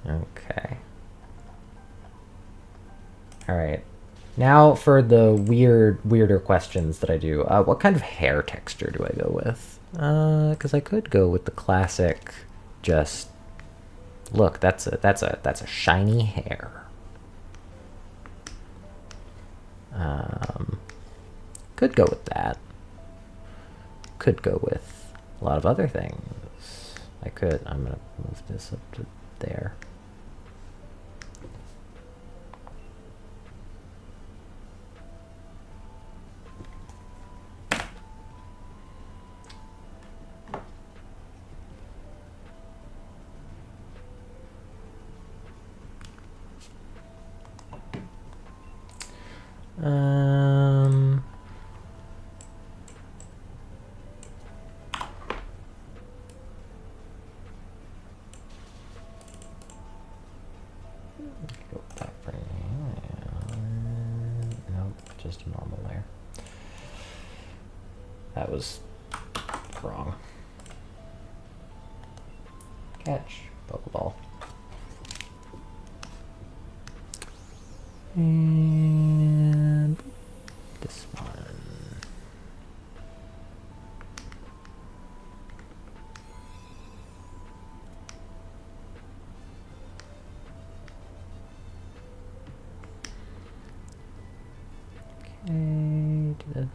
Okay. All right. Now for the weirder questions that I do. What kind of hair texture do I go with? Because I could go with the classic. Just look. That's a shiny hair. Could go with that. Could go with a lot of other things. I could. I'm gonna move this up to there. Go back right now. that was wrong. Catch. Pokeball. And this one. Okay, do this.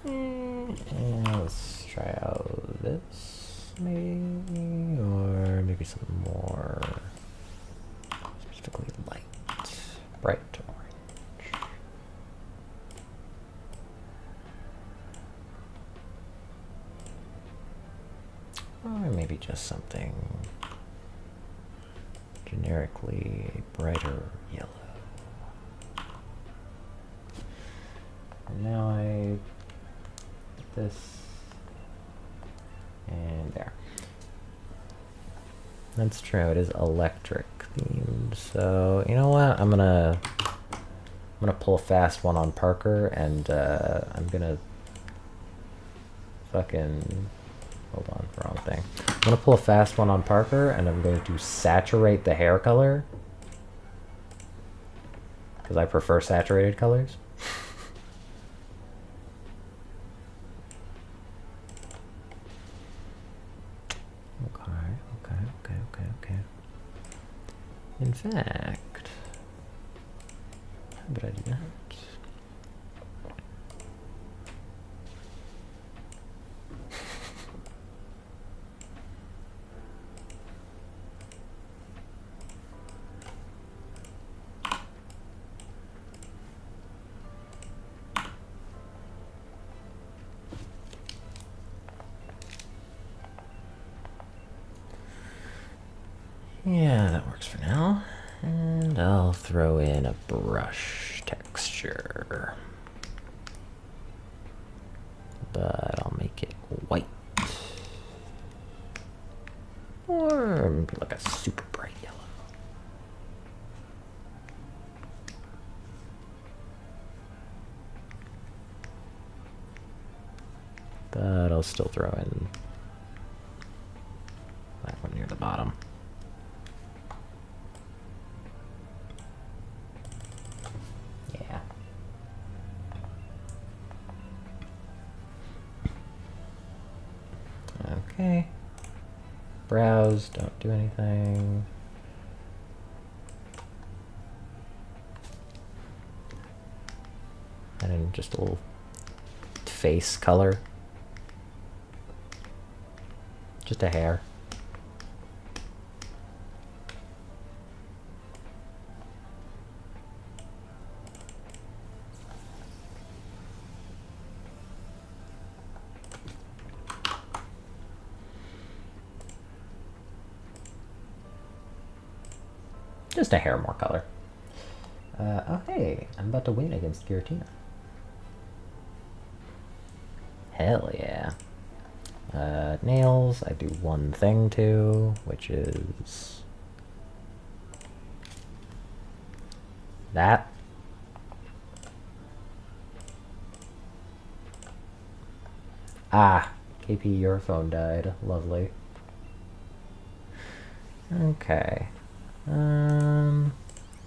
And let's try out this, maybe, or maybe something more specifically light, bright orange. Or maybe just something generically brighter yellow. And now I put this and there. That's true, it is electric themed. So you know what? I'm gonna pull a fast one on Parker, and I'm gonna fucking hold on, wrong thing. I'm gonna pull a fast one on Parker, and I'm going to saturate the hair color because I prefer saturated colors. Okay. In fact, how would I do that? Yeah, that works for now. And I'll throw in a brush texture. But I'll make it white. Or maybe like a super bright yellow. But I'll still throw in that one near the bottom. Okay. Browse, don't do anything. And then just a little face color. Just a hair. Just a hair more color. Oh hey, I'm about to win against Giratina. Hell yeah. Nails, I do one thing to, which is that. Ah, KP, your phone died. Lovely. Okay.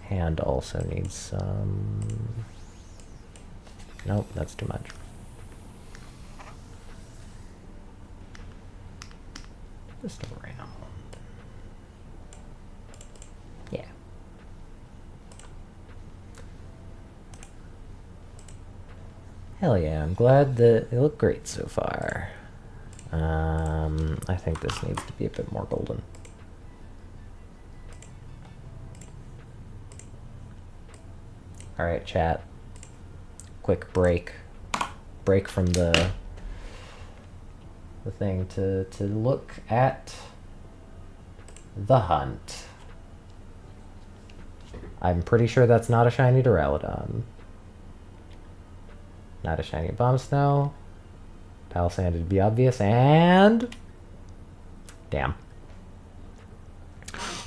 Hand also needs some. Nope, that's too much. Just around. Yeah. Hell yeah, I'm glad that they look great so far. I think this needs to be a bit more golden. Alright, chat. Quick break. Break from the thing to look at the hunt. I'm pretty sure that's not a shiny Duraludon. Not a shiny Bomb Snow. Palisand to be obvious, and... Damn.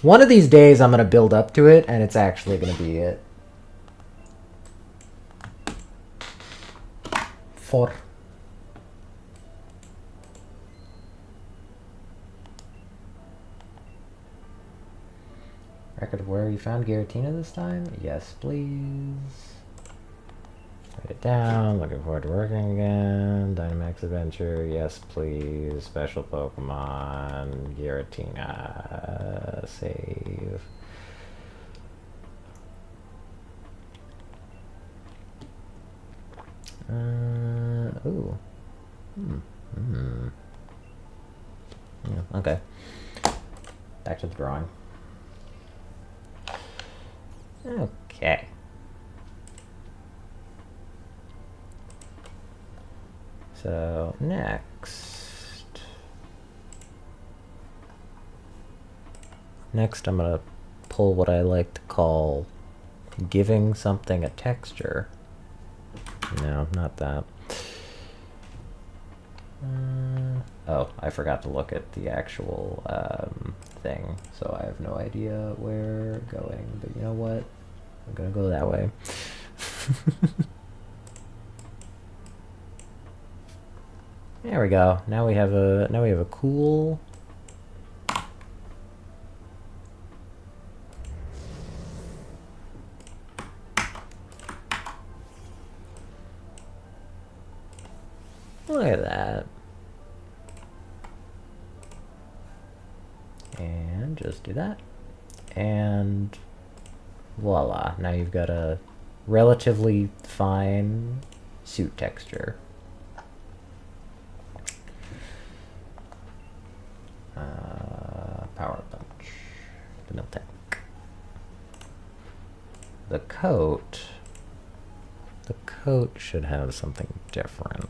One of these days I'm going to build up to it, and it's actually going to be it. 4. Record of where you found Giratina this time? Yes, please. Write it down. Looking forward to working again. Dynamax Adventure. Yes, please. Special Pokemon. Giratina. Save. Ooh. Yeah, okay. Back to the drawing. Okay. So, next. Next, I'm going to pull what I like to call giving something a texture. No, not that. Oh, I forgot to look at the actual thing, so I have no idea where we're going. But you know what? I'm gonna go that way. There we go. Now we have a cool. Look at that. And just do that. And voila. Now you've got a relatively fine suit texture. Power Punch. The Miltank. The coat should have something different.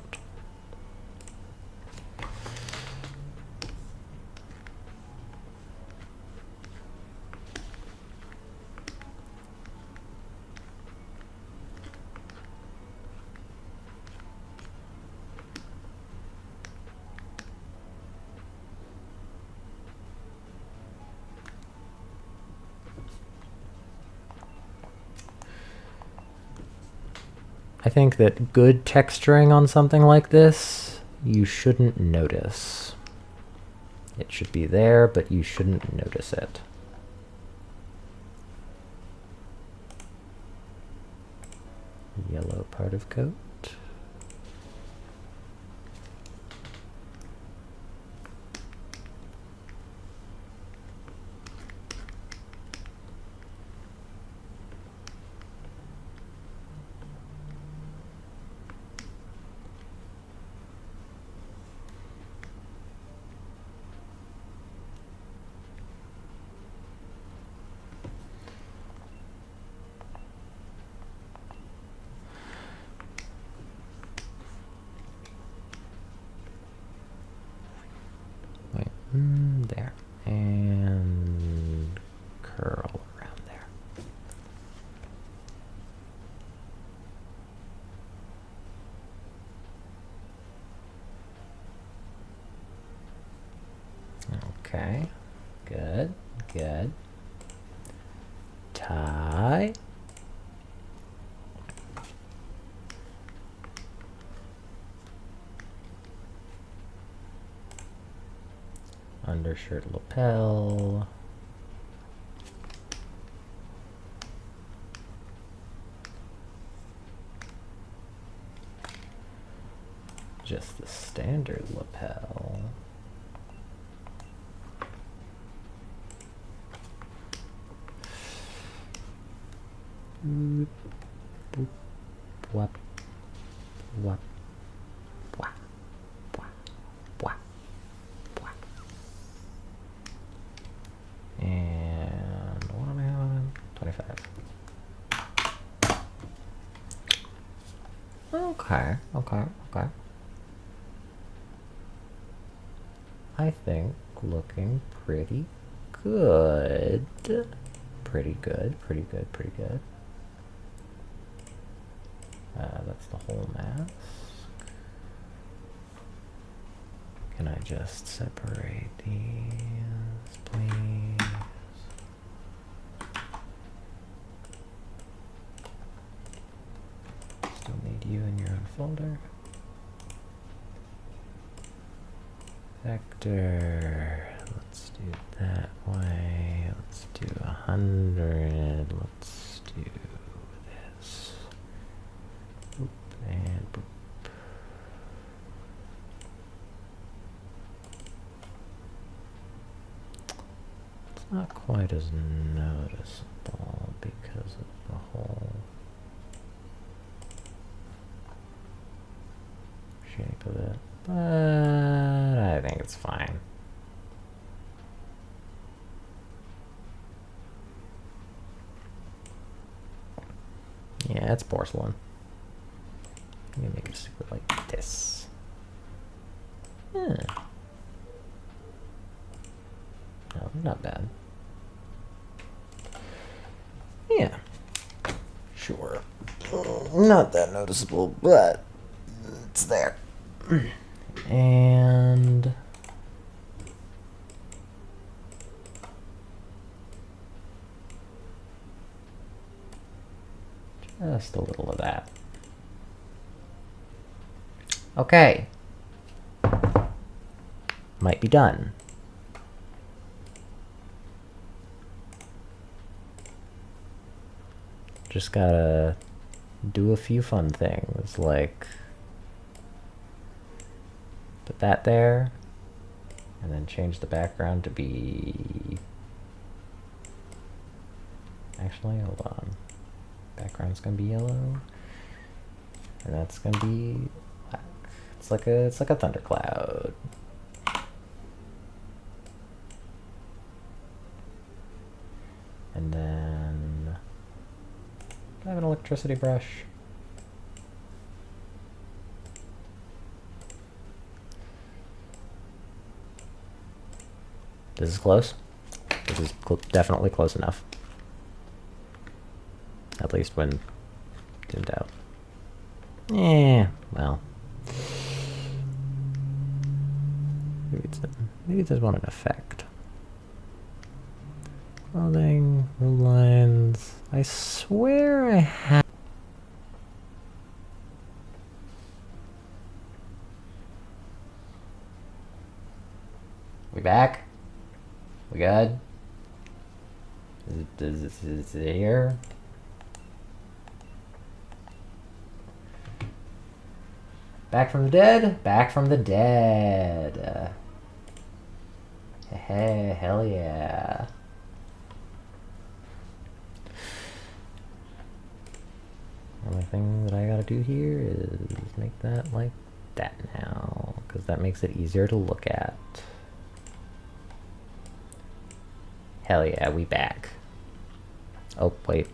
I think that good texturing on something like this, you shouldn't notice. It should be there, but you shouldn't notice it. Yellow part of coat. There. And curl around there. Okay. Good. Good. Tie. Undershirt lapel. Just the standard lapel. Boop, boop, wap, wap, wap, wap, wap, wap. And what am I on? 25. Okay, okay, okay. I think looking pretty good. Pretty good, pretty good, pretty good. That's the whole mask. Can I just separate these, please? Still need you in your own folder. Vector. Let's do it that way. Let's do 100. Let's do this. Boop and boop. It's not quite as noticeable because of the whole shape of it, but I think it's fine. Yeah, it's porcelain. I'm gonna make it super like this. Yeah. No, not bad. Yeah. Sure. Not that noticeable, but it's there. And just a little of that. Okay. Might be done. Just gotta do a few fun things, like put that there, and then change the background to be... Actually, hold on. Background's gonna be yellow, and that's gonna be black. It's like a thundercloud. And then I have an electricity brush. This is close. This is definitely close enough. At least when dimmed out. Yeah, well. Maybe it does want an effect. Clothing, rule lines. I swear I have. We back? We good? Is it here? Back from the dead? Back from the dead. Hey, hell yeah. Only thing that I gotta do here is make that like that now, because that makes it easier to look at. Hell yeah, we back. Oh, wait.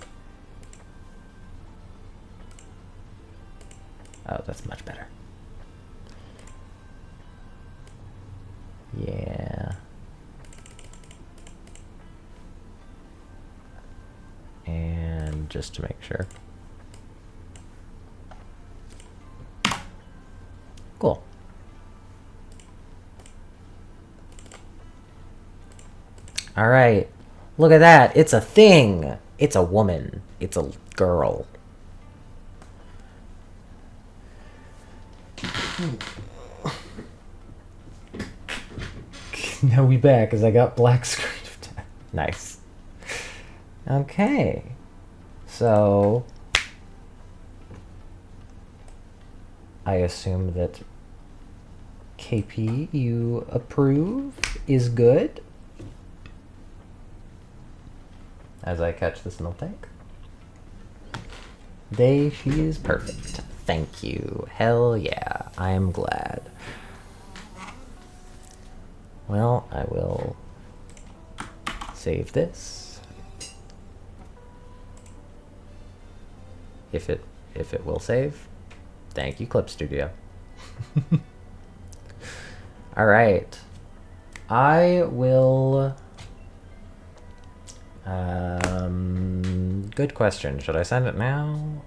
Oh, that's much better. Yeah. And just to make sure. Cool. All right. Look at that. It's a thing. It's a woman. It's a girl. Now we back because I got black screen of death. Nice. Okay. So I assume that KP, you approve, is good. As I catch this milk tank. She is perfect. Thank you. Hell yeah. I am glad. Well, I will save this. If it will save. Thank you, Clip Studio. All right. I will Good question. Should I send it now?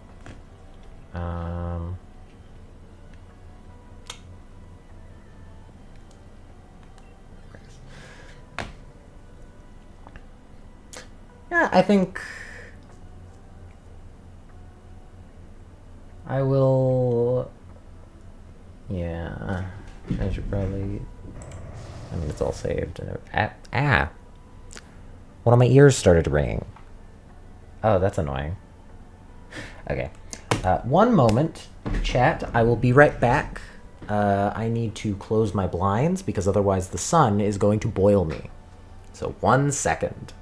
Yeah, I think I will. Yeah, I should probably. I mean, it's all saved. One of my ears started ringing. Oh, that's annoying. Okay. One moment, chat. I will be right back. I need to close my blinds because otherwise the sun is going to boil me. So 1 second.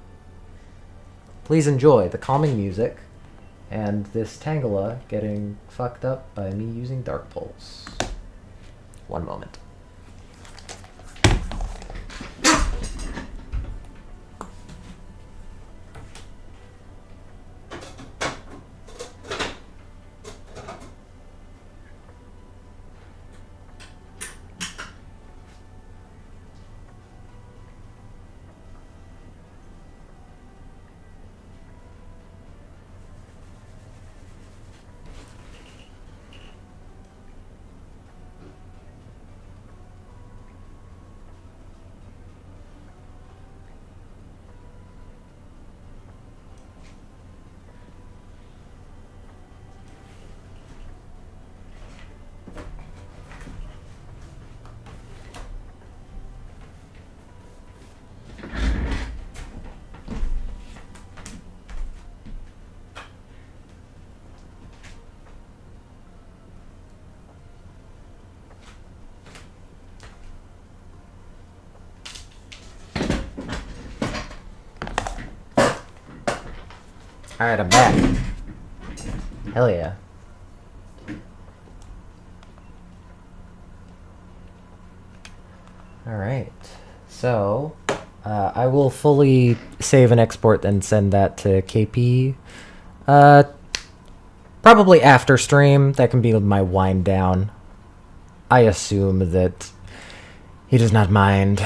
Please enjoy the calming music and this Tangela getting fucked up by me using Dark Pulse. 1 moment. Alright, I'm back. Hell yeah. Alright. So, I will fully save and export and send that to KP. Probably after stream. That can be my wind down. I assume that he does not mind.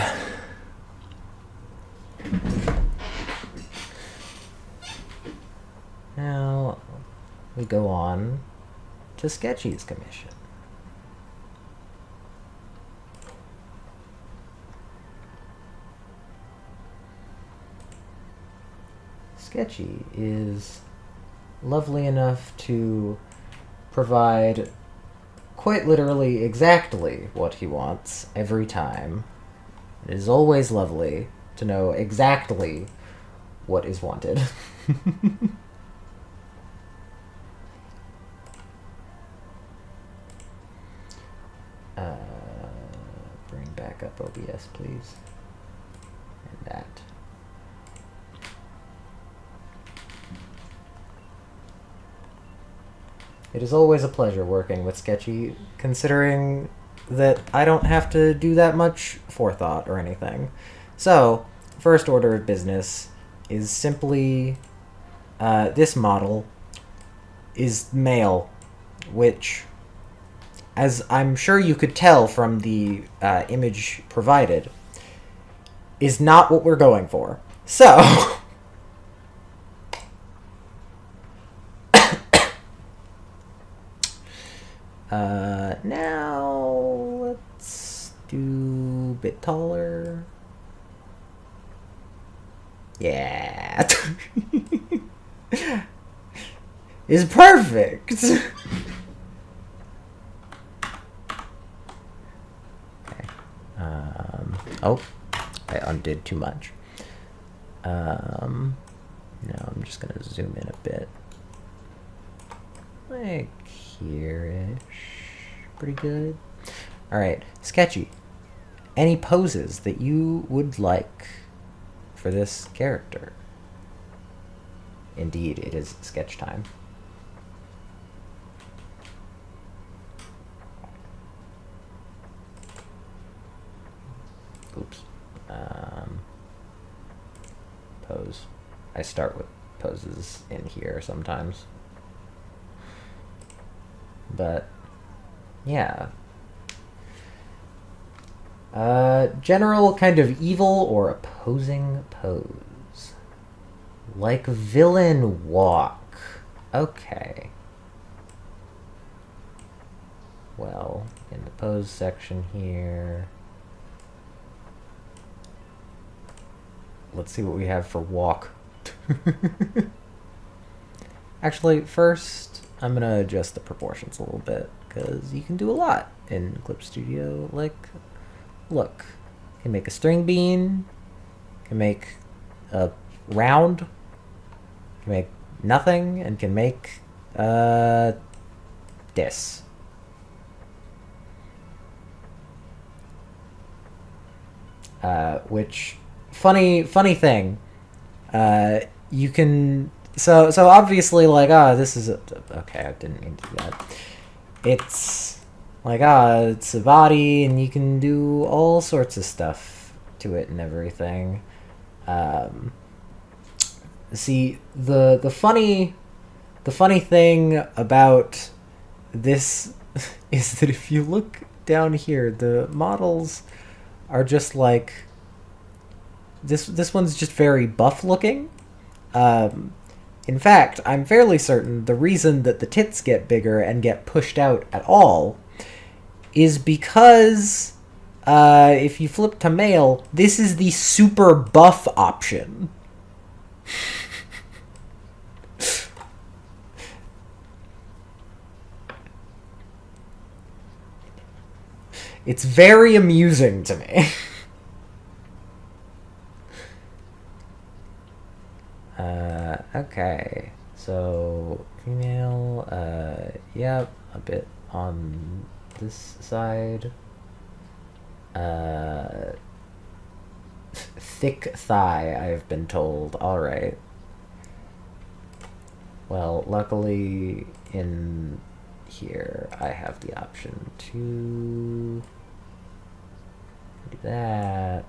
Now, we go on to Sketchy's commission. Sketchy is lovely enough to provide quite literally exactly what he wants every time. It is always lovely to know exactly what is wanted. Bring back up OBS, please. And that. It is always a pleasure working with Sketchy, considering that I don't have to do that much forethought or anything. So, first order of business is simply this model is male, which, as I'm sure you could tell from the image provided, is not what we're going for. So, now let's do a bit taller. Yeah. Is perfect. Okay. Oh, I undid too much. Now I'm just gonna zoom in a bit. Like here-ish. Pretty good. Alright, Sketchy. Any poses that you would like for this character? Indeed, it is sketch time. Oops. Pose. I start with poses in here sometimes. But, yeah. General kind of evil or opposing pose. Like villain walk. Okay. Well, in the pose section here, let's see what we have for walk. Actually, first, I'm gonna adjust the proportions a little bit, because you can do a lot in Clip Studio. Like, look, can make a string bean, can make a round, can make nothing, and can make this. Which, funny thing, you can, so obviously, like, this is okay, I didn't mean to do that. It's like, it's a body, and you can do all sorts of stuff to it and everything. See, the funny thing about this is that if you look down here, the models are just like, this one's just very buff looking. In fact, I'm fairly certain the reason that the tits get bigger and get pushed out at all is because if you flip to male, this is the super buff option. It's very amusing to me. Okay, so female, yep, a bit on this side. Thick thigh, I've been told. Alright. Well, luckily in here I have the option to do that.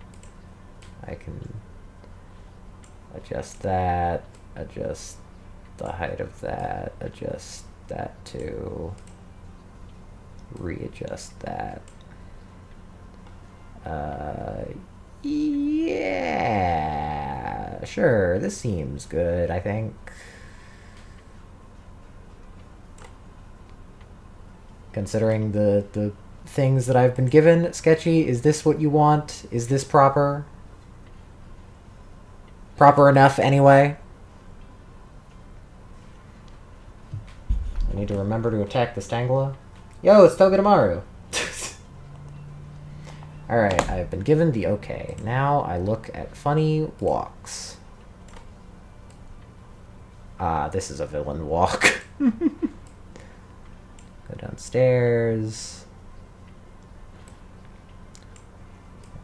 I can adjust that, adjust the height of that, adjust that too, readjust that. Yeah, sure, this seems good, I think. Considering the things that I've been given, Sketchy, is this what you want? Is this proper? Proper enough, anyway? I need to remember to attack this Tangela. Yo, it's Togedemaru! Alright, I've been given the okay. Now I look at funny walks. This is a villain walk. Go downstairs.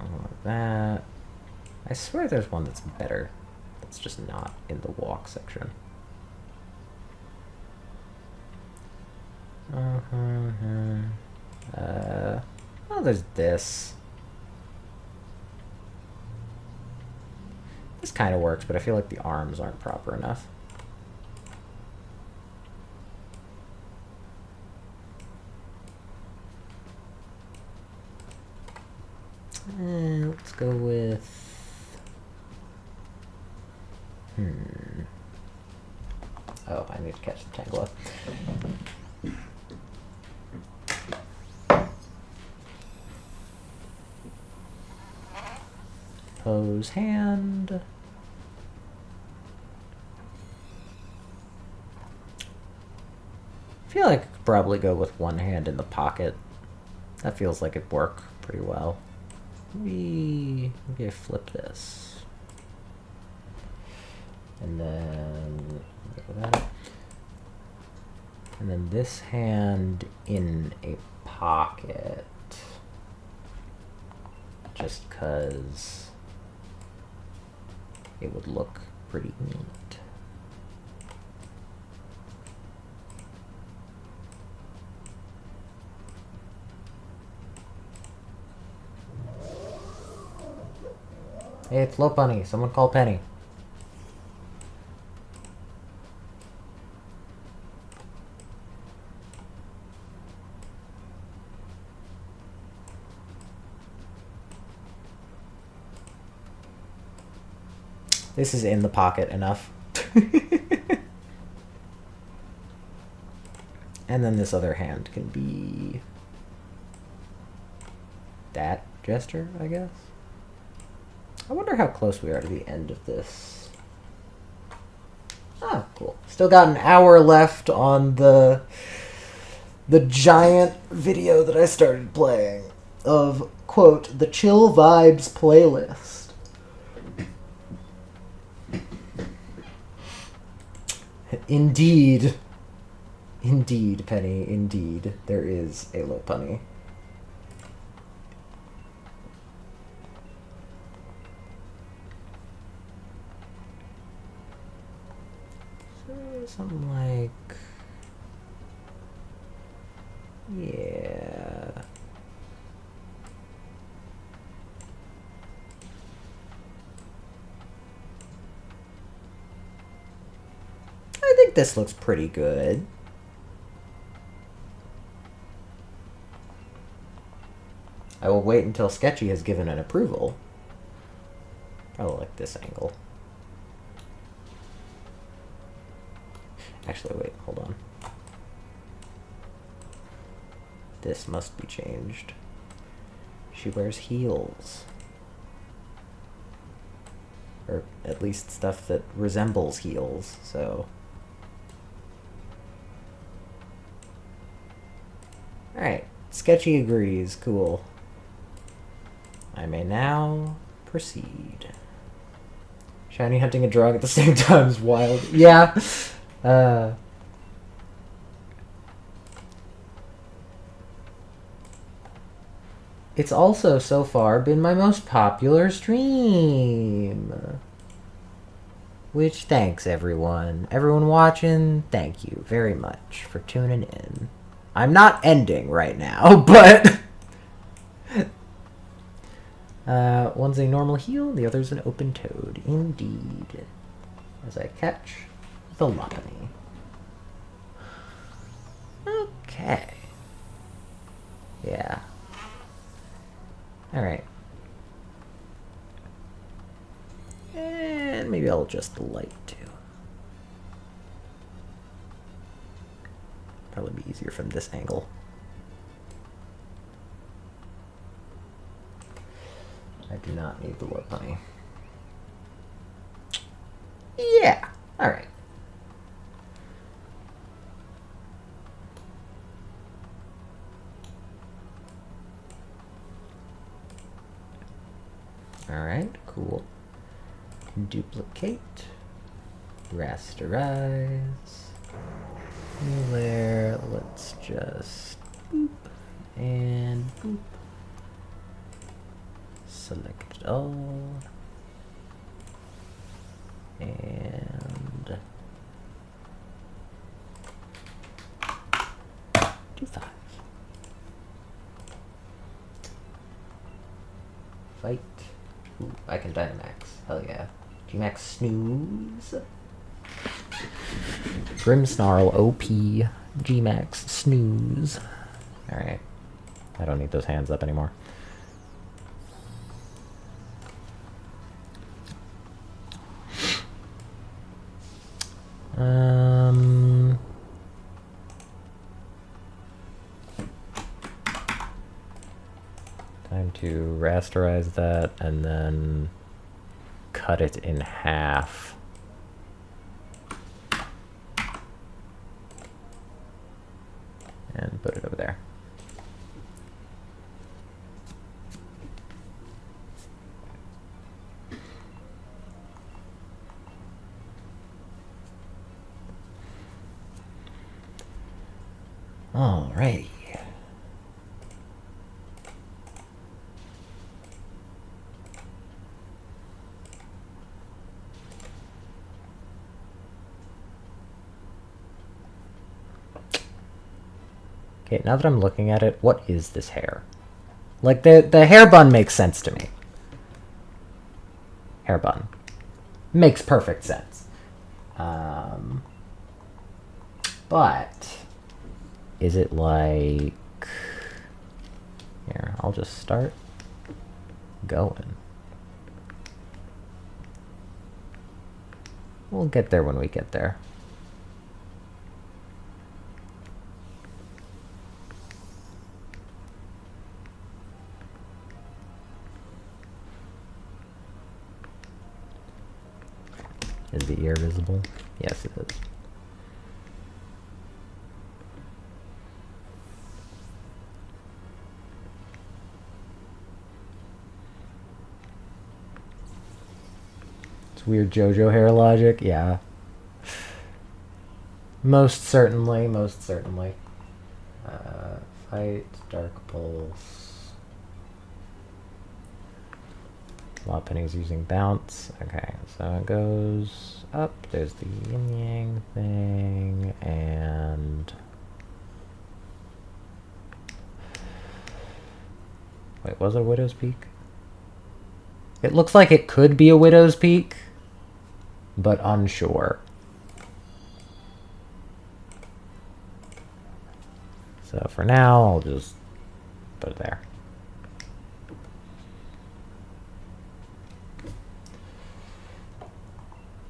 Like that. I swear there's one that's better. That's just not in the walk section. Oh, there's this. This kind of works, but I feel like the arms aren't proper enough. Let's go with... Oh, I need to catch the Tangela. Pose hand. I feel like I could probably go with one hand in the pocket. That feels like it'd work pretty well. Maybe I flip this. And then that. And then this hand in a pocket. Just 'cause it would look pretty neat. Hey, it's Low Bunny. Someone call Penny. This is in the pocket enough. And then this other hand can be that gesture, I guess. I wonder how close we are to the end of this. Ah, cool. Still got an hour left on the giant video that I started playing of, quote, the Chill Vibes playlist. Indeed. Indeed, Penny, indeed. There is a Lopunny. Something like... yeah... I think this looks pretty good. I will wait until Sketchy has given an approval. Probably like this angle. Actually, wait, hold on. This must be changed. She wears heels. Or at least stuff that resembles heels, so... Alright, Sketchy agrees, cool. I may now proceed. Shiny hunting and drawing at the same time is wild. Yeah. It's also, so far, been my most popular stream. Which, thanks, everyone. Everyone watching, thank you very much for tuning in. I'm not ending right now, but... one's a normal heel, the other's an open toad. Indeed. As I catch the Lopunny. Okay. Yeah. Alright. And maybe I'll adjust the light too. Probably be easier from this angle. I do not need the Lopunny. Yeah! Alright. Alright, cool. Duplicate. Rasterize. New layer. Let's just boop and boop. Select all. And do 5. Fight. Ooh, I can Dynamax. Hell yeah. Gmax Snooze. Grimmsnarl OP. Gmax Snooze. Alright. I don't need those hands up anymore. Time to rasterize that and then cut it in half. And put it over there. Alrighty. Okay, now that I'm looking at it, what is this hair? Like, the hair bun makes sense to me. Hair bun. Makes perfect sense. But... is it like... here, I'll just start going. We'll get there when we get there. Is the ear visible? Yes, it is. It's weird JoJo hair logic, yeah. Most certainly, most certainly. Fight, Dark Pulse. Lot pennies using bounce. Okay, so it goes up. There's the yin yang thing, and wait, was it a Widow's Peak? It looks like it could be a Widow's Peak, but unsure. So for now, I'll just put it there.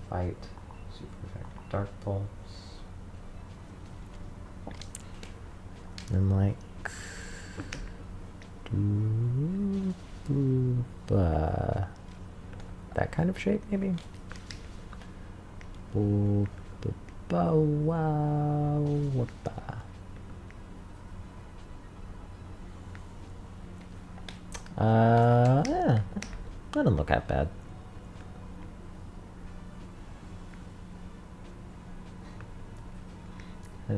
Fight, super effective Dark Pulse. And like that kind of shape, maybe. Yeah, that doesn't look that bad.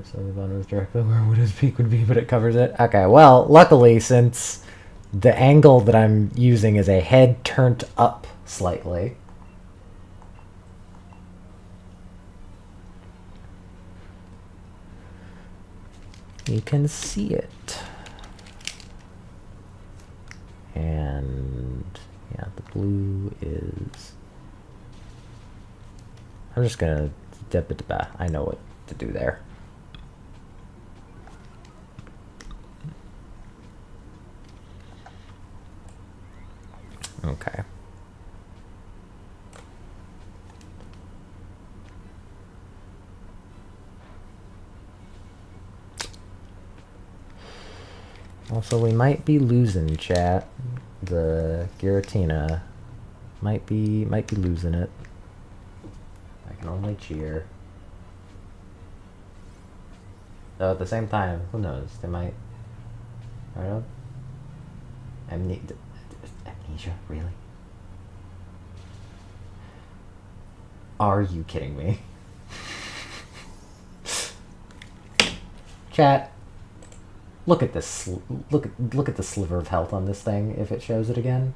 So the bottom is directly where Widow's Peak would be, but it covers it. Okay, well, luckily, since the angle that I'm using is a head turned up slightly, you can see it. And yeah, the blue is... I'm just gonna... I know what to do there. Okay. Also, we might be losing, chat. The Giratina might be losing it. I can only cheer. Though at the same time, who knows? They might. I don't know. Amnesia, really? Are you kidding me? Chat. Look at this. Look at the sliver of health on this thing. If it shows it again.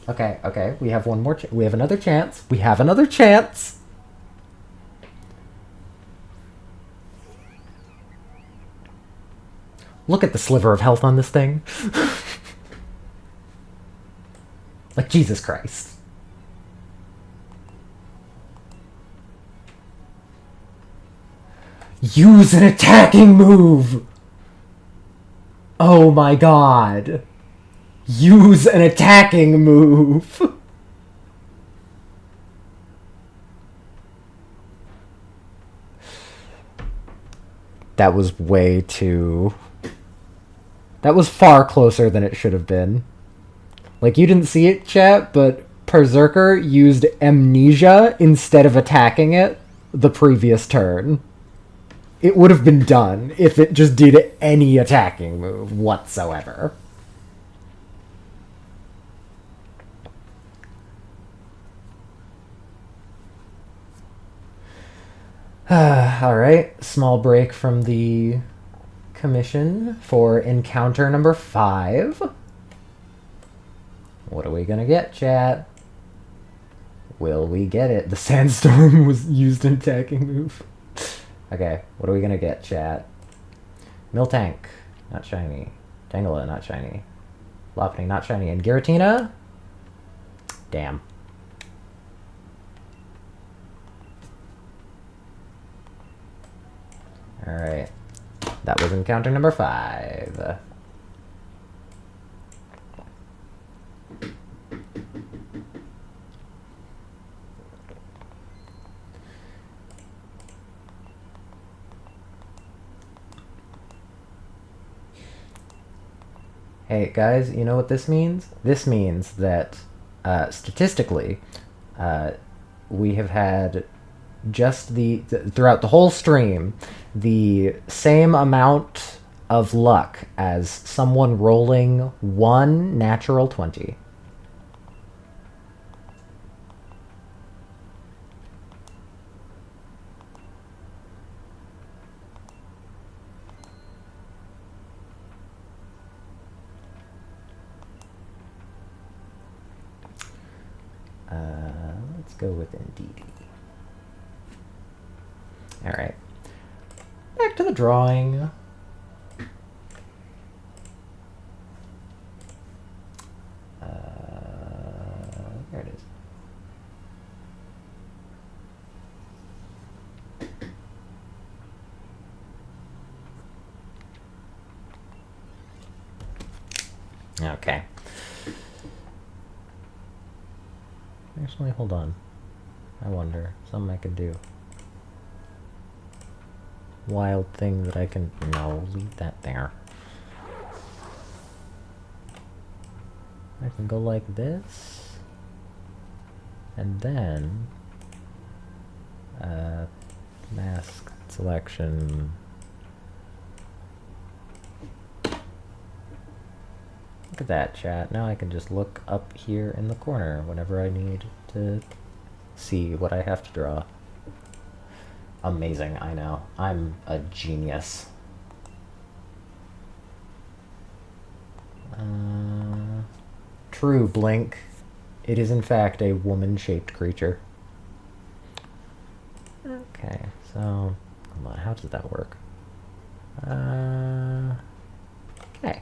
Okay, okay. We have one more. We have another chance. We have another chance. Look at the sliver of health on this thing. Like, Jesus Christ. Use an attacking move! Oh my god. Use an attacking move! That was way too... That was far closer than it should have been. Like, you didn't see it, chat, but Berserker used Amnesia instead of attacking it the previous turn. It would have been done if it just did any attacking move whatsoever. Alright, small break from the commission for encounter number 5. What are we gonna get, chat? Will we get it? The sandstorm was used in attacking move. Okay, what are we gonna get, chat? Miltank, not shiny. Tangela, not shiny. Lopunny, not shiny. And Giratina? Damn. Alright. That was encounter number 5. Hey guys, you know what this means? This means that statistically, uh, we have had just throughout the whole stream the same amount of luck as someone rolling one natural 20. Let's go with Indeed. All right. Back to the drawing. There it is. Okay. Actually, hold on. I wonder. Something I could do. Wild thing that I can... No, leave that there. I can go like this. And then... mask selection... Look at that, chat. Now I can just look up here in the corner whenever I need to see what I have to draw. Amazing, I know. I'm a genius. True, Blink. It is in fact a woman-shaped creature. Okay, so... Hold on, how does that work? Okay.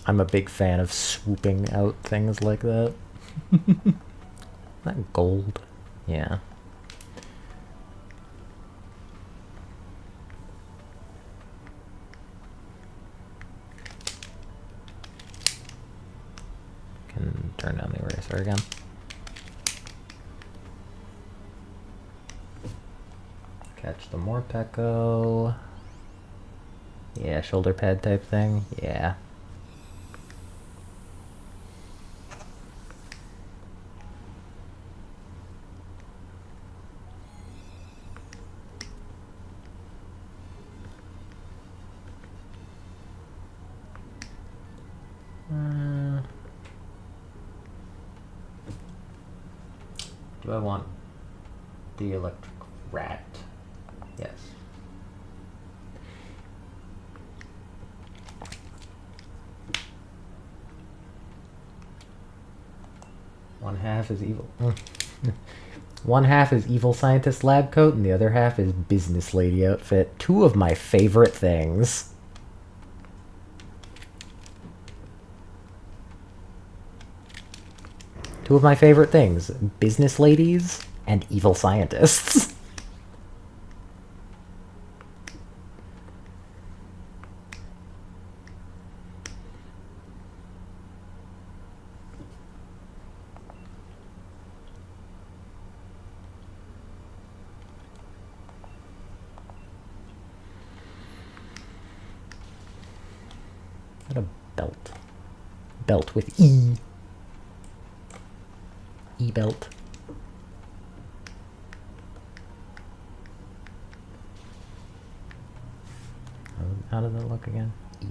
I'm a big fan of swooping out things like that. That gold? Yeah. Can turn down the eraser again. Catch the Morpeko. Yeah, shoulder pad type thing. Yeah. Do I want the electric rat? Yes. One half is evil. One half is evil scientist lab coat, and the other half is business lady outfit. Two of my favorite things. Two of my favorite things. Business ladies and evil scientists. Belt. Belt with E. E-belt. How does it look again? E.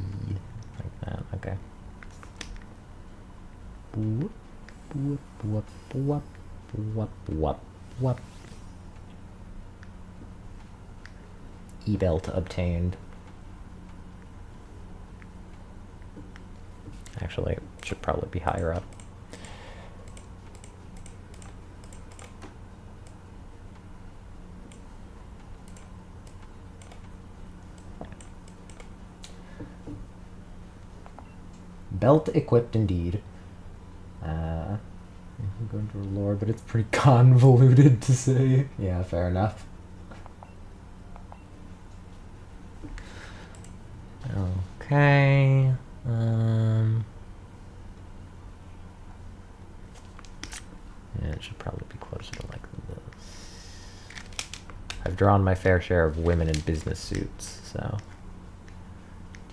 Like that. Okay. Whoop, whoop, whoop, whoop, whoop, whoop, whoop. E-belt obtained. Actually, it should probably be higher up. Belt equipped indeed. I'm going to lore, but it's pretty convoluted to say. Yeah, fair enough. Okay. Yeah, it should probably be closer to like this. I've drawn my fair share of women in business suits, so.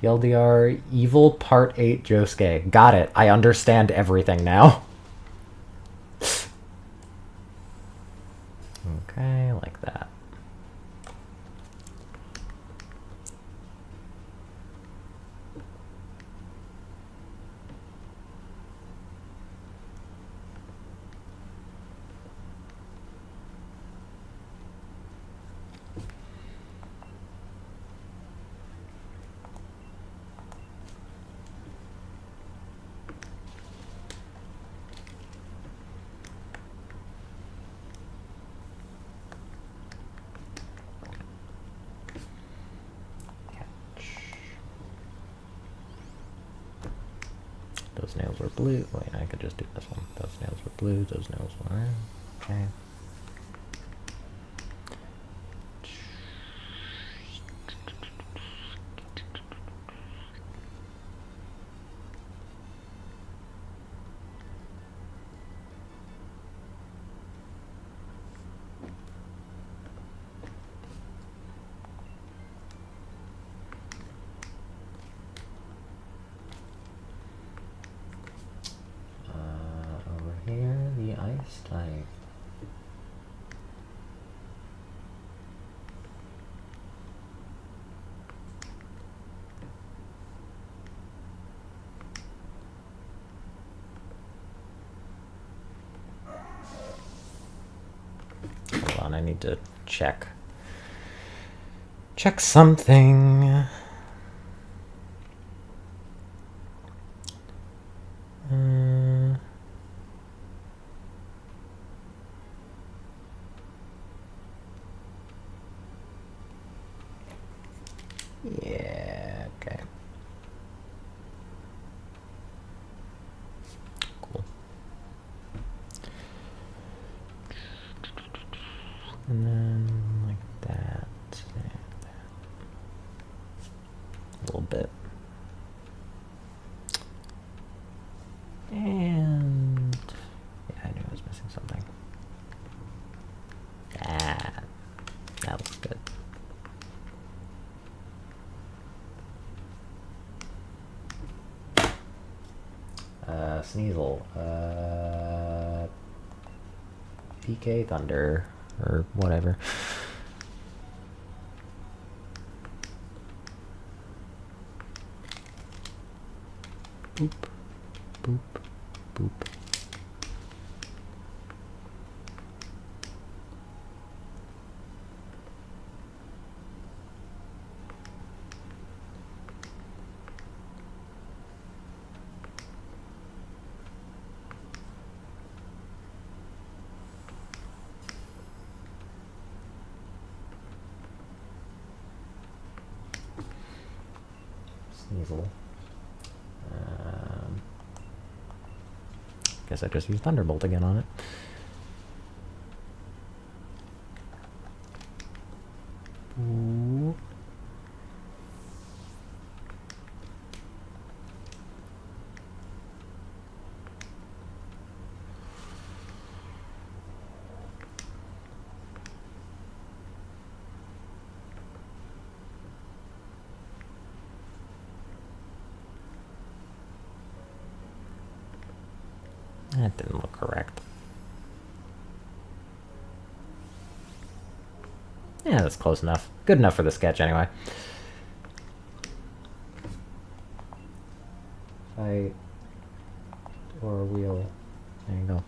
TLDR, Evil Part 8 Josuke. Got it. I understand everything now. Okay, like that. Those nails were blue. Wait, I could just do this one. Those nails were blue. Those nails were red. Okay. Here, the ice type. Hold on, I need to check something. Yeah, okay. Cool. And then like that. A little bit. And yeah, I knew I was missing something. That looks good. Sneasel. PK Thunder. Or whatever. Boop. Boop. Boop. Sneasel. Guess I just used Thunderbolt again on it. Ooh. That didn't look correct. Yeah, that's close enough. Good enough for the sketch, anyway. Fight or wheel. There you go.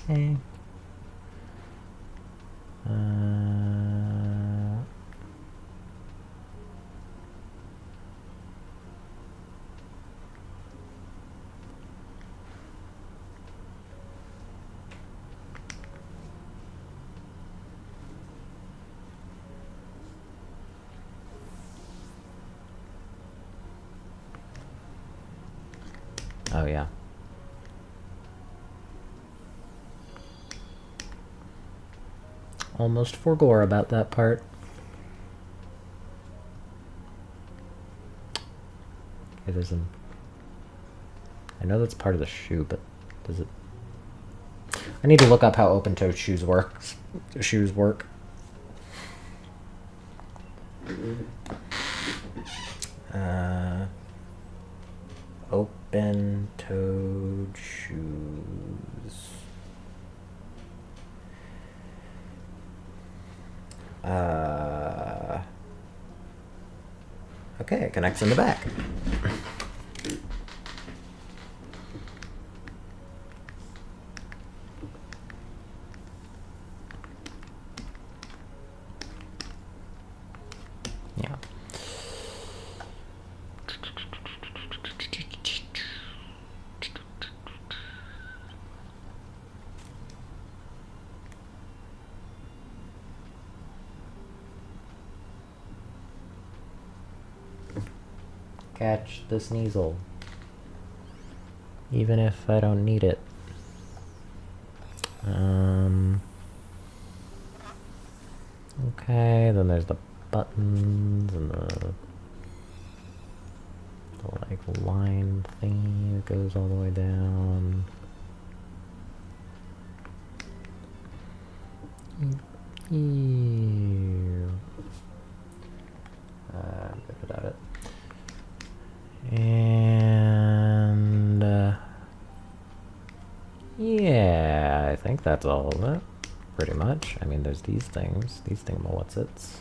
Okay. Oh, yeah. Almost forgore about that part. It isn't. I know that's part of the shoe, but does it? I need to look up how open-toed shoes work. Open-toed shoes. Okay, it connects in the back. Yeah. Catch the sneasel. Even if I don't need it. Okay, then there's the buttons and the like line thing that goes all the way down. I'm good without it. And yeah, I think that's all of it, pretty much. I mean, there's these things, these thingamawhatsits.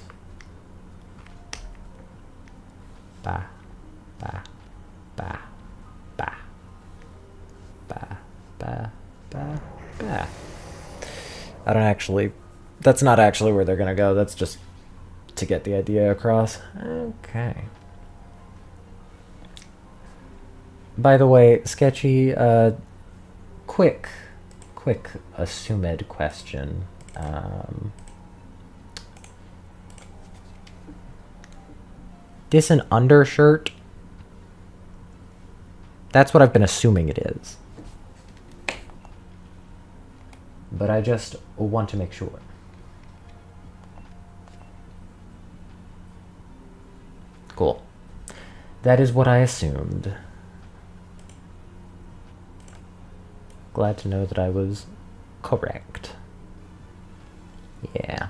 Bah, bah, bah, bah, bah, bah, bah, bah. I don't actually, that's not actually where they're gonna go, that's just to get the idea across. Okay. By the way, Sketchy, quick assumed question. This an undershirt? That's what I've been assuming it is. But I just want to make sure. Cool. That is what I assumed. Glad to know that I was correct. Yeah.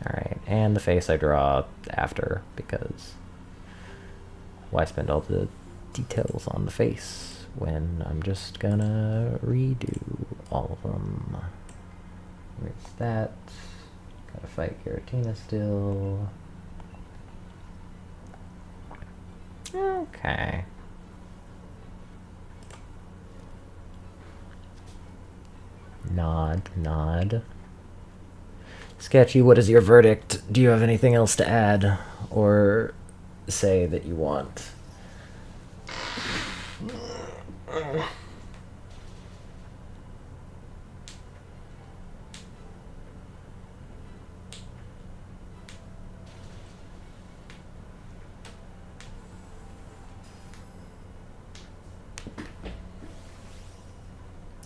Alright, and the face I draw after, because why spend all the details on the face when I'm just gonna redo all of them. Where's that? Gotta fight Giratina still. Okay. Nod. Sketchy, what is your verdict? Do you have anything else to add or say that you want?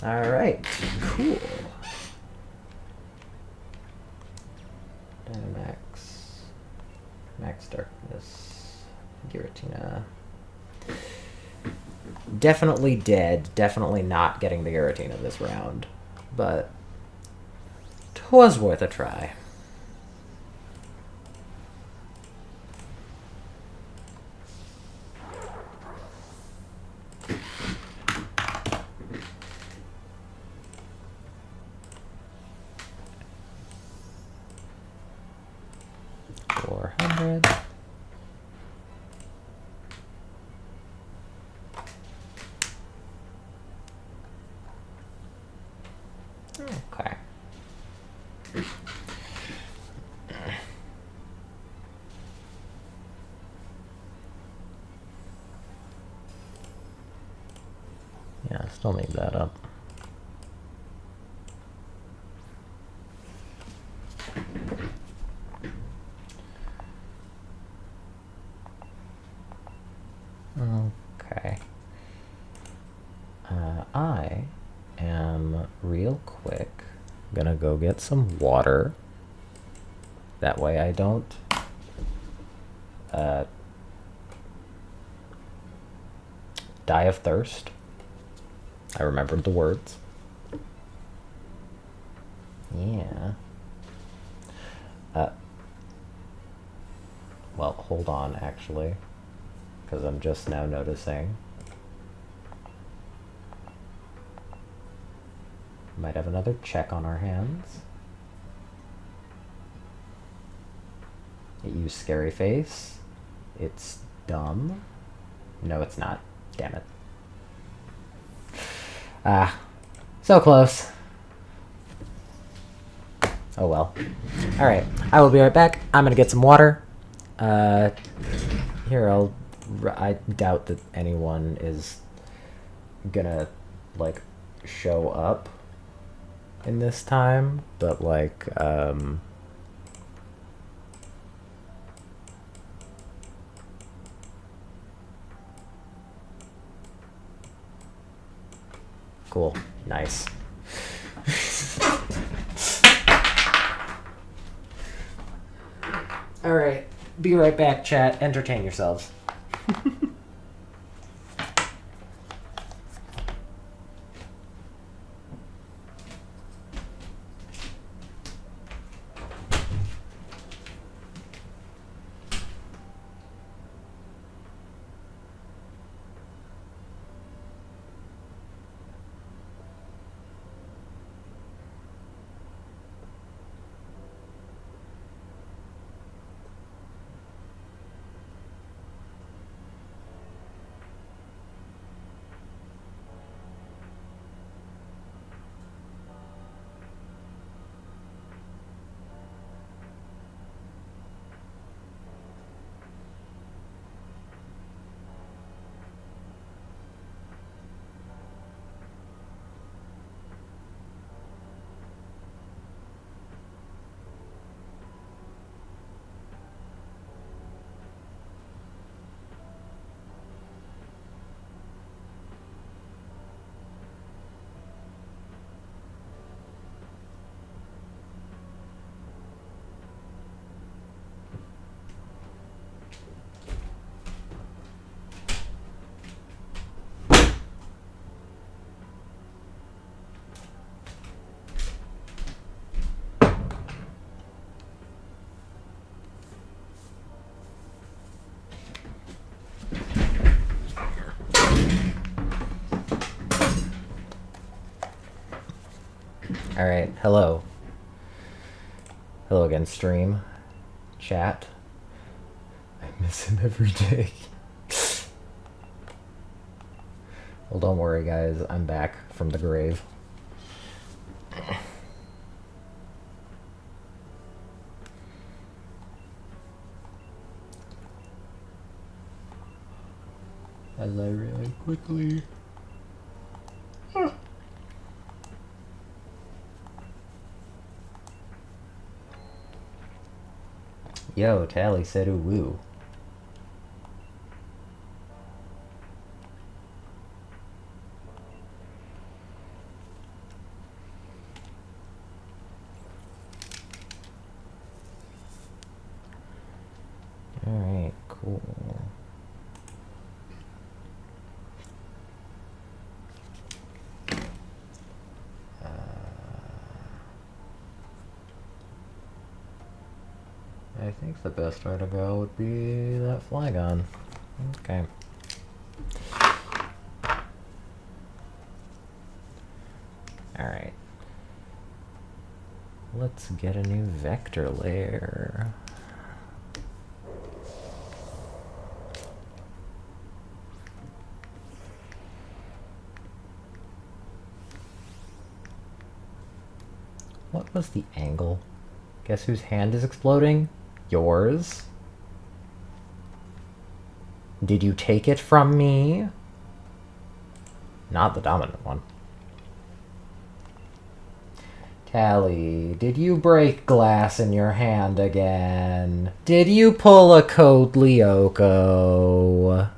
All right, cool. Dynamax, Max Darkness, Giratina. Definitely dead, definitely not getting the Giratina this round, but was worth a try. Okay. Yeah, still need that up. Okay. I am real quick gonna go get some water. That way I don't die of thirst. I remembered the words. Yeah. Well, hold on, actually, because I'm just now noticing. Might have another check on our hands. It used scary face. It's dumb. No, it's not. Damn it. Ah, so close. Oh well. Alright, I will be right back. I'm gonna get some water. Here, I doubt that anyone is gonna, like, show up in this time, but, like, cool. Nice. Alright, be right back, chat. Entertain yourselves. Alright, hello. Hello again, stream. Chat. I miss him every day. Well, don't worry, guys. I'm back from the grave. As I really quickly... Yo, Tally said ooh woo. Alright, cool. I think the best way to go would be that Flygon. Okay. Alright. Let's get a new vector layer. What was the angle? Guess whose hand is exploding? Yours. Did you take it from me? Not the dominant one. Tally, did you break glass in your hand again? Did you pull a Code Lyoko?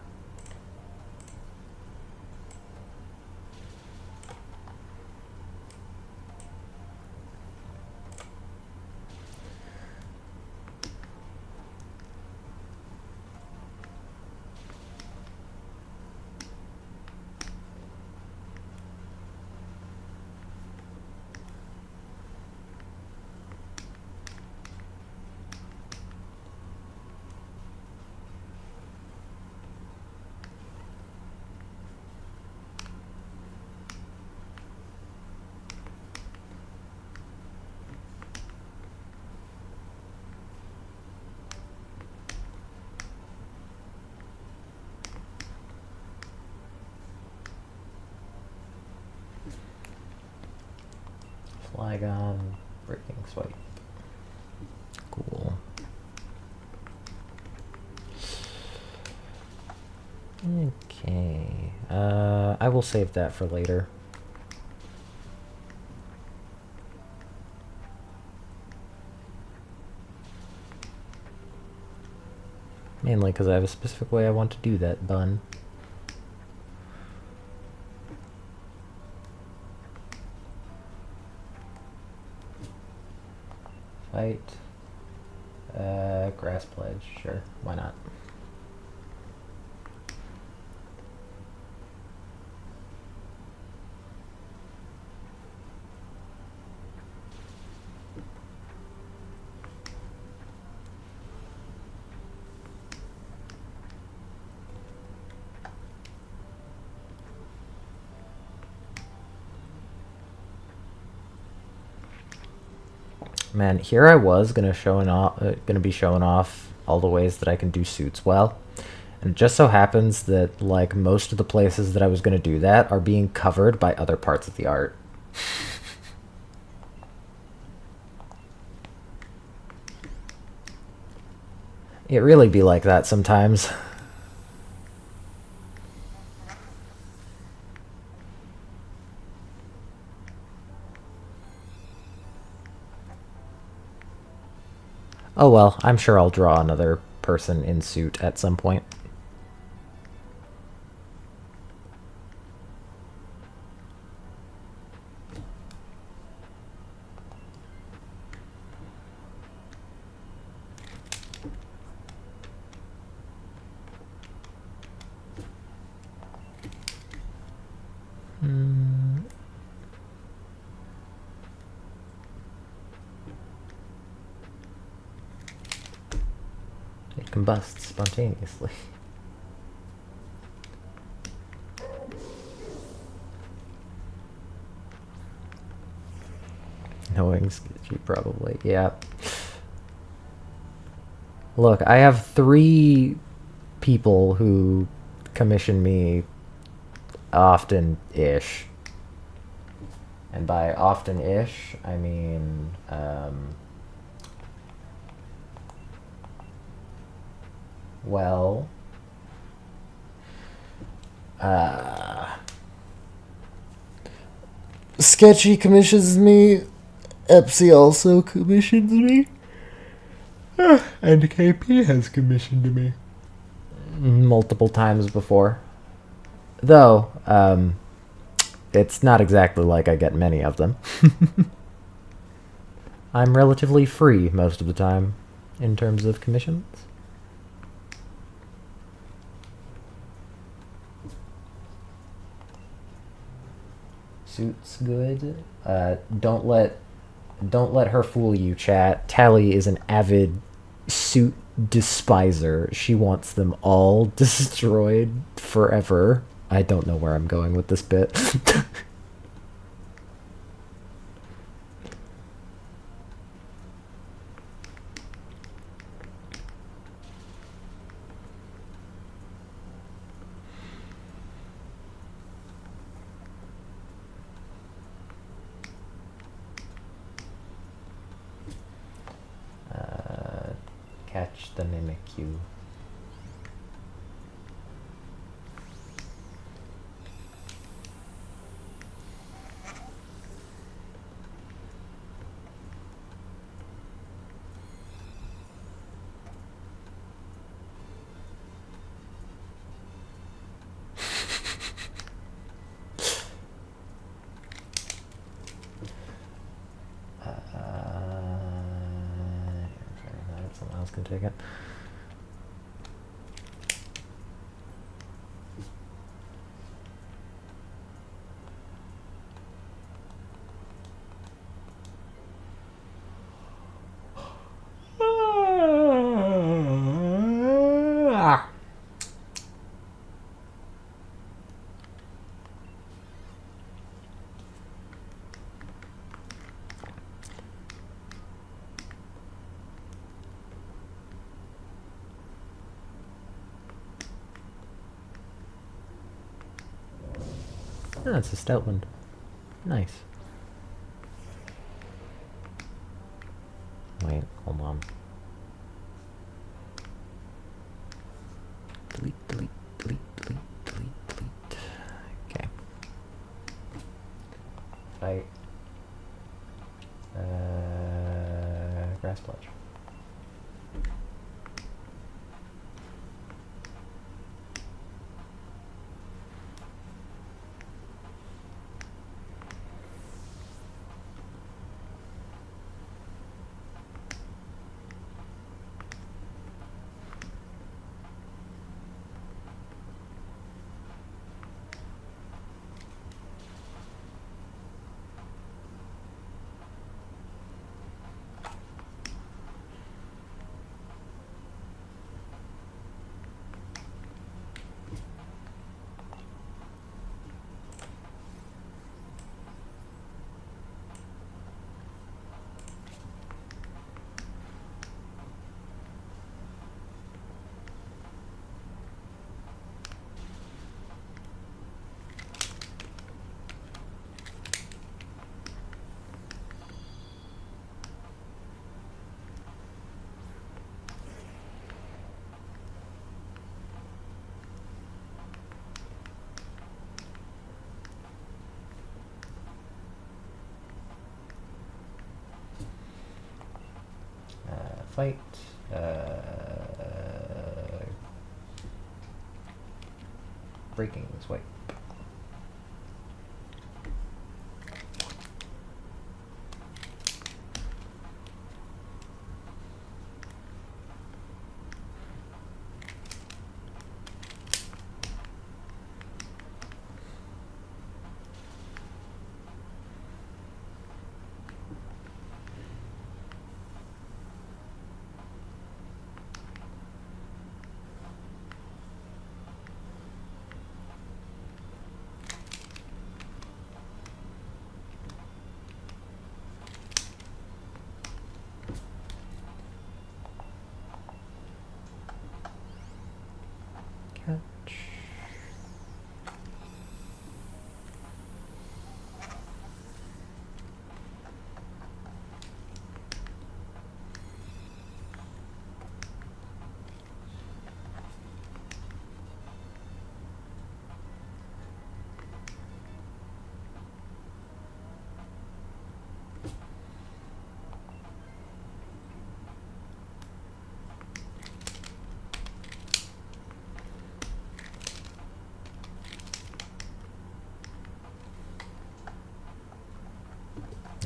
Flygon, breaking swipe. Cool. Okay. I will save that for later. Mainly because I have a specific way I want to do that bun. Fight. Grass pledge. Sure, why not? Man, here I was gonna be showing off all the ways that I can do suits well, and it just so happens that like most of the places that I was gonna do that are being covered by other parts of the art. It really be like that sometimes. Oh well, I'm sure I'll draw another person in suit at some point. It combusts spontaneously. Knowing sketchy, probably. Yeah. Look, I have 3 people who commission me often-ish. And by often-ish, I mean, well, Sketchy commissions me, Epsy also commissions me, and KP has commissioned me multiple times before. Though, it's not exactly like I get many of them. I'm relatively free most of the time in terms of commissions. Suit's good. Don't let her fool you, chat. Tally is an avid suit despiser. She wants them all destroyed forever. I don't know where I'm going with this bit. Catch the Mimikyu. Someone else can take it. Oh, it's a stout one. Nice. Wait, hold on. Delete, delete, delete, delete, delete, delete. Okay. Fight. Grass Bludge. Fight. Breaking Swipe. Catch.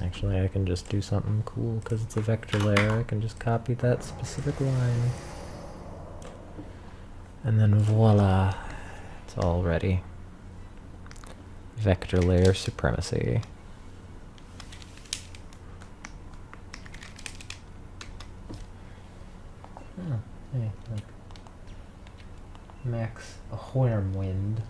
Actually, I can just do something cool because it's a vector layer. I can just copy that specific line. And then voila, it's all ready. Vector layer supremacy. Hey, look. Max a Whirlwind.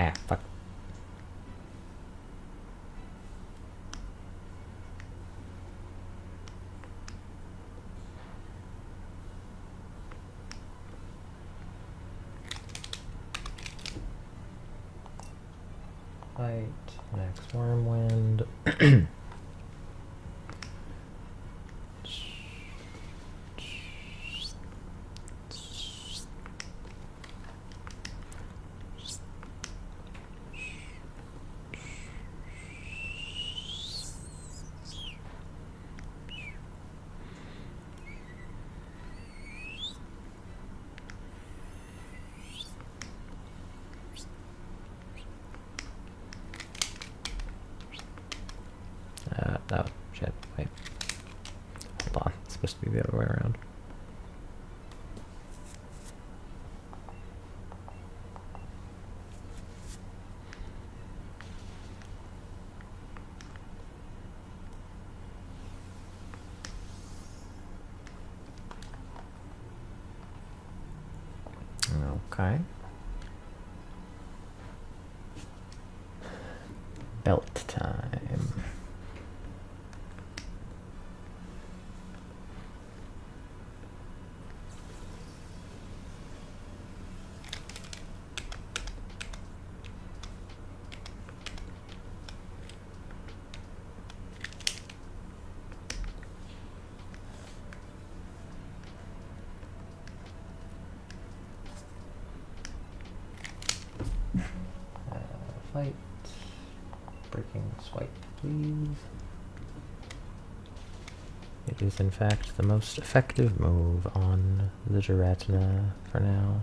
Ah, fuck. Fight, Max Wormwind. No, shit, wait. Hold on, it's supposed to be the other way around. Okay. Belt time. Fight. Breaking swipe, please. It is in fact the most effective move on the Giratina for now.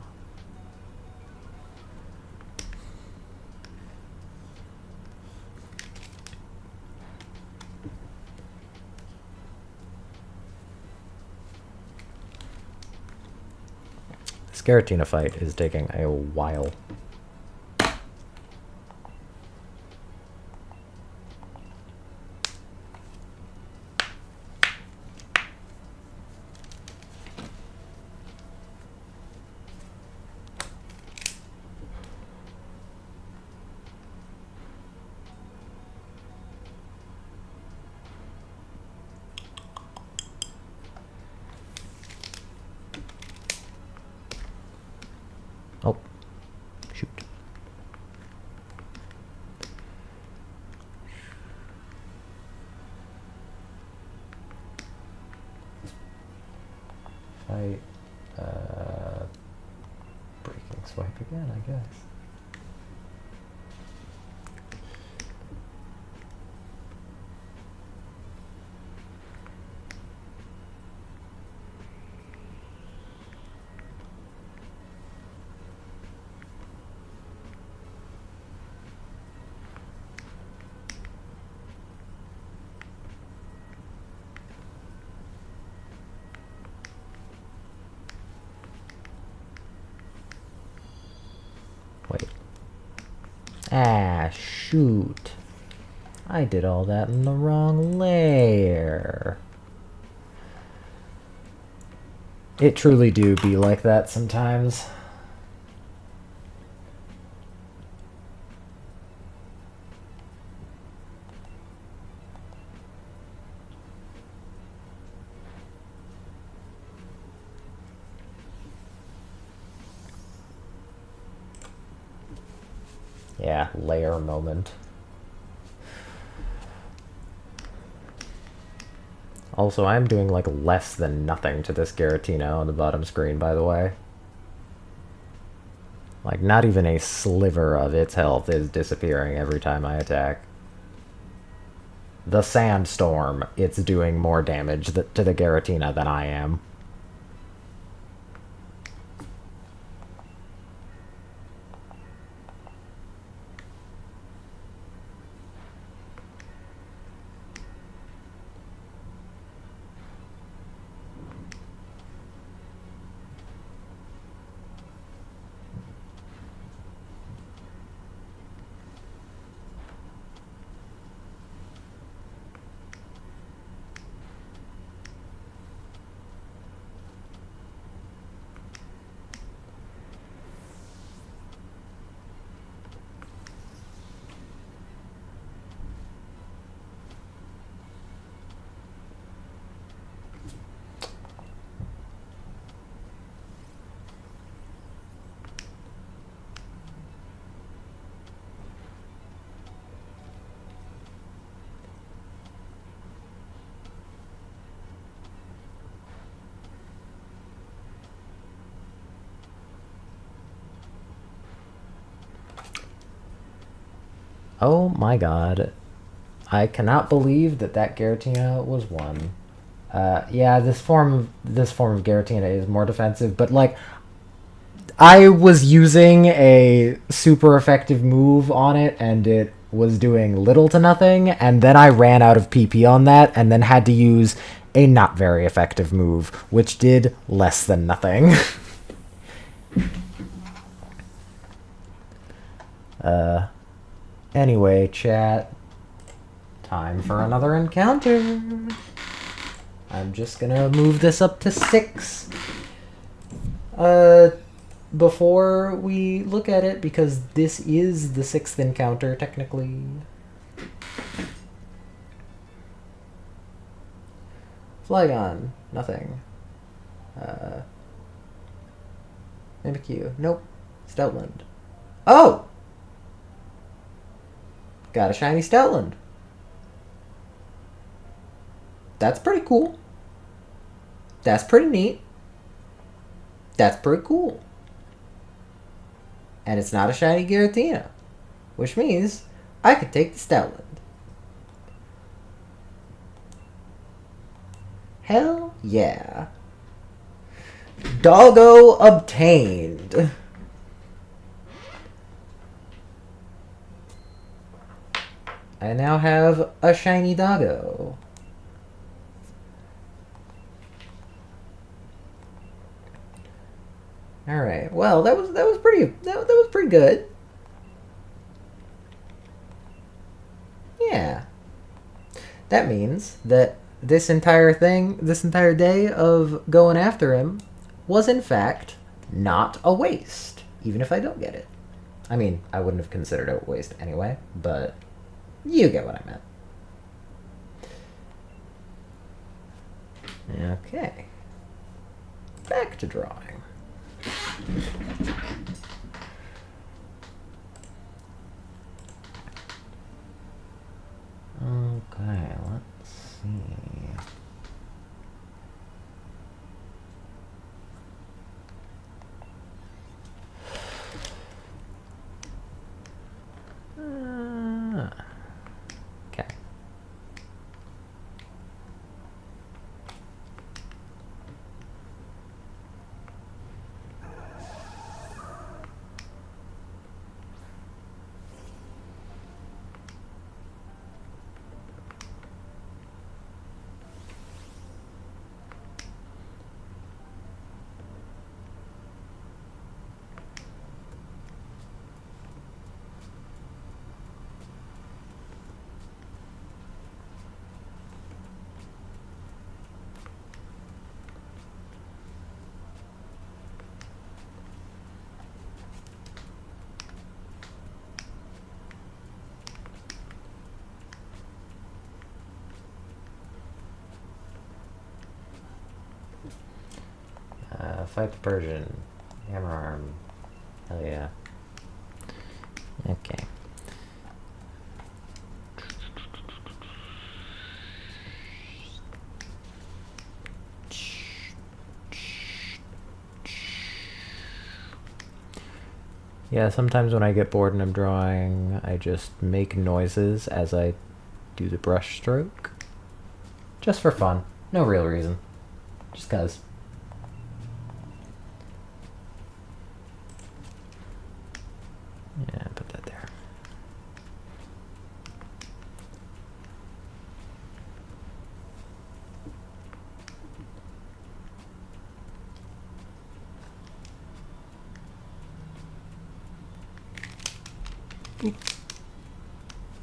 This Giratina fight is taking a while. Oh, shoot. Fight, breaking swipe again, I guess. Wait. Ah, shoot. I did all that in the wrong layer. It truly do be like that sometimes. Yeah, layer moment. Also, I'm doing like less than nothing to this Giratina on the bottom screen, by the way. Like, not even a sliver of its health is disappearing every time I attack. the Sandstorm, it's doing more damage to the Giratina than I am. Oh my god. I cannot believe that Giratina was won. Yeah, this form of Giratina is more defensive, but like I was using a super effective move on it and it was doing little to nothing, and then I ran out of PP on that and then had to use a not very effective move, which did less than nothing. Anyway, chat. Time for another encounter. I'm just gonna move this up to 6. Before we look at it, because this is the 6th encounter, technically. Flygon. Nothing. Mimikyu. Nope. Stoutland. Oh! Got a shiny Stoutland. That's pretty cool. That's pretty neat. That's pretty cool. And it's not a shiny Giratina, which means I could take the Stoutland. Hell yeah. Doggo obtained. I now have a shiny Doggo. All right. Well, that was pretty good. Yeah. That means that this entire day of going after him was in fact not a waste, even if I don't get it. I mean, I wouldn't have considered it a waste anyway, but you get what I meant. Okay. Back to drawing. Okay, let's see. Okay. Fight the Persian. Hammer arm. Hell yeah. Okay. Yeah, sometimes when I get bored and I'm drawing, I just make noises as I do the brush stroke. Just for fun. No real reason. Just cause. Yeah, put that there.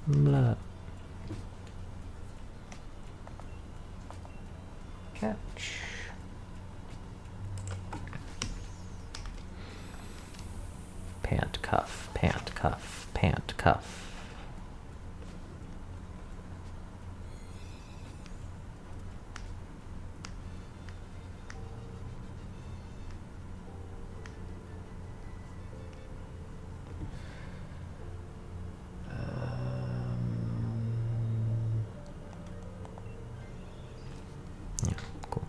Blah. Catch. Pant cuff, pant cuff, pant cuff. Yeah, cool.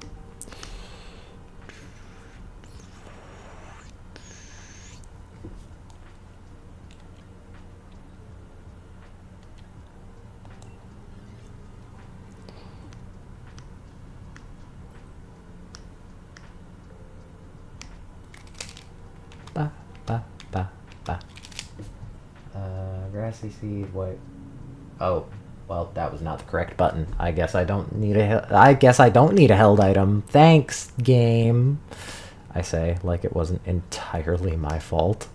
Ba, ba, ba, ba. Grassy seed, white. Oh, well, that was not the correct button. I guess I don't need a held item. Thanks, game. I say, like it wasn't entirely my fault.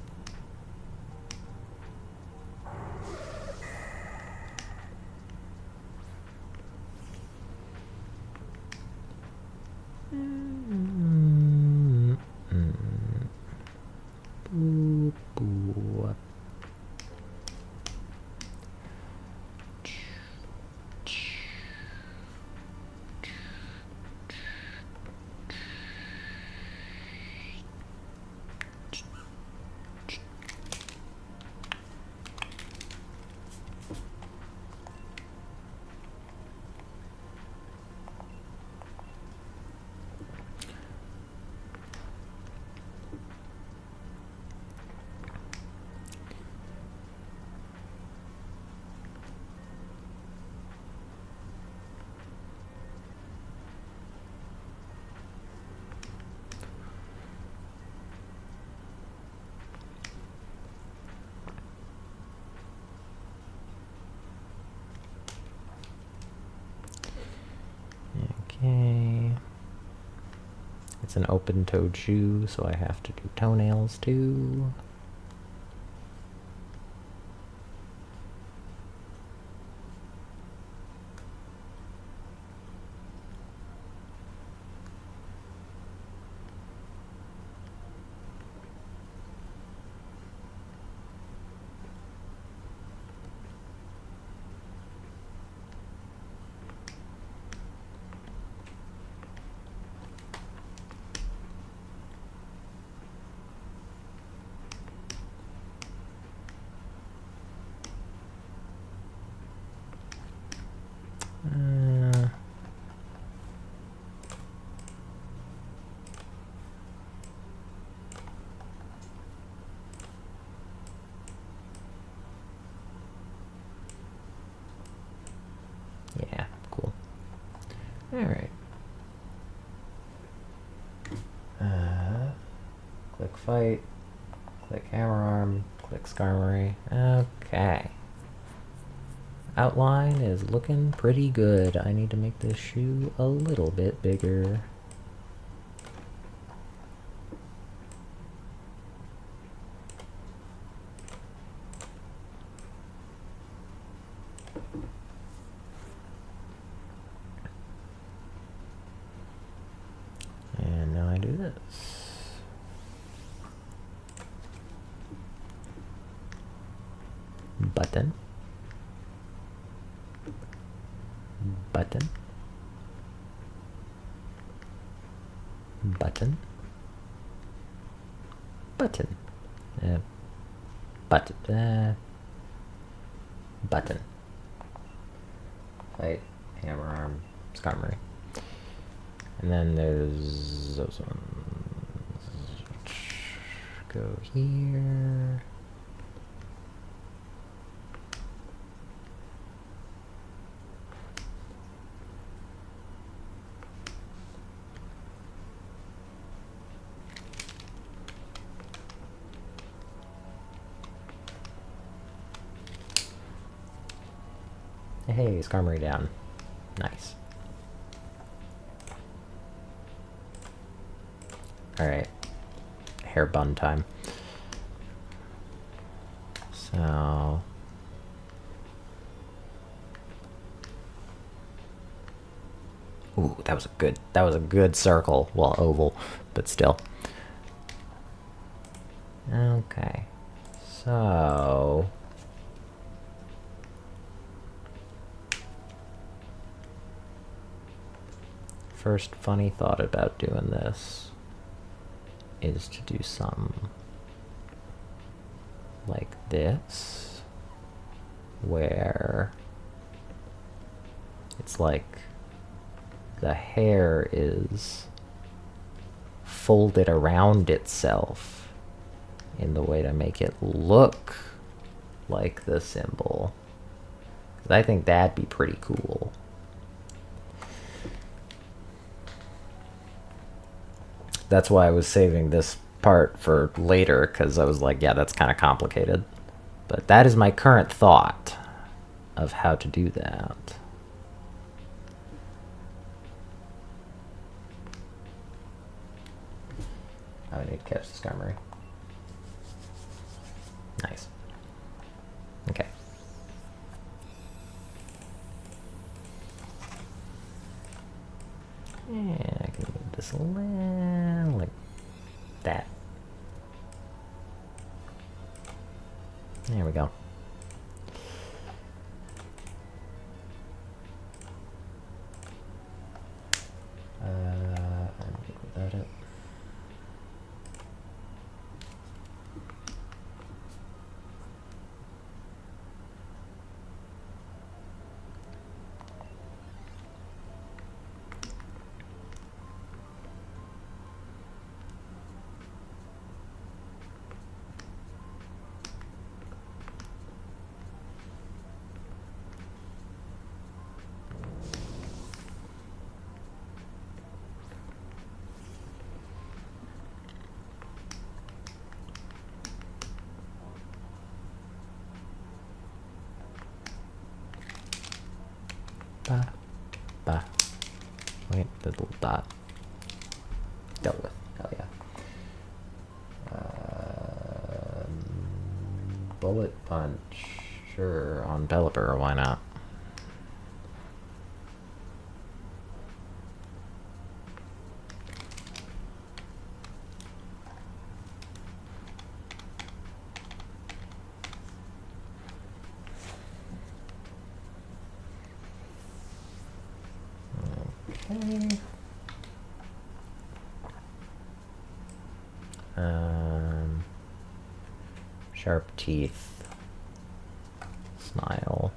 Okay. It's an open-toed shoe, so I have to do toenails too. Yeah, cool. Alright. Click fight. Click hammer arm. Click skarmory. Okay. Outline is looking pretty good. I need to make this shoe a little bit bigger. And now I do this. Button. Button. Button. Button. Button. Fight, hammer arm, skarmory. And then there's those ones. Go here. Hey, Skarmory down. Nice. Alright. Hair bun time. So... Ooh, that was a good circle. Well, oval, but still. Okay. So... First funny thought about doing this is to do something like this, where it's like the hair is folded around itself in the way to make it look like the symbol. 'Cause I think that'd be pretty cool. That's why I was saving this part for later, because I was like, yeah, that's kind of complicated. But that is my current thought of how to do that. I need to catch the Skarmory. Nice. Okay. Yeah, I can move this a little like that. There we go. I'm good without it. Bah. Wait, the little dot. Dealt with. Hell yeah. Bullet punch. Sure, on Pelipper, why not? Okay. Sharp teeth. Smile.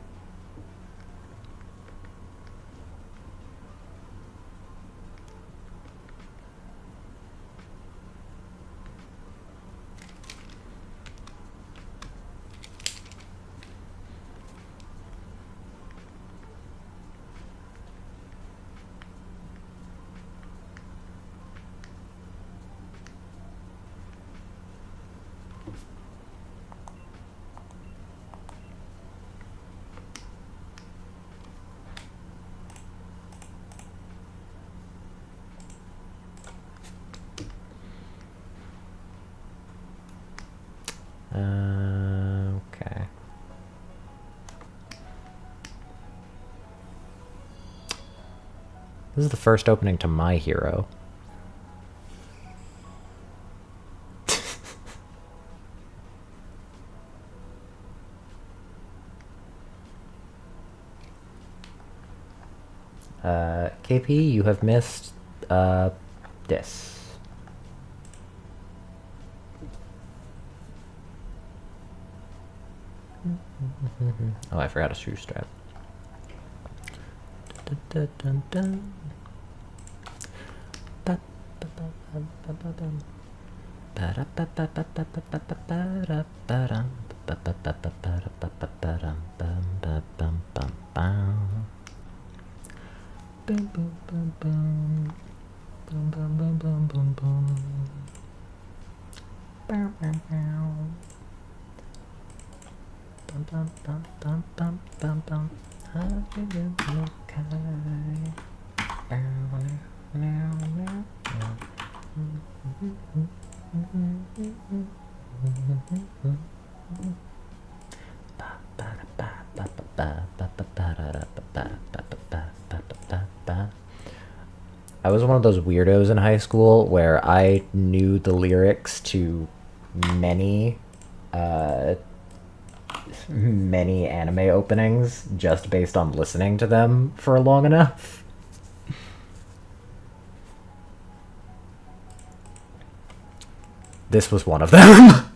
Okay. This is the first opening to my hero. KP, you have missed this. Oh, I forgot a shoe strap. I was one of those weirdos in high school where I knew the lyrics to many many anime openings just based on listening to them for long enough. This was one of them.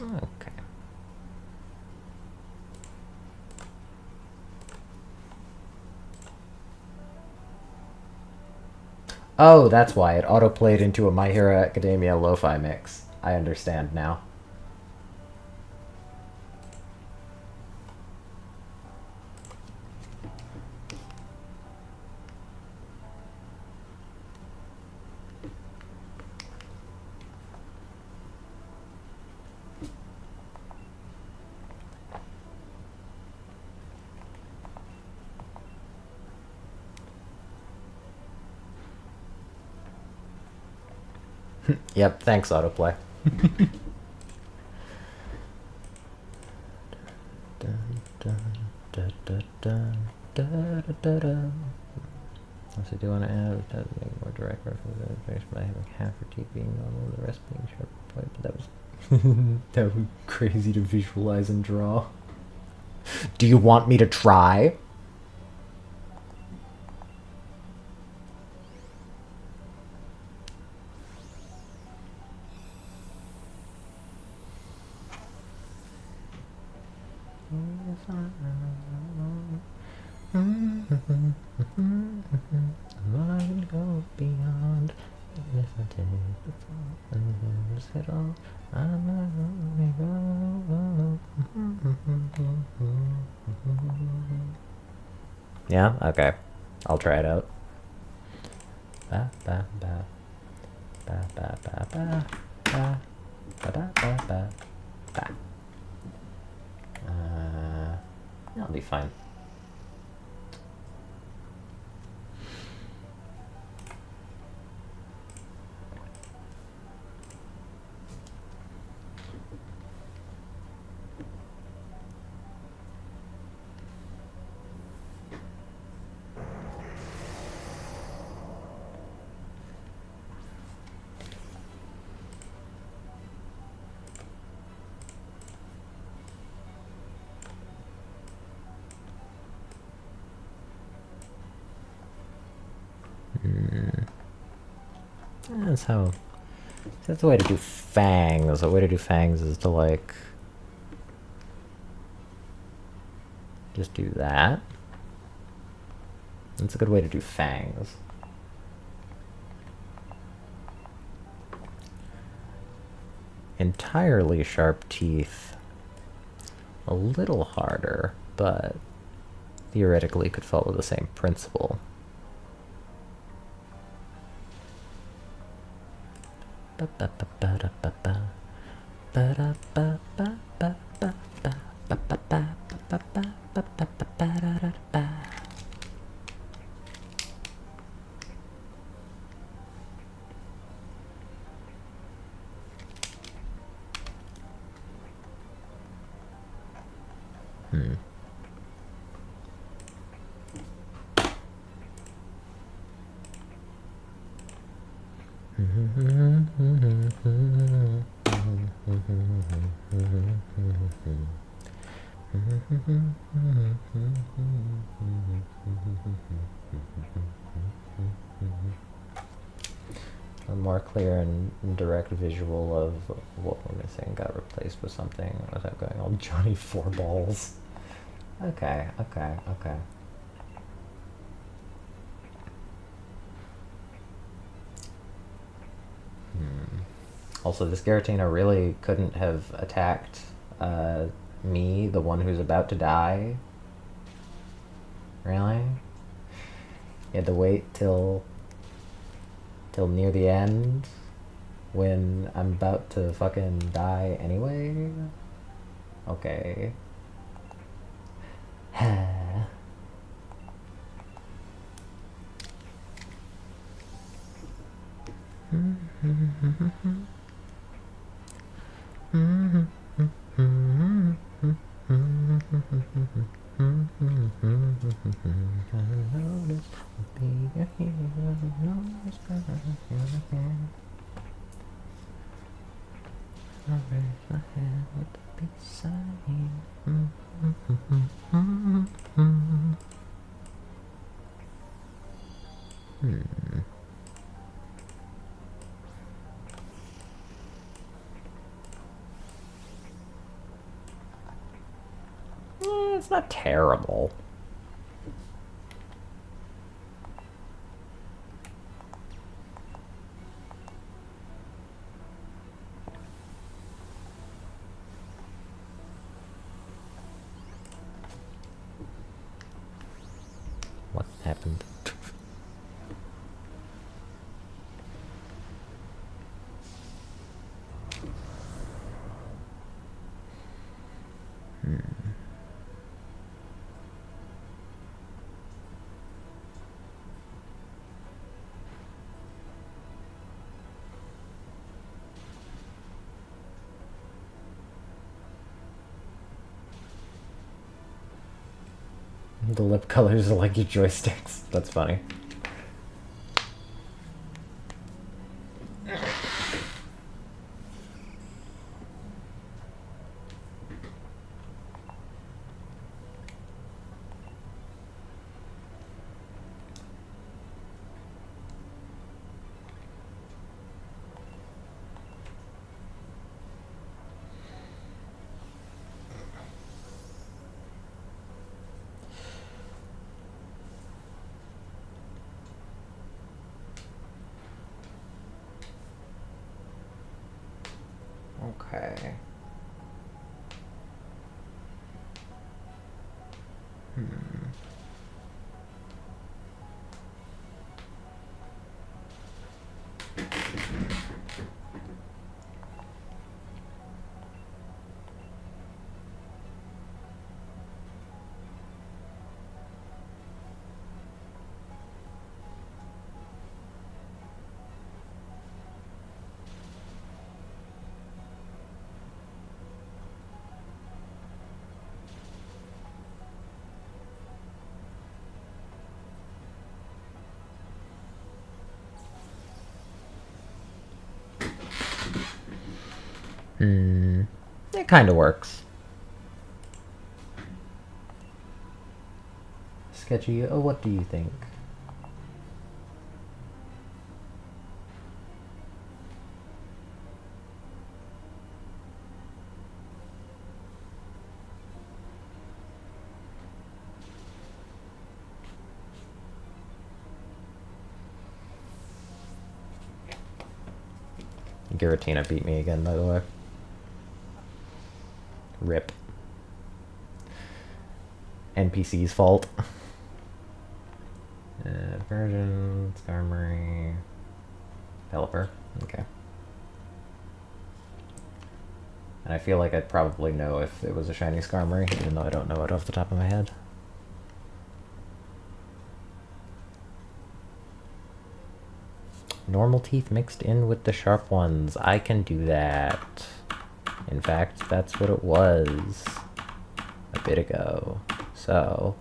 Okay. Oh, that's why it autoplayed into a My Hero Academia lo-fi mix. I understand now. Yep, thanks, autoplay. Also, do you want to add make more direct reference based by having half her teeth being normal, the rest being sharp point, but that was that was crazy to visualize and draw. Do you want me to try? Yeah? Okay. I'll try it out. Ba ba ba ba ba ba ba ba ba ba ba ba ba. That'll be fine. That's the way to do fangs. The way to do fangs is to, like, just do that. That's a good way to do fangs. Entirely sharp teeth. A little harder, but theoretically could follow the same principle. A more clear and direct visual of what we're missing got replaced with something without going all Johnny Four Balls. Okay. Also, this Giratina really couldn't have attacked me, the one who's about to die. Really? You had to wait till near the end when I'm about to fucking die anyway? Okay. It's not terrible. What happened? The lip colors are like your joysticks. That's funny. Okay. It kind of works. Sketchy, oh, what do you think? Giratina beat me again, by the way. Rip. NPC's fault. Version, Skarmory, Pelipper. Okay. And I feel like I'd probably know if it was a shiny Skarmory, even though I don't know it off the top of my head. Normal teeth mixed in with the sharp ones. I can do that. In fact, that's what it was a bit ago. So...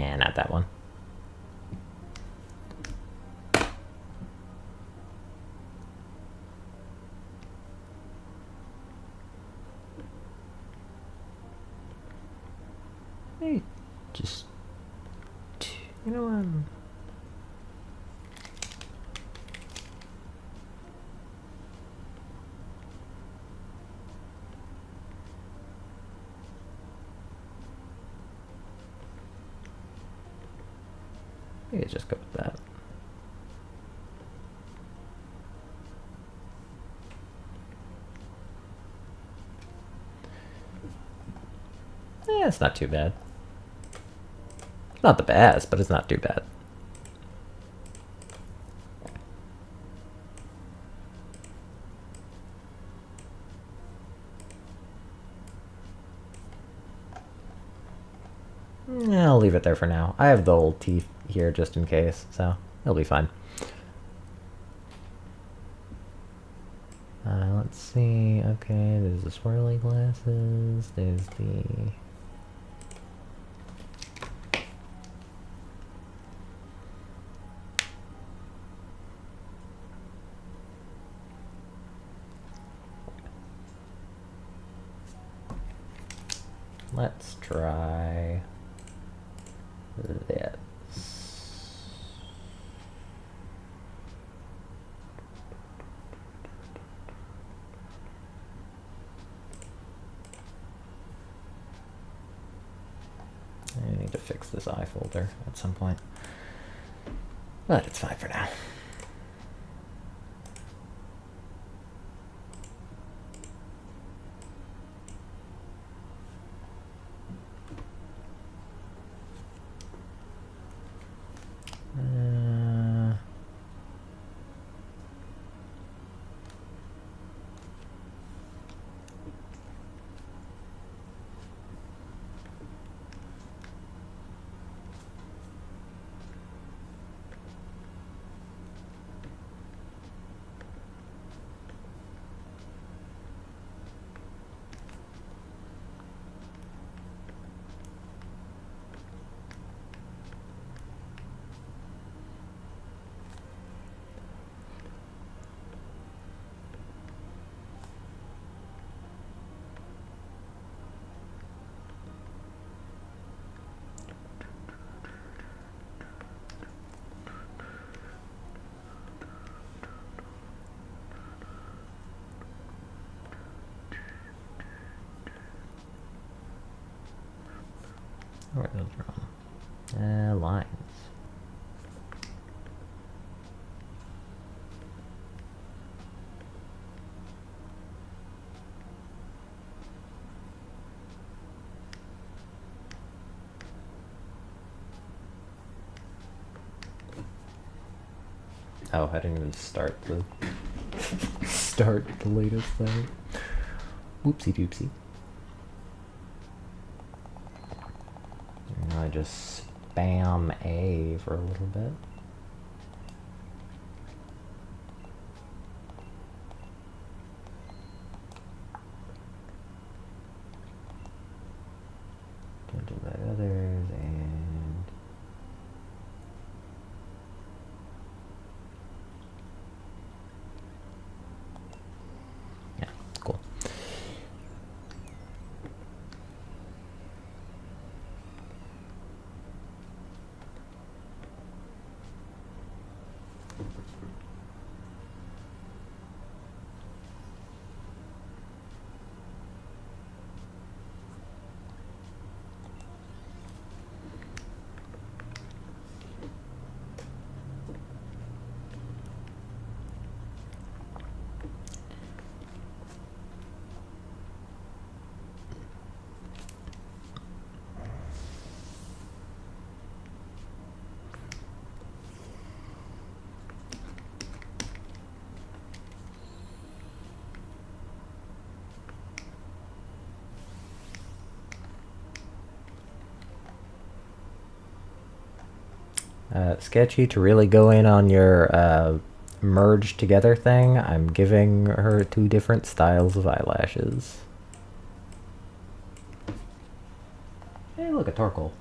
Yeah, not that one. Hey, just, you know what? Maybe just go with that. Yeah, it's not too bad. It's not the best, but it's not too bad. Yeah, I'll leave it there for now. I have the old teeth here just in case, so it'll be fine. Let's see. Okay, there's the swirly glasses. There's the... Let's try this. I need to fix this eye folder at some point, but it's fine for now. Where are those from? Lines. Oh, I didn't even start the latest thing. Whoopsie doopsie. I just spam A for a little bit. Don't do my others and yeah, cool. Sketchy to really go in on your merge together thing. I'm giving her 2 different styles of eyelashes. Hey, look, a Torkoal.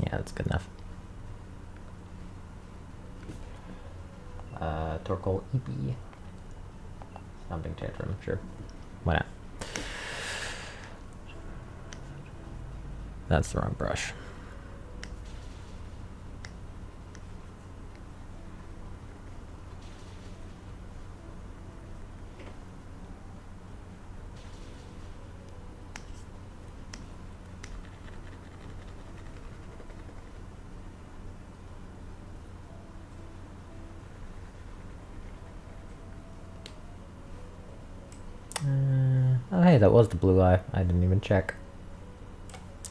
Yeah, that's good enough. Torkoal EP. Stomping Tantrum, sure. Why not? That's the wrong brush. Oh hey, that was the blue eye. I didn't even check.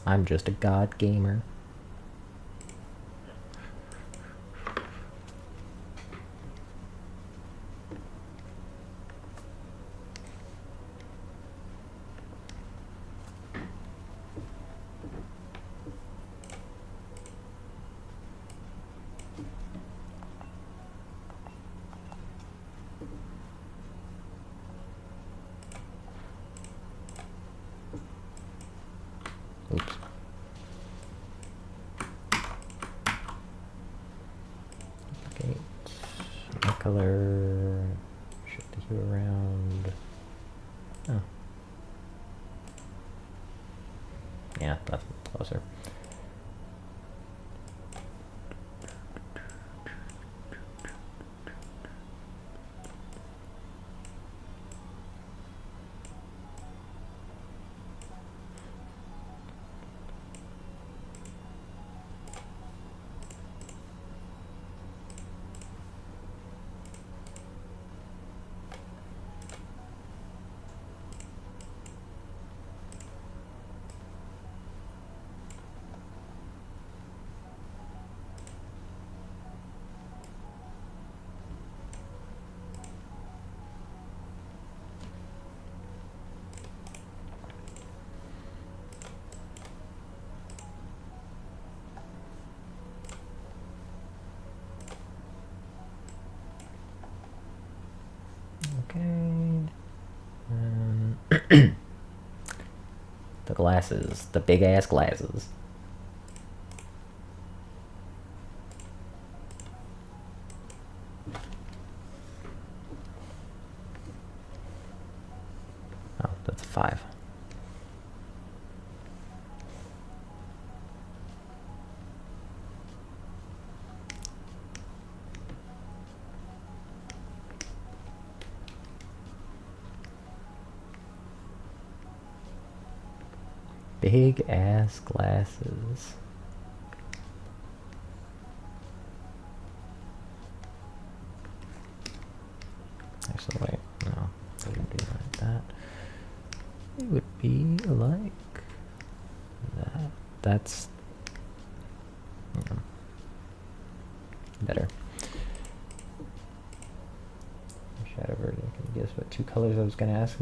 I'm just a god gamer. Oops. Okay. My color. Shift the hue around. Oh. Yeah, that's closer. Okay. The glasses. The big ass glasses. Oh, that's a 5. Big ass glasses. Actually, wait, no, it wouldn't be like that. It would be like that. That's better. Shadow version. Can you guess what 2 colors I was gonna ask?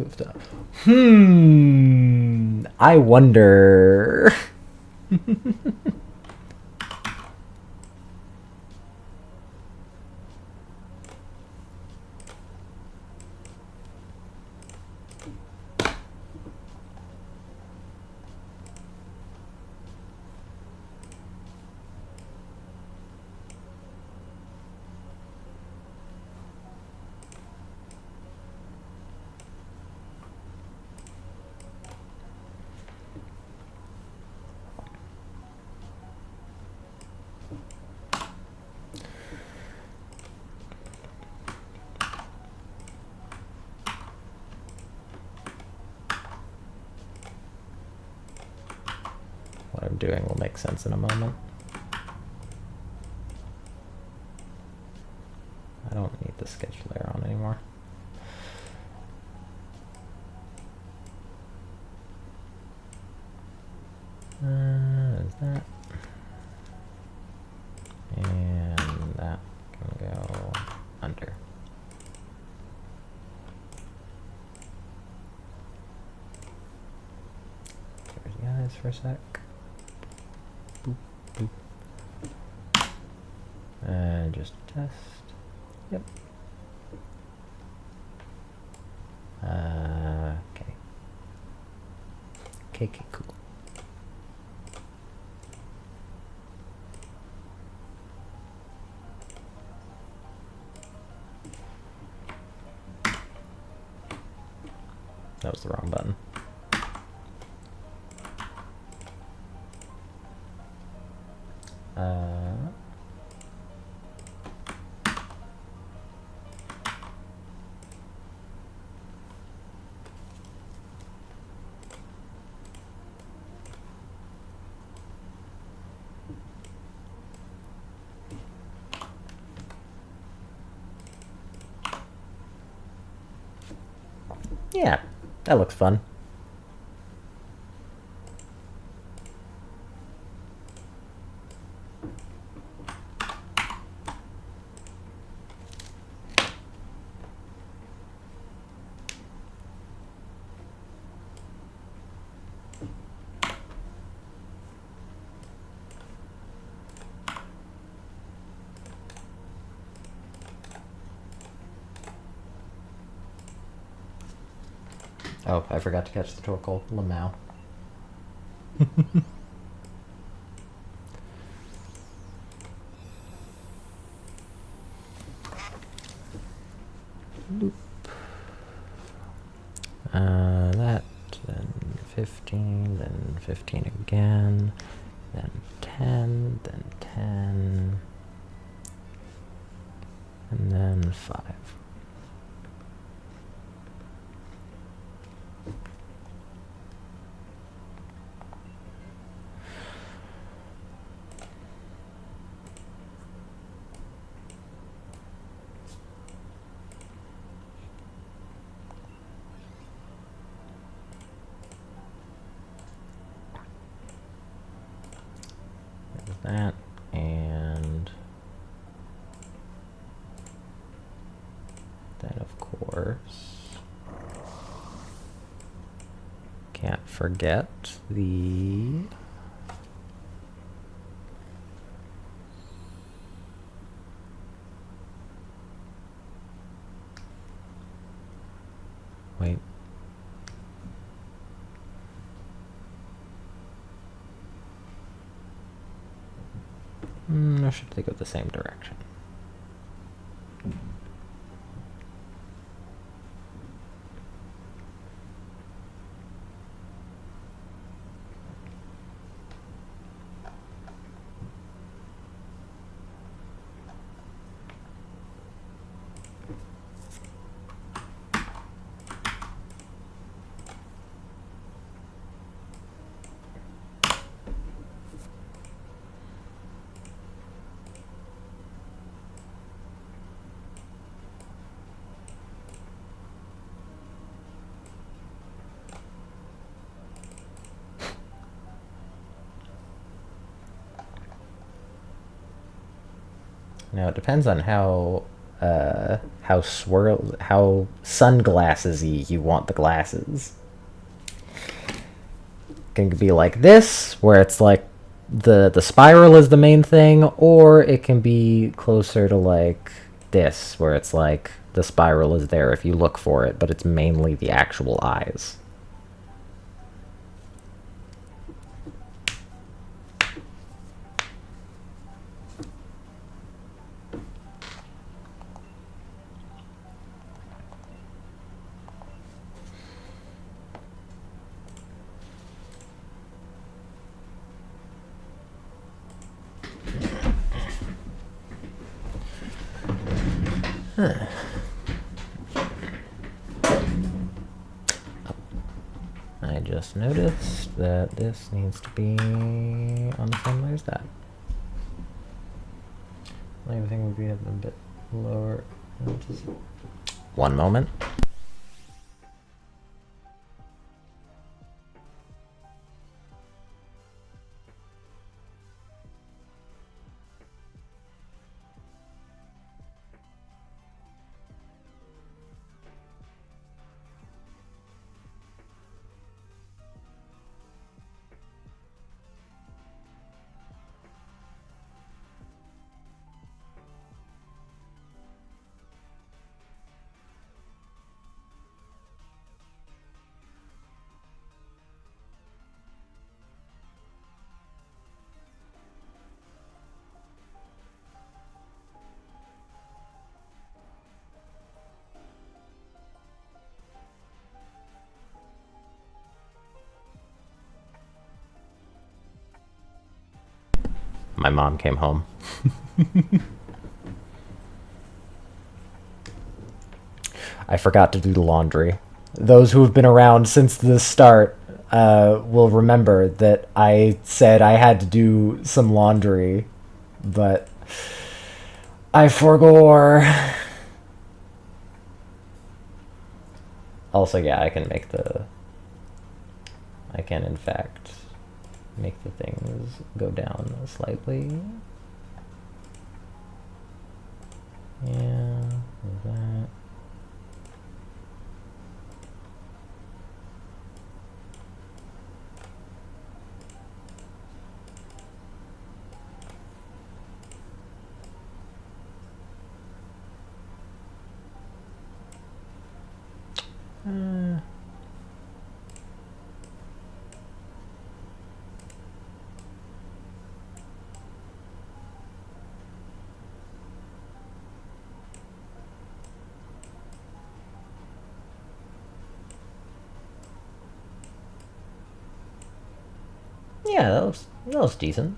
I wonder. I'm doing will make sense in a moment. I don't need the sketch layer on anymore. There's that. And that can go under. There's the eyes for a sec. Boop, boop. And just test. Yep. Okay. Okay, cool. That was the wrong button. Yeah, that looks fun. Oh, I forgot to catch the Torkoal Lamau. Loop. That, then 15, then 15 again, then 10, then 10, and then 5. That, and then of course can't forget the wait. Or should they go the same direction? Now it depends on how sunglasses-y you want the glasses. It can be like this, where it's like the spiral is the main thing, or it can be closer to like this, where it's like the spiral is there if you look for it, but it's mainly the actual eyes. I just noticed that this needs to be on the same layer as that. Everything would be a bit lower. Just 1 moment. My mom came home. I forgot to do the laundry. Those who have been around since the start will remember that I said I had to do some laundry, but I forgore. Also, yeah, I can in fact make the things go down slightly. Yeah, that. Yeah, that was decent.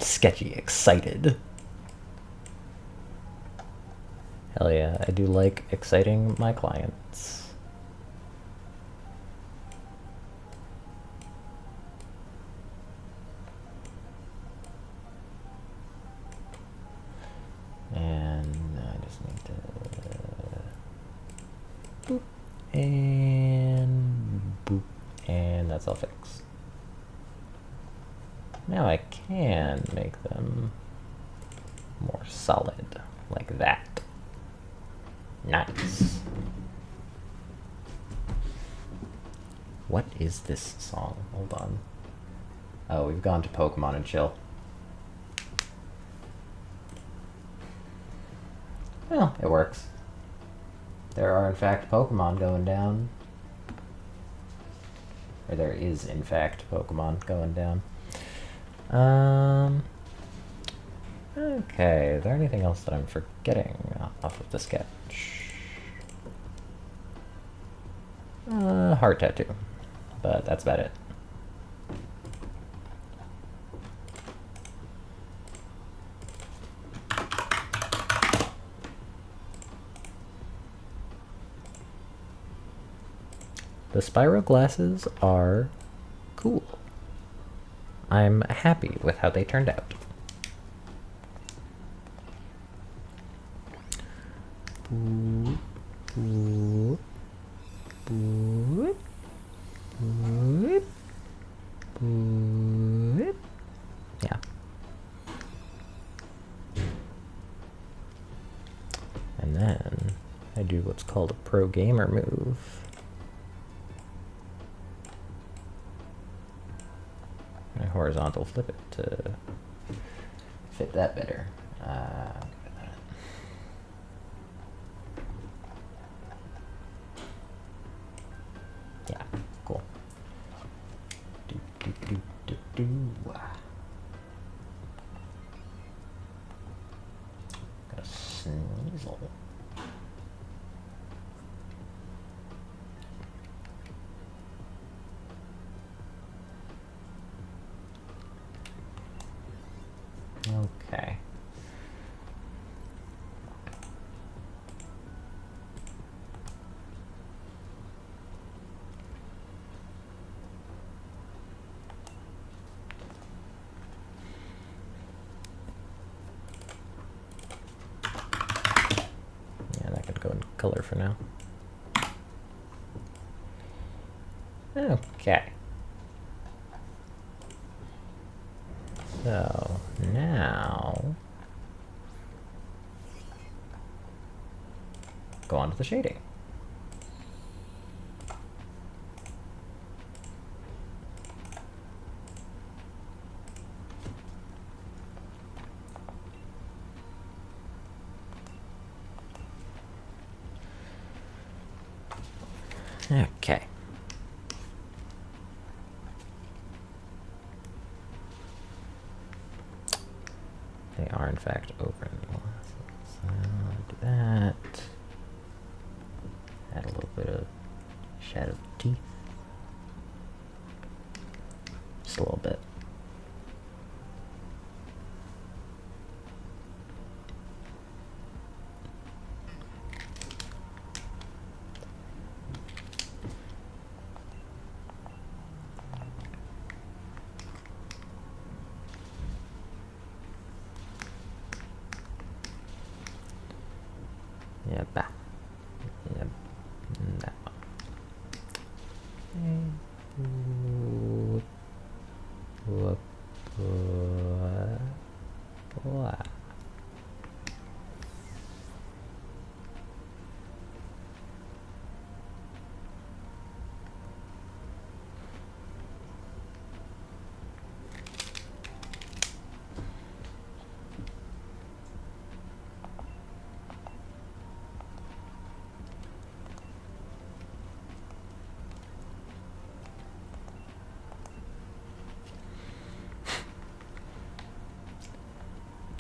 Sketchy excited. Hell yeah, I do like exciting my clients. And I just need to boop and boop, and that's all fixed. Now I can make them more solid, like that. Nice. What is this song? Hold on. Oh, we've gone to Pokemon and Chill. Well, it works. There are in fact Pokemon going down. Or there is in fact Pokemon going down. Okay, is there anything else that I'm forgetting off of the sketch? Heart tattoo. But that's about it. The Spyro glasses are cool. I'm happy with how they turned out. Yeah. And then I do what's called a pro gamer move. I horizontal flip it to fit that better. Yeah, cool. Got a sneasel. Okay. Yeah, that could go in color for now. Okay. So now go on to the shading. Okay. They are in fact over in the glasses. So do that. Add a little bit of shadow teeth. Just a little bit. Yeah, bah. Yeah, that one.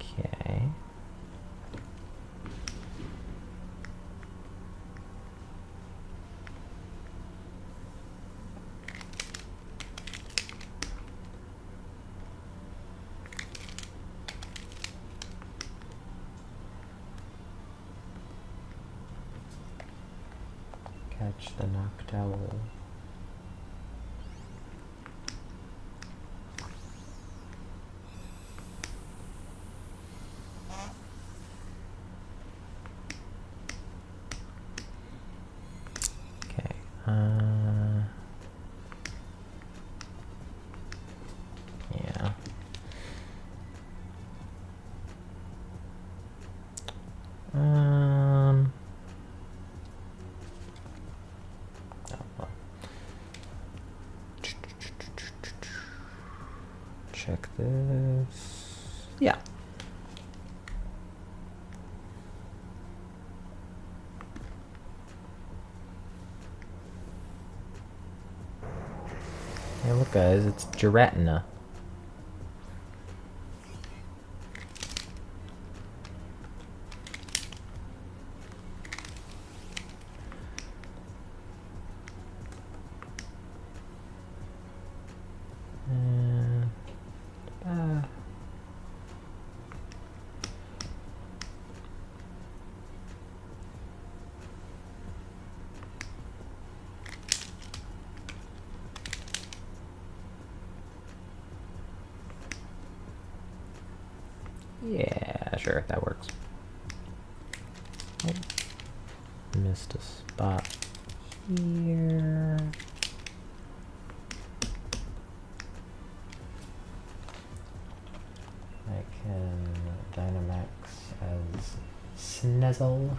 Okay. Catch the noctowl. Okay. Yeah. Oh, well. Check this. Yeah. Hey, look, guys, it's gelatina. Yeah, sure, that works. Oh, missed a spot here. I can Dynamax as Sneasel.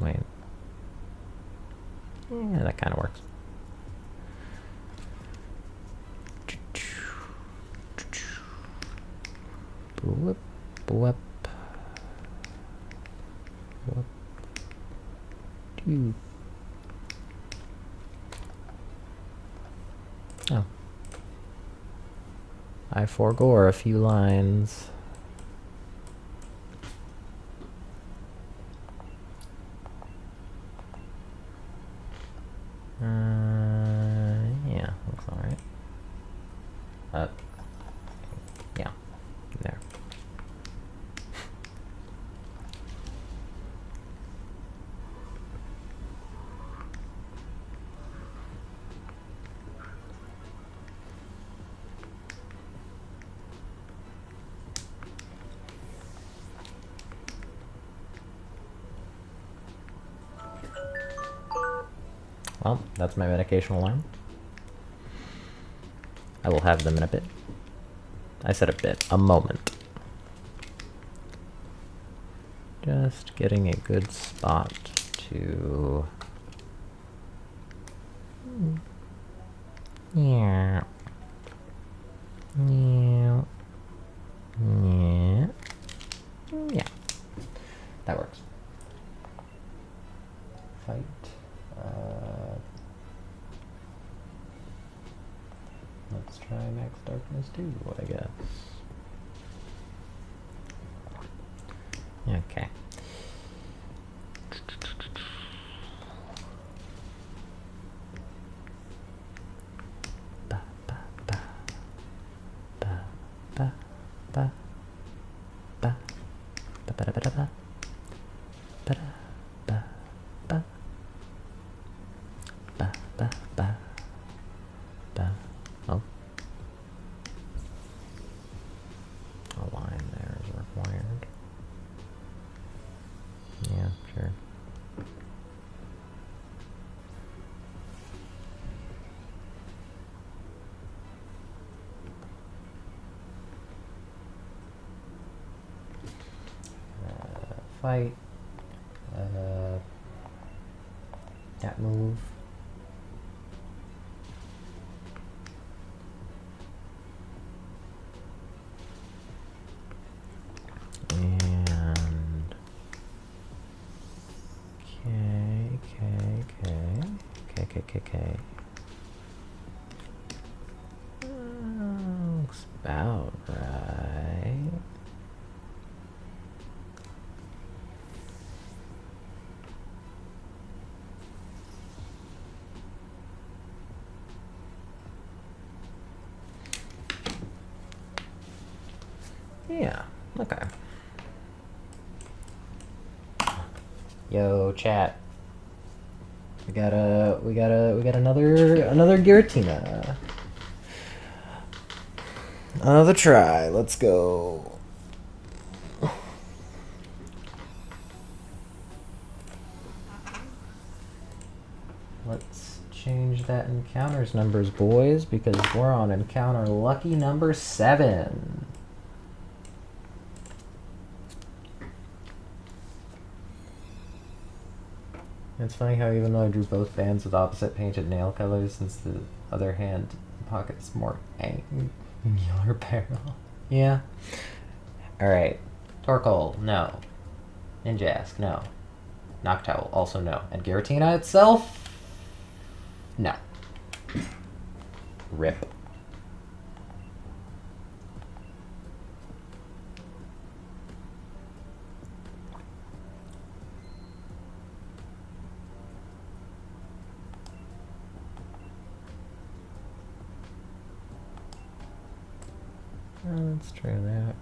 Wait. Yeah, that kind of works. Whoop. Whoop. Doo. Oh. I forgore a few lines. Yeah, looks alright. Yeah, there. Well, that's my medication line. I will have them in a bit. I said a bit, a moment. Just getting a good spot to... Yeah. Yeah. Yeah. Yeah. That works. Fight. Let's try Max Darkness 2, I guess. Okay. Ba, ba, ba. Ba, ba, ba. Ba. Ba, ba, da, ba, da, ba. Ba, da, ba, ba. Ba, ba, ba. Ba. Oh. A line there is required. Yeah, sure. Fight. That move. And K. Looks about right. Yeah, okay. Yo, chat. We got another Giratina. Another try. Let's go. Let's change that encounters numbers, boys, because we're on encounter lucky number 7. It's funny how even though I drew both bands with opposite painted nail colors, since the other hand pocket's more angular barrel. Yeah. Alright. Torkoal, no. Ninjask, no. Noctowl, also no. And Giratina itself? No. Rip. Oh, that's true. That,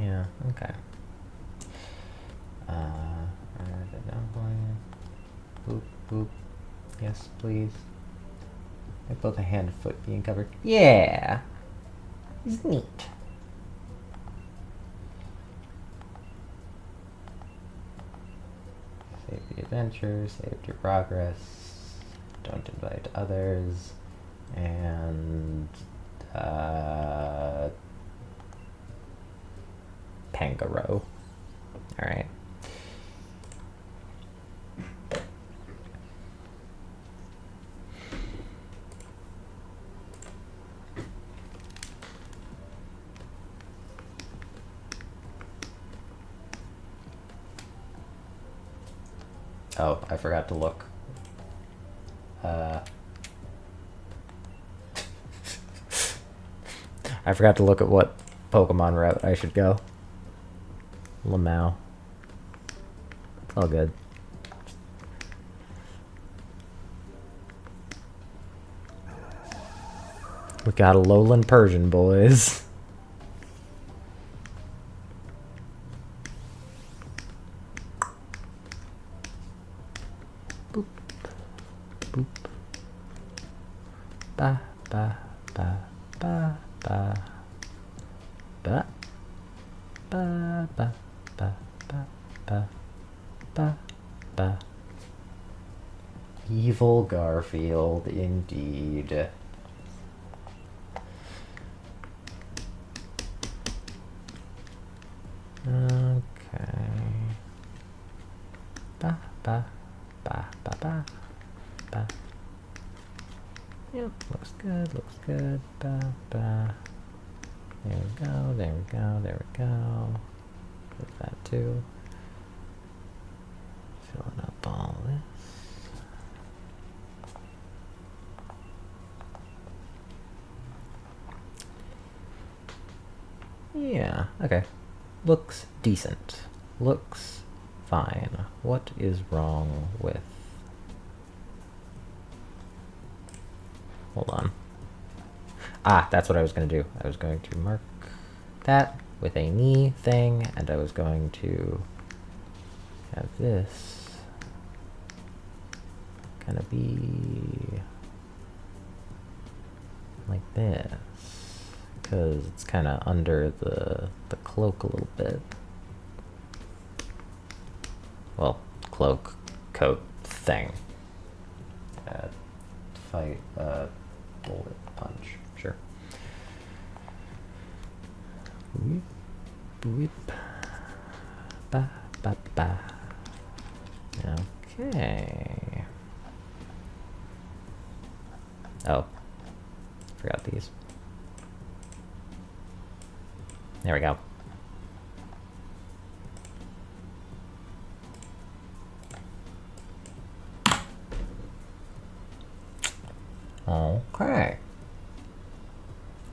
yeah, okay. Boop, boop. Yes, please. I both a hand and foot being covered. Yeah! It's neat. Save the adventure, saved your progress, don't invite others, and Pangaro. Alright. Oh, I forgot to look. I forgot to look at what Pokemon route I should go. Lamau. It's all good. We got a Lowland Persian, boys. Boop. Boop. Ba, ba, ba, ba, ba. Ba. Ba, ba, ba, ba, ba, ba, ba. Evil Garfield, indeed. Okay. Ba, ba, ba, ba, ba, ba. Yep, looks good, looks good. Ba, ba. There we go, there we go, there we go. Get that too. Filling up all this. Yeah, okay. Looks decent. Looks fine. What is wrong with... Hold on. Ah, that's what I was going to do. I was going to mark that with a knee thing, and I was going to have this kind of be like this, because it's kind of under the cloak a little bit. Well, cloak, coat thing. Fight, bullet punch, sure. Whip, whip. Ba, ba, ba. Okay. Oh, forgot these. There we go. Okay.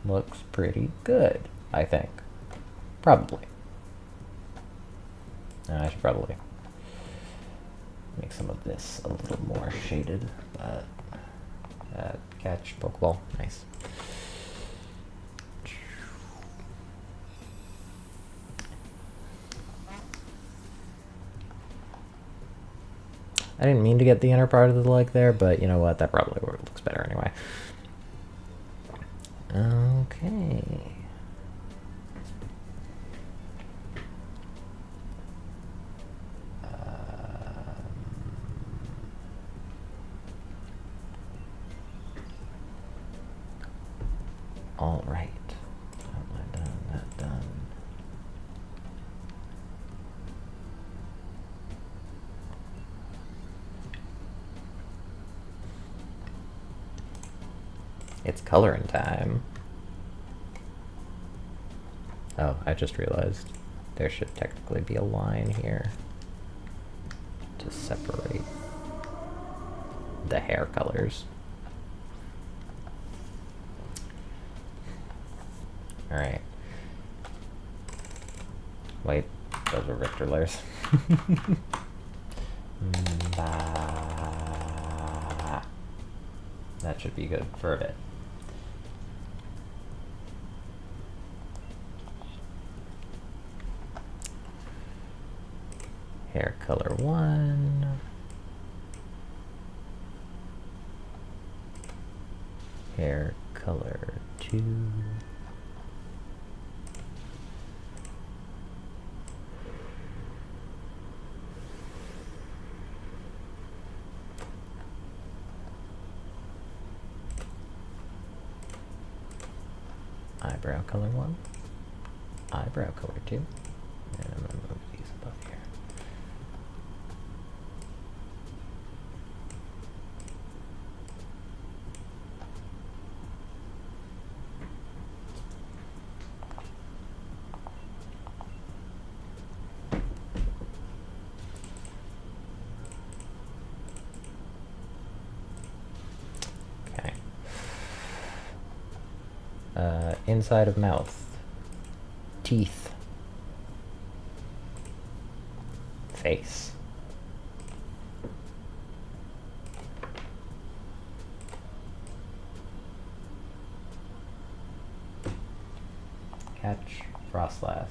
Looks pretty good, I think. Probably. I should probably make some of this a little more shaded, but catch Pokeball, nice. I didn't mean to get the inner part of the leg there, but you know what? That probably looks better anyway. Okay. All right. That done, that done. It's coloring time. Oh, I just realized there should technically be a line here to separate the hair colors. Alright. Wait, those are Richter layers. That should be good for a bit. Hair color 1. Hair color 2. Eyebrow color 1. Eyebrow color 2. And I'm going to move these above here. Inside of mouth. Teeth. Face. Catch Frostlass.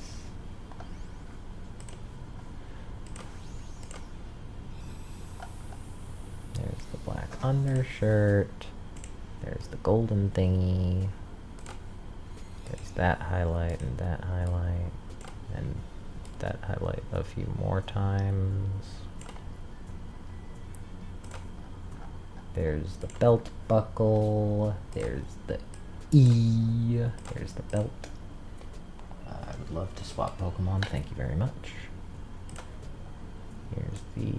There's the black undershirt. There's the golden thingy. There's that highlight and that highlight. And that highlight a few more times. There's the belt buckle. There's the E. There's the belt. I would love to swap Pokemon, thank you very much. Here's the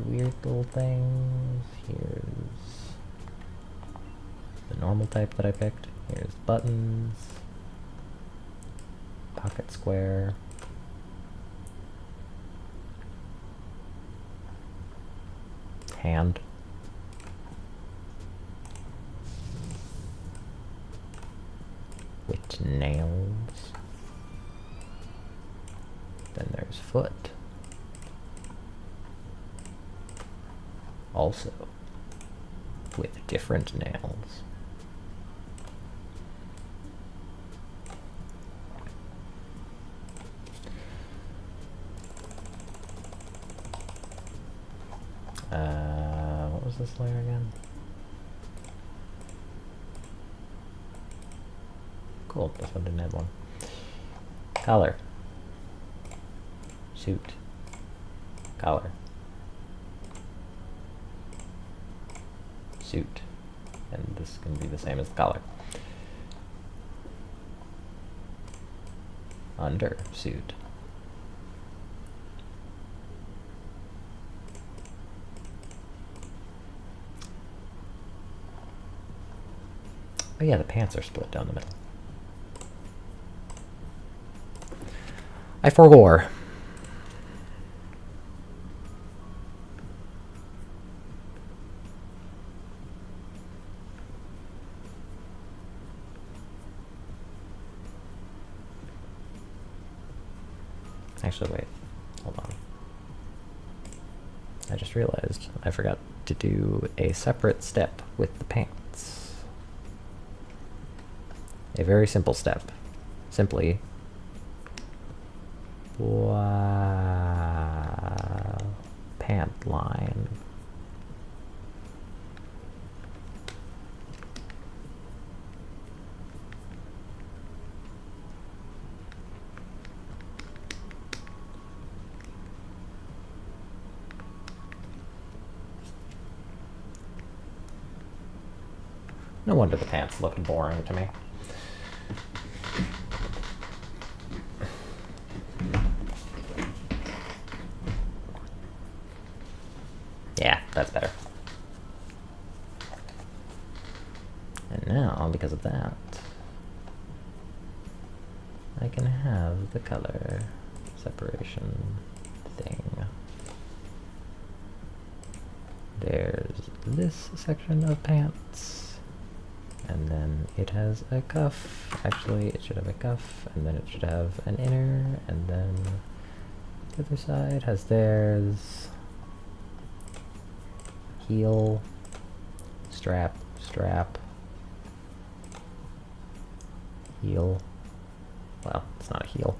weird little things. Here's the normal type that I picked. Here's buttons. Pocket square. Hand. With nails. Then there's foot. Also, with different nails. What was this layer again? Cool, this one didn't have one. Collar. Suit. Collar. Suit. And this can be the same as the collar. Under suit. Oh yeah, the pants are split down the middle. I forwore. Actually, wait. Hold on. I just realized I forgot to do a separate step with the pants. A very simple step. Simply. Wow. Pant line. No wonder the pants looked boring to me. Yeah, that's better. And now, because of that, I can have the color separation thing. There's this section of pants, and then it has a cuff. Actually, it should have a cuff, and then it should have an inner, and then the other side has theirs. Heel, strap, strap, heel. Well, it's not a heel.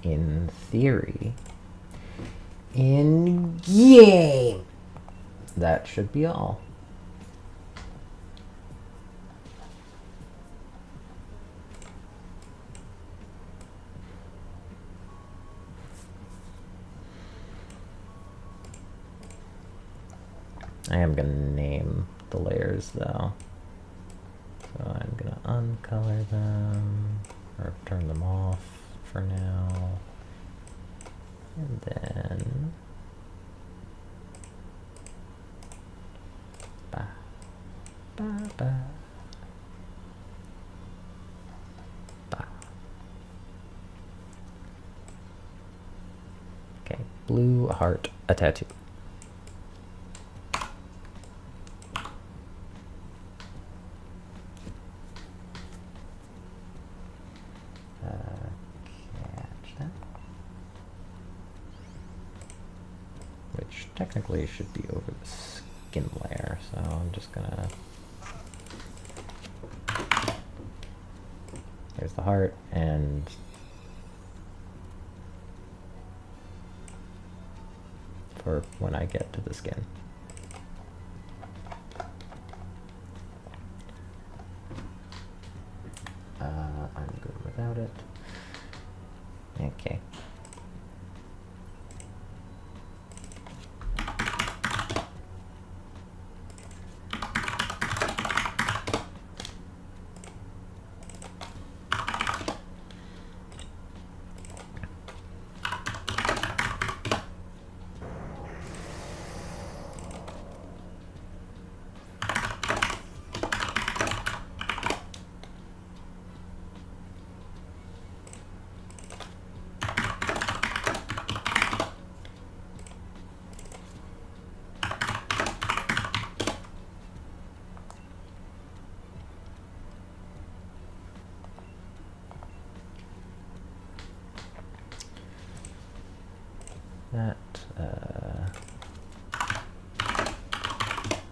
In theory, in game, that should be all. I am going to name the layers though. So I'm going to uncolor them, or turn them off for now. And then... Ba, ba, ba, ba. Okay, blue heart, a tattoo. technically it should be over the skin layer, so I'm just gonna... Here's the heart, and... for when I get to the skin. I'm good without it. Okay. That,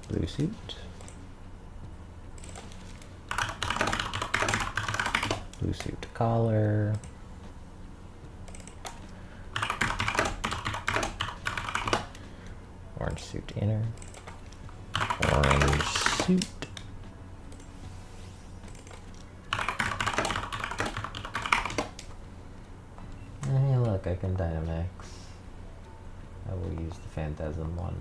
blue suit. Blue suit collar. Orange suit inner. Orange suit. Hey, look, I can Dynamax. I will use the Phantasm one.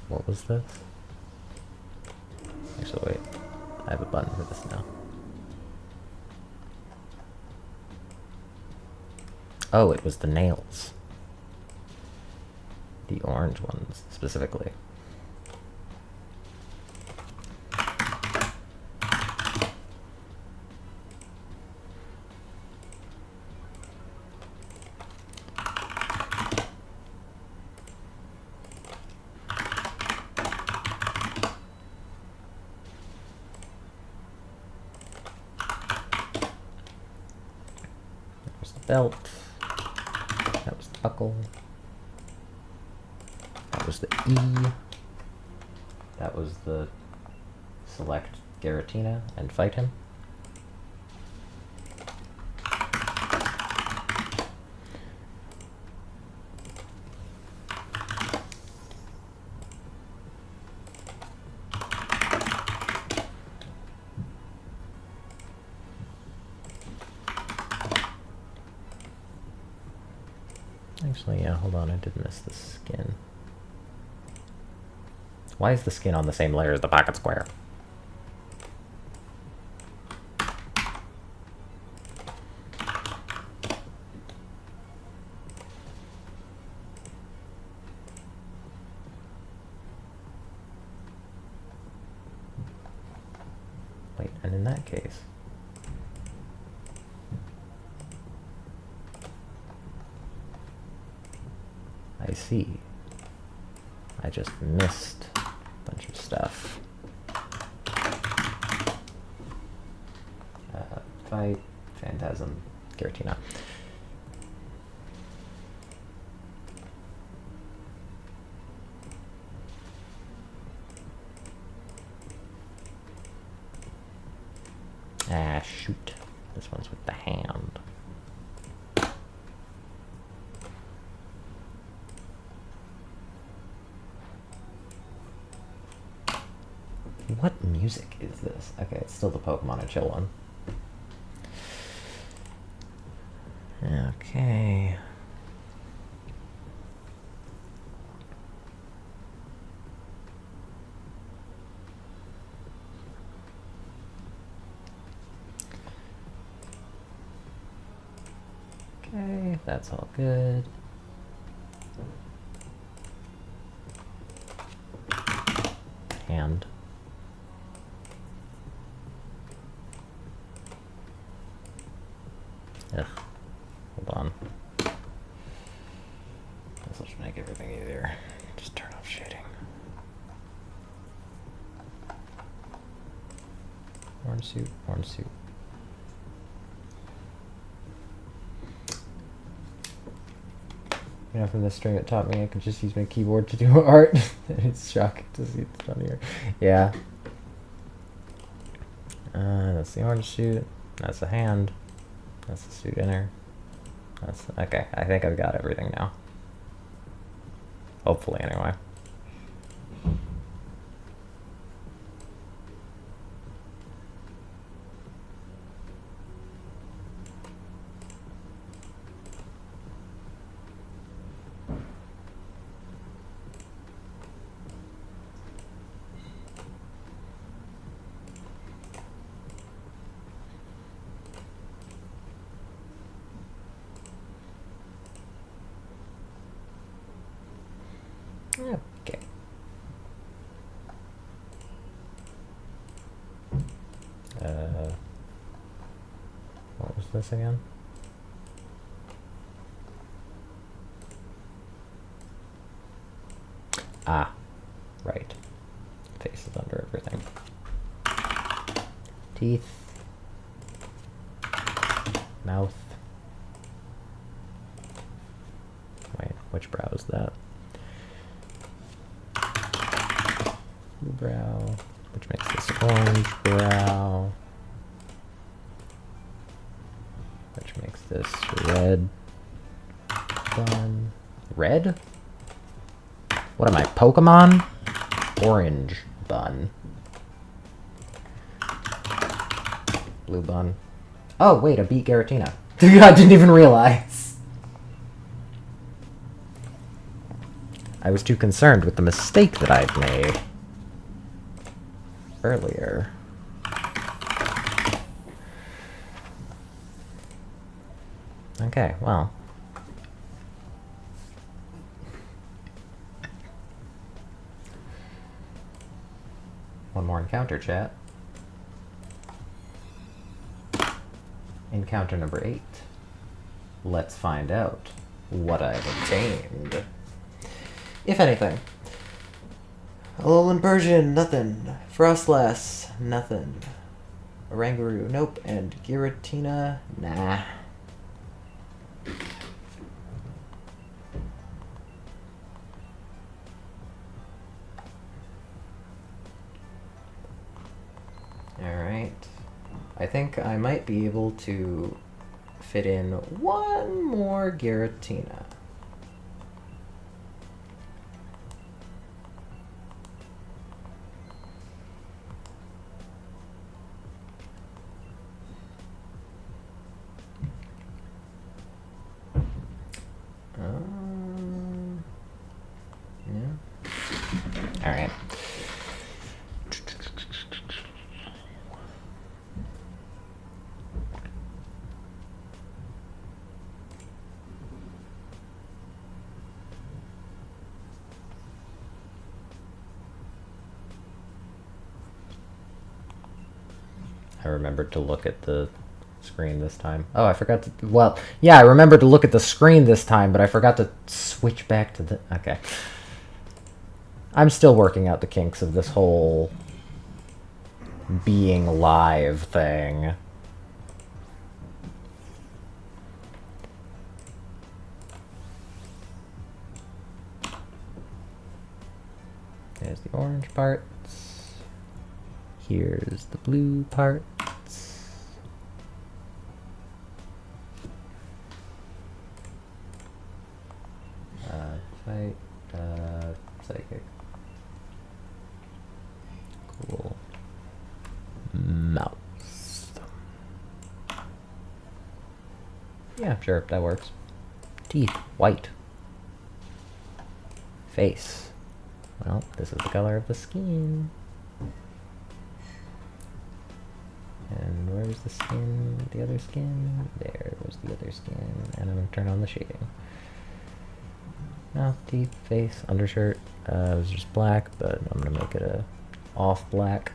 What was this? Actually, wait. I have a button for this now. Oh, it was the nails. The orange ones, specifically. Belt. That was the buckle. That was the E. That was the select Giratina and fight him. Actually, yeah, hold on, I did miss the skin. Why is the skin on the same layer as the pocket square? Wait, and in that case... I see. I just missed a bunch of stuff. Fight, Phantasm, Giratina. Ah, shoot. This one's with the hand. What music is this? Okay, it's still the Pokemon and Chill one. Okay. Okay, that's all good. Hand. Ugh. Hold on. This will make everything easier. Just turn off shading. Orange suit, orange suit. You know, from this string it taught me I could just use my keyboard to do art. It's shocking to see it's on here. Yeah. That's the orange suit. That's the hand. That's the suit inner. That's okay. I think I've got everything now. Hopefully, anyway. Okay. What was this again? Ah, right. Face is under everything. Teeth. Mouth. Wait, which brow is that? Brow, which makes this orange brow, which makes this red bun. Red? What am I, Pokemon? Orange bun. Blue bun. Oh, wait, I beat Giratina. I didn't even realize. I was too concerned with the mistake that I'd made earlier. Okay, well. One more encounter, chat. Encounter number 8. Let's find out what I've obtained. If anything. Alolan Persian, nothing. Frostlass, nothing. Oranguru, nope. And Giratina, nah. Alright. I think I might be able to fit in one more Giratina. Yeah. Alright. I remembered to look at the screen this time. Oh, I forgot to... Well, yeah, I remembered to look at the screen this time, but I forgot to switch back to the... Okay. I'm still working out the kinks of this whole being live thing. There's the orange parts. Here's the blue parts. Fight, psychic. Cool. Mouse. Yeah, sure, that works. Teeth, white. Face. Well, this is the color of the skin. And where's the skin? The other skin? There was the other skin. And I'm gonna turn on the shading. Mouth, teeth, face, undershirt. It was just black, but I'm gonna make it a off black.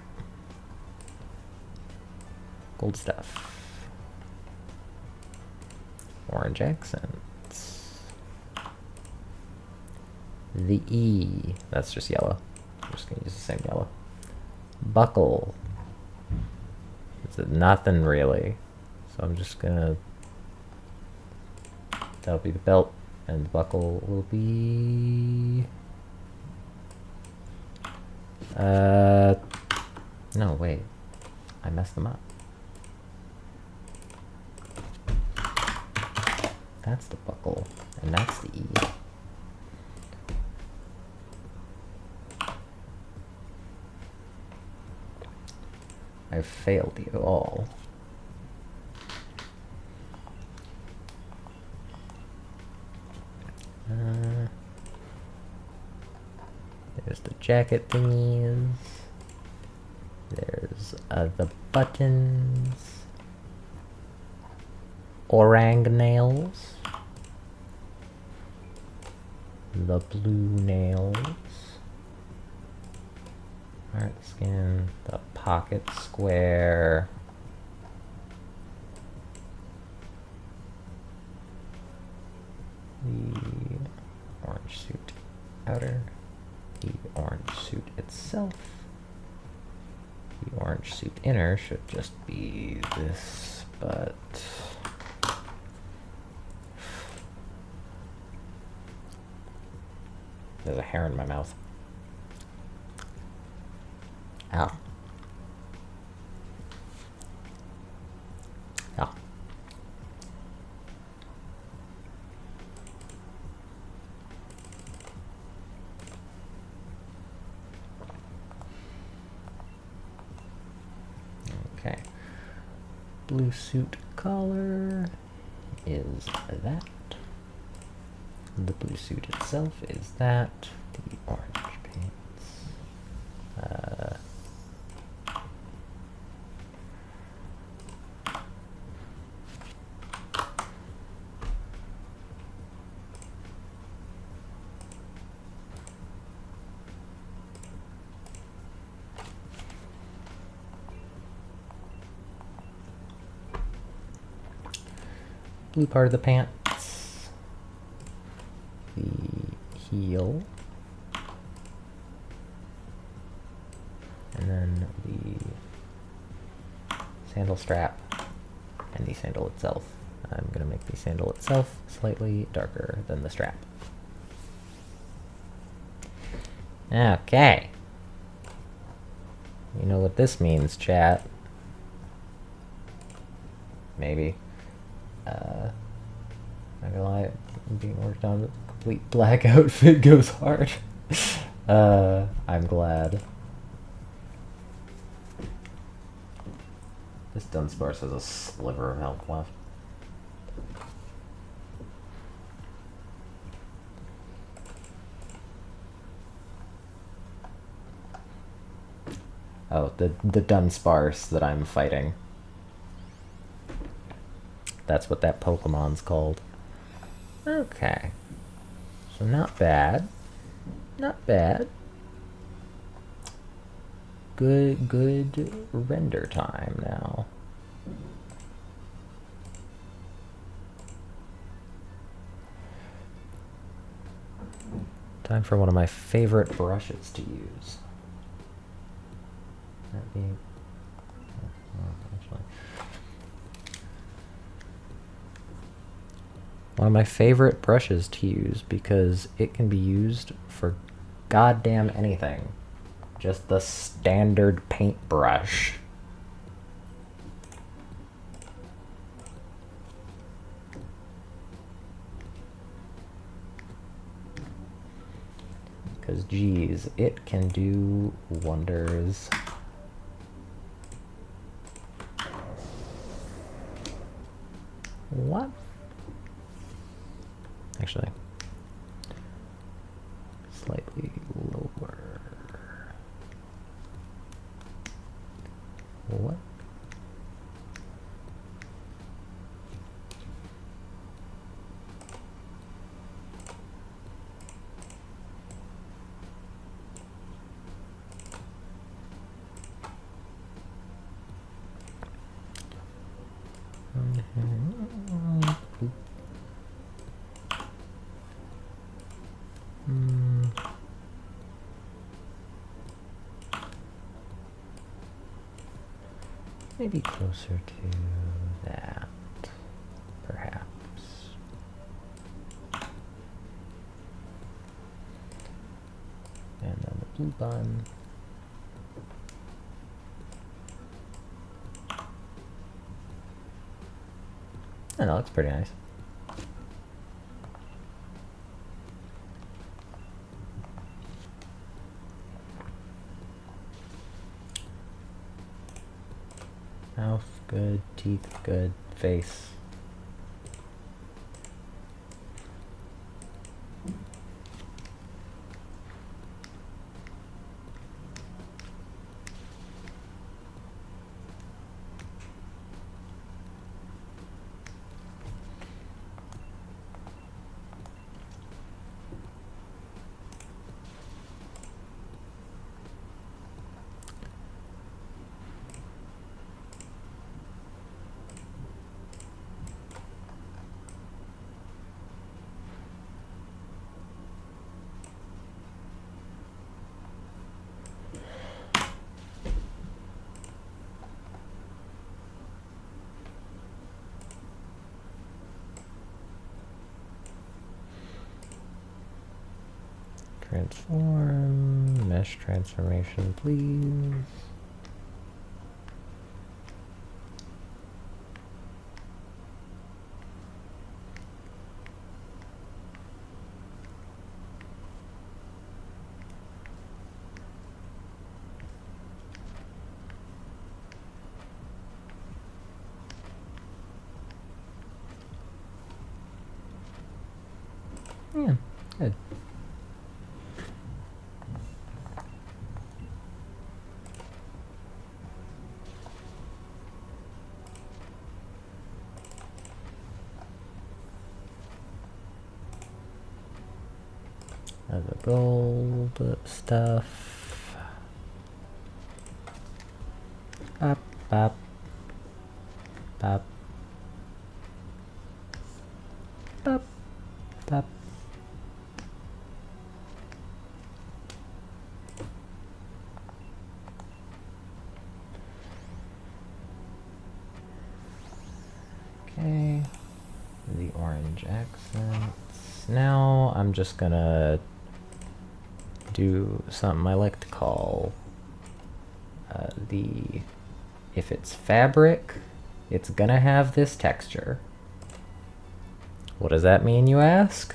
Gold stuff. Orange accents. The E. That's just yellow. I'm just gonna use the same yellow. Buckle. So nothing really. So I'm just gonna... That'll be the belt, and the buckle will be... No, wait. I messed them up. That's the buckle, and that's the E. I've failed you all. There's the jacket thingies. There's the buttons. Orang nails. The blue nails. Heart skin. The pocket square. The orange suit outer. The orange suit itself. The orange suit inner should just be this, but... There's a hair in my mouth. Ow. Ow. Okay. Blue suit collar is that. The blue suit itself is that. The orange pants. Blue part of the pants. The heel. And then the sandal strap and the sandal itself. I'm going to make the sandal itself slightly darker than the strap. Okay. You know what this means, chat. Maybe. Not gonna lie, being worked on, a complete black outfit goes hard. I'm glad. This Dunsparce has a sliver of health left. Oh, the Dunsparce that I'm fighting. That's what that Pokemon's called. Okay. So not bad. Not bad. Good render time now. Time for one of my favorite brushes to use. That being... actually... One of my favorite brushes to use because it can be used for goddamn anything. Just the standard paintbrush. Because, geez, it can do wonders. What? Actually, slightly lower. What? Maybe closer to that, perhaps. And then the blue bun. I know, it's pretty nice. Mouth good, teeth good, face. Transform, mesh transformation, please. Yeah, good. The gold stuff. Bop, bop, bop, bop, bop. Okay, the orange accents. Now I'm just gonna do something I like to call if it's fabric, it's gonna have this texture. What does that mean, you ask?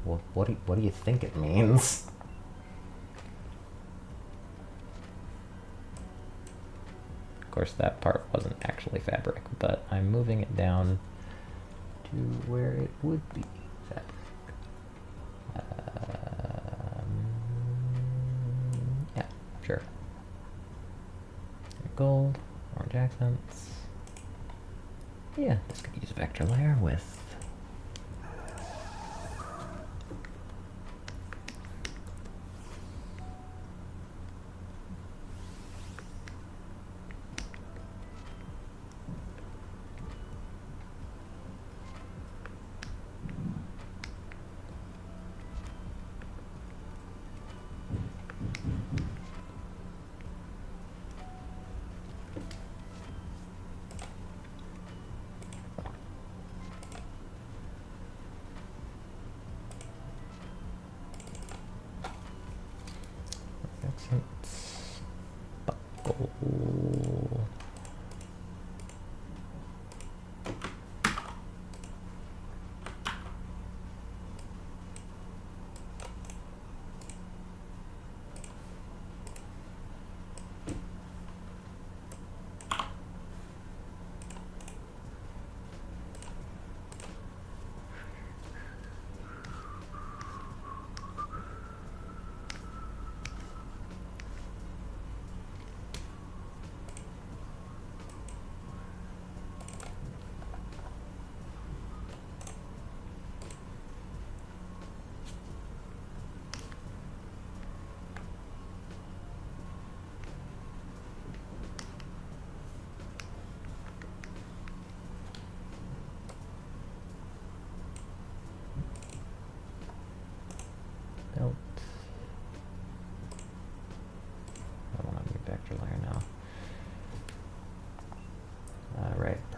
What do you think it means? Of course, that part wasn't actually fabric, but I'm moving it down to where it would be fabric. Yeah, sure. Gold, orange accents. Yeah, this could use a vector layer with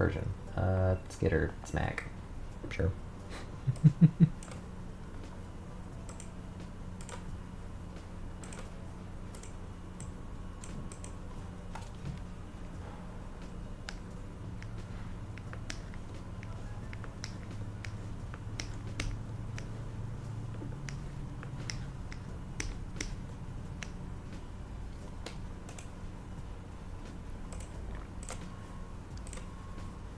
Persian. Skitter, smack. Sure.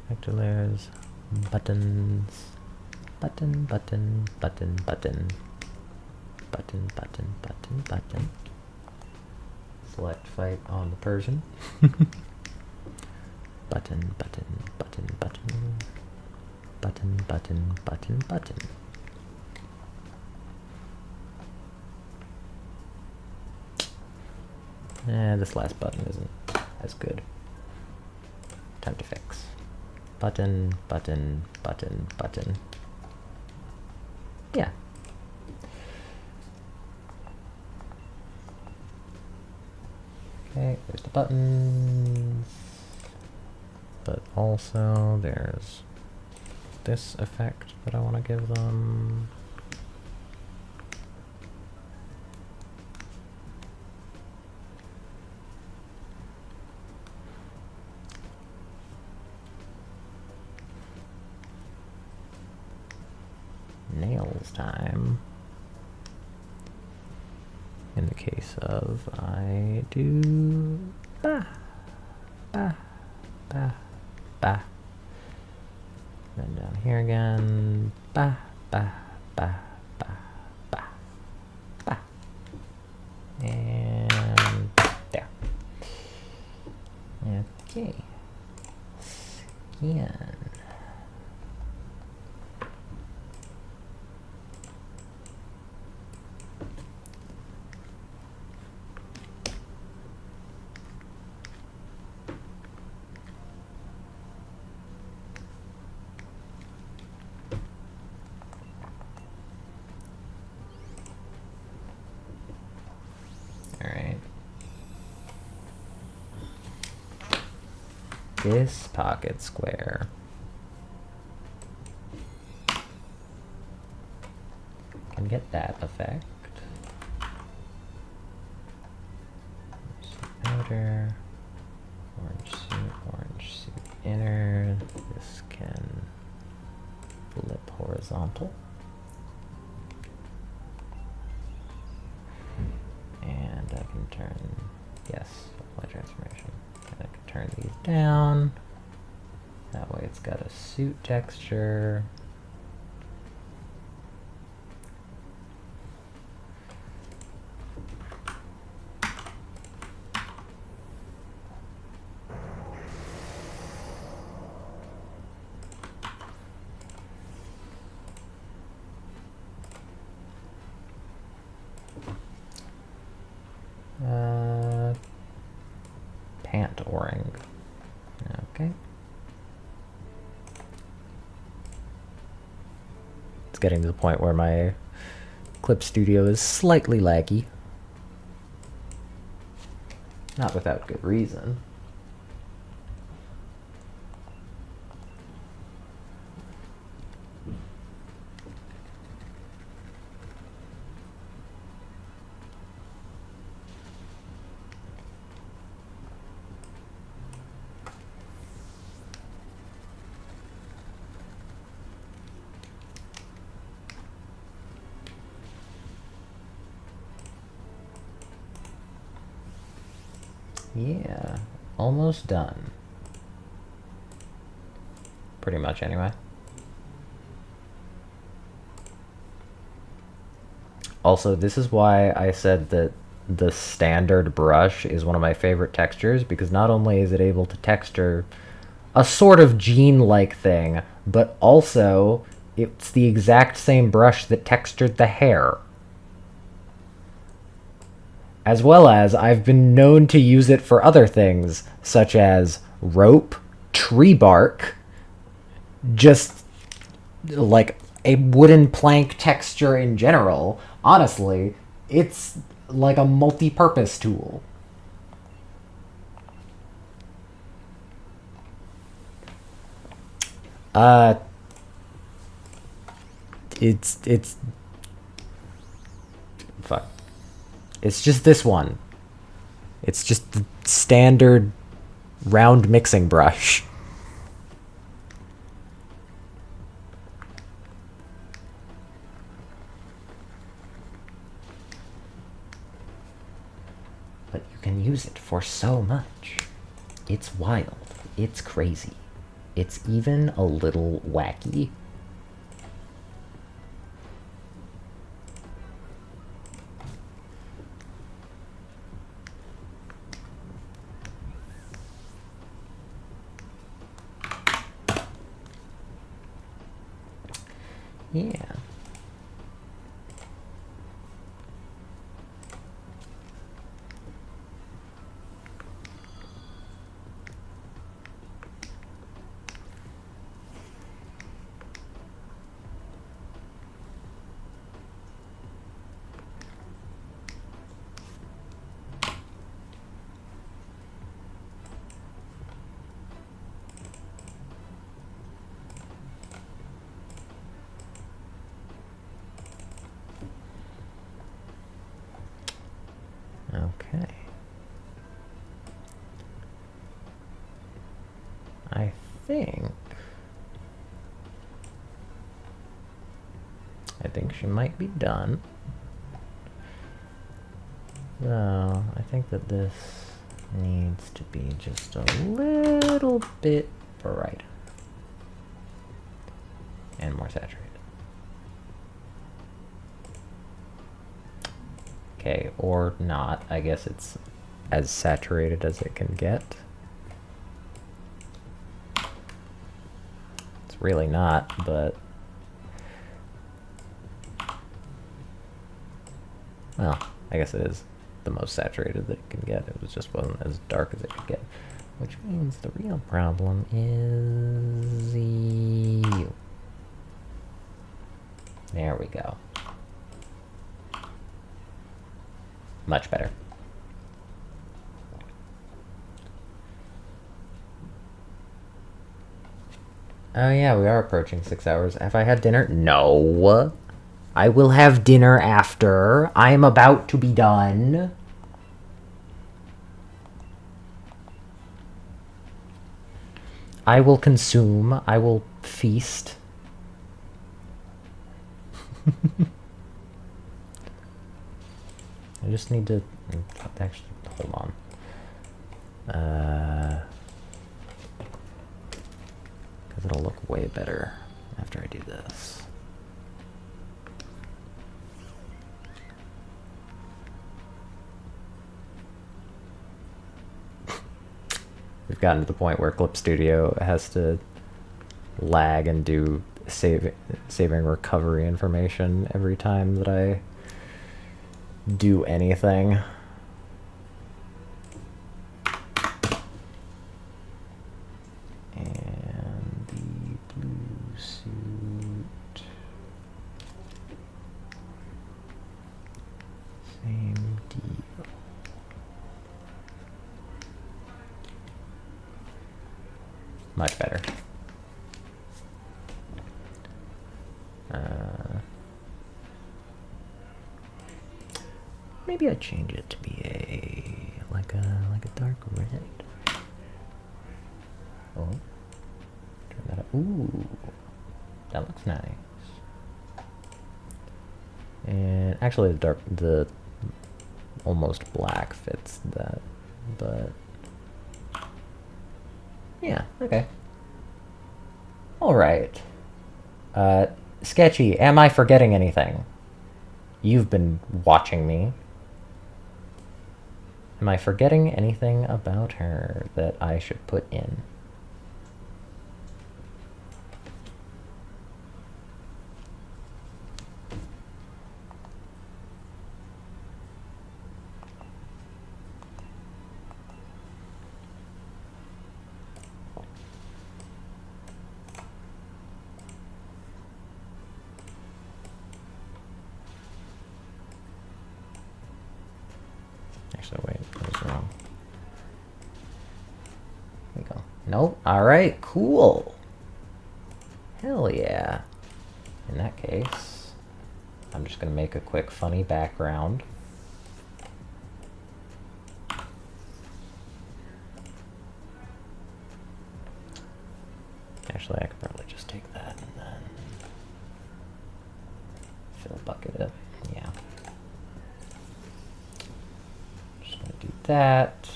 Vector layers, buttons, button, button, button, button, button, button, button, button. Select fight on the Persian. Button, button, button, button, button, button, button, button. This last button isn't as good. Time to fix. Button, button, button, button. Yeah. Okay, there's the buttons. But also there's this effect that I want to give them. Nails time. In the case of I do ba ba ba ba. Then down here again ba ba ba ba ba ba. And there. Okay. Scan. This pocket square. Can get that effect. Outer, orange suit inner. This can flip horizontal. And I can turn, yes, apply transformation. I can turn these down. That way it's got a suit texture. Pant o-ring. Okay. It's getting to the point where my Clip Studio is slightly laggy. Not without good reason. Yeah, almost done. Pretty much, anyway. Also, this is why I said that the standard brush is one of my favorite textures, because not only is it able to texture a sort of gene-like thing, but also it's the exact same brush that textured the hair. As well as I've been known to use it for other things, such as rope, tree bark, just like a wooden plank texture in general. Honestly, it's like a multi-purpose tool. Uh, it's fuck. It's just this one. It's just the standard round mixing brush. But you can use it for so much. It's wild. It's crazy. It's even a little wacky. Yeah. Okay. I think she might be done. So, I think that this needs to be just a little bit brighter. And more saturated. Okay, or not. I guess it's as saturated as it can get. It's really not, but... well, I guess it is the most saturated that it can get. It just wasn't as dark as it could get. Which means the real problem is you. There we go. Much better. Oh yeah, we are approaching 6 hours. Have I had dinner? No. I will have dinner after. I am about to be done. I will consume. I will feast. I just need to actually hold on. Because it'll look way better after I do this. We've gotten to the point where Clip Studio has to lag and do saving recovery information every time that I do anything. And the blue suit. Same deal. Much better. Maybe I change it to be like a dark red. Oh, turn that up. Ooh, that looks nice. And actually, the almost black fits that, but yeah, okay. All right. Sketchy, am I forgetting anything? You've been watching me. Am I forgetting anything about her that I should put in? Actually, wait, that was wrong. There we go. Nope. All right, cool. Hell yeah. In that case, I'm just gonna make a quick funny background. Actually, I could probably just take that and then fill bucket it. Yeah. Just gonna do that.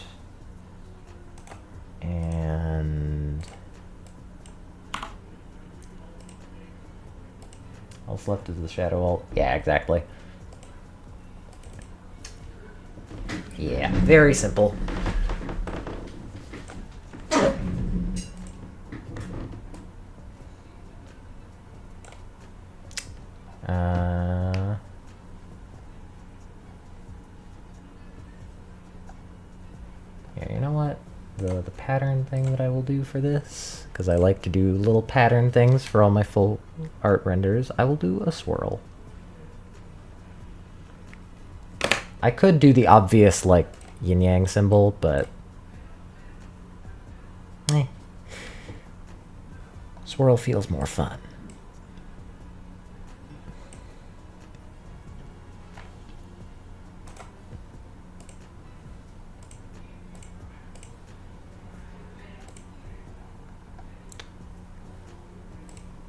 And all's left is the shadow alt. Yeah, exactly. Yeah, very simple. Yeah, you know what? The pattern thing that I will do for this, because I like to do little pattern things for all my full art renders, I will do a swirl. I could do the obvious, like, yin-yang symbol, but swirl feels more fun.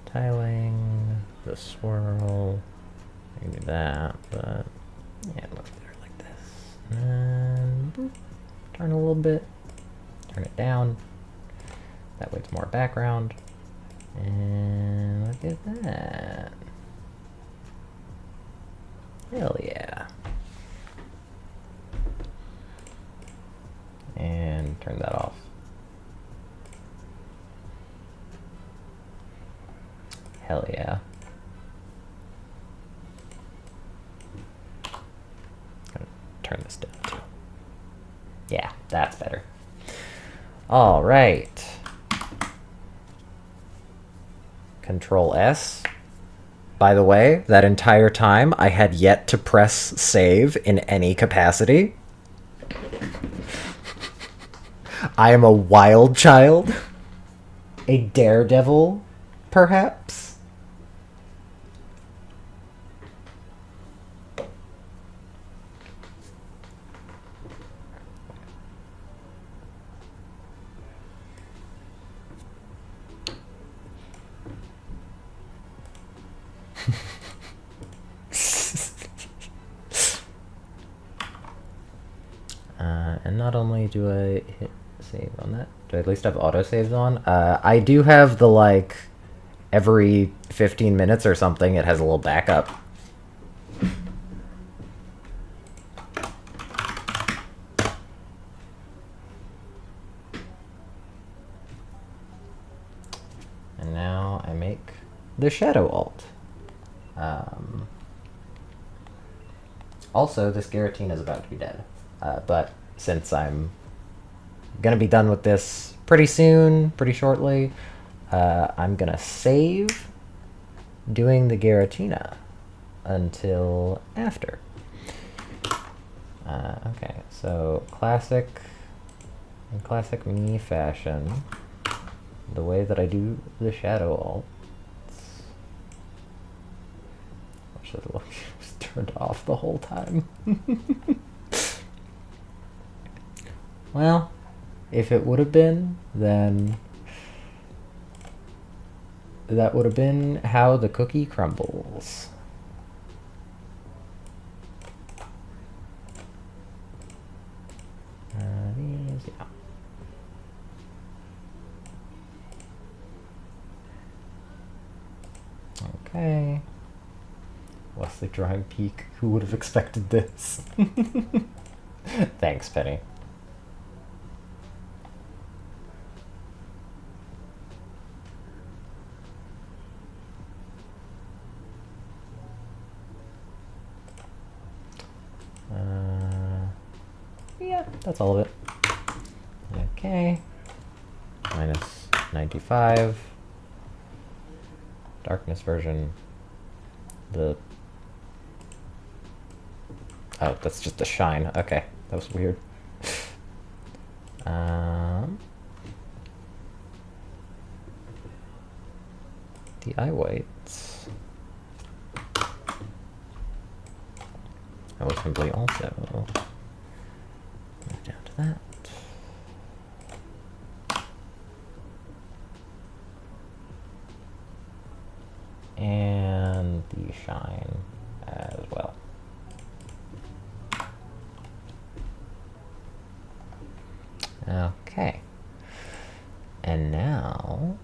Tiling, the swirl, I can do that, but yeah, it looks better like this. And boop, turn a little bit, turn it down, that way it's more background, and look at that. Hell yeah. And turn that off. Hell yeah. Gonna turn this down too. Yeah, that's better. All right. Control S. By the way, that entire time I had yet to press save in any capacity. I am a wild child. A daredevil, perhaps? And not only do I hit save on that, do I at least have autosaves on? I do have the, like, every 15 minutes or something, it has a little backup. And now I make the shadow alt. Also, this Giratina is about to be dead. But since I'm gonna be done with this pretty soon, pretty shortly, I'm gonna save doing the Giratina until after. Okay, so in classic me fashion, the way that I do the shadow alts, which it was turned off the whole time. Well, if it would have been, then that would have been how the cookie crumbles. These, yeah. Okay. Wesley drawing peak. Who would have expected this? Thanks, Penny. Yeah, that's all of it. Okay. Minus 95. Darkness version. Oh, that's just a shine. Okay, that was weird. The eye whites. I will simply also move down to that. And the shine as well. Okay. And now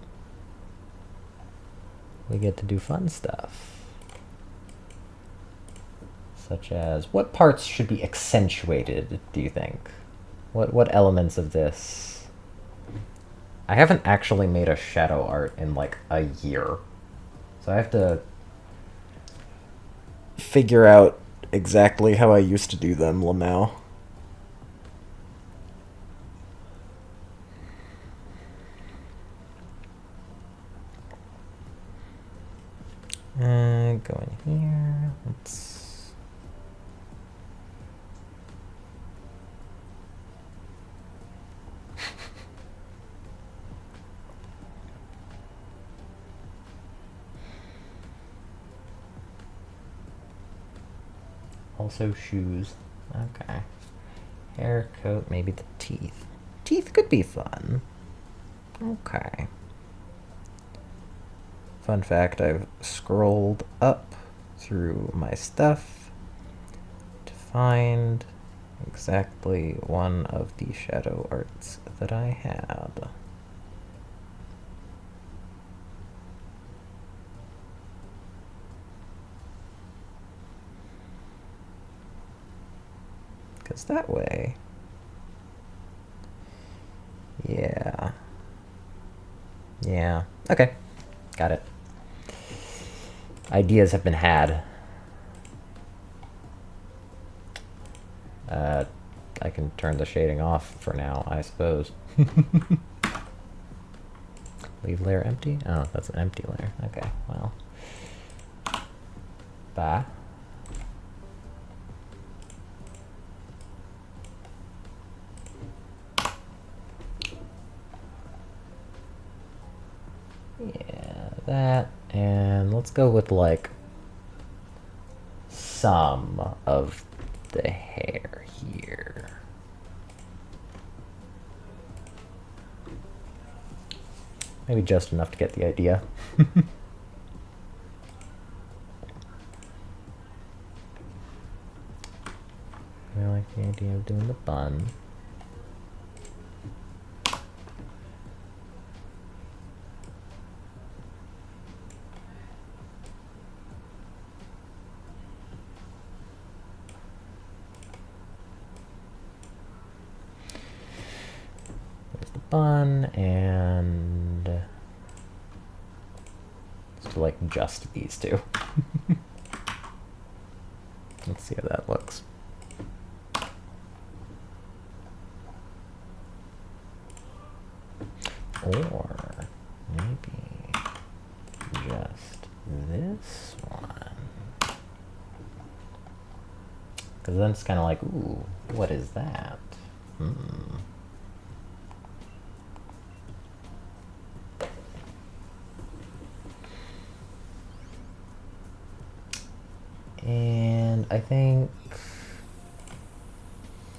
we get to do fun stuff. Such as, what parts should be accentuated, do you think? What elements of this? I haven't actually made a shadow art in like a year. So I have to figure out exactly how I used to do them, Lamau. Go in here. Let's... Also shoes. Okay. Hair, coat, maybe the teeth. Teeth could be fun. Okay. Fun fact, I've scrolled up through my stuff to find exactly one of the shadow arts that I had. Because that way... Yeah. Yeah. Okay. Got it. Ideas have been had. I can turn the shading off for now, I suppose. Leave layer empty? Oh, that's an empty layer. Okay, well. Bye. Yeah, that. And let's go with, like, some of the hair here. Maybe just enough to get the idea. I like the idea of doing the bun. There's the bun, and let's do like just these two. Let's see how that looks. Or maybe just this one. Because then it's kind of like, ooh, what is that? And I think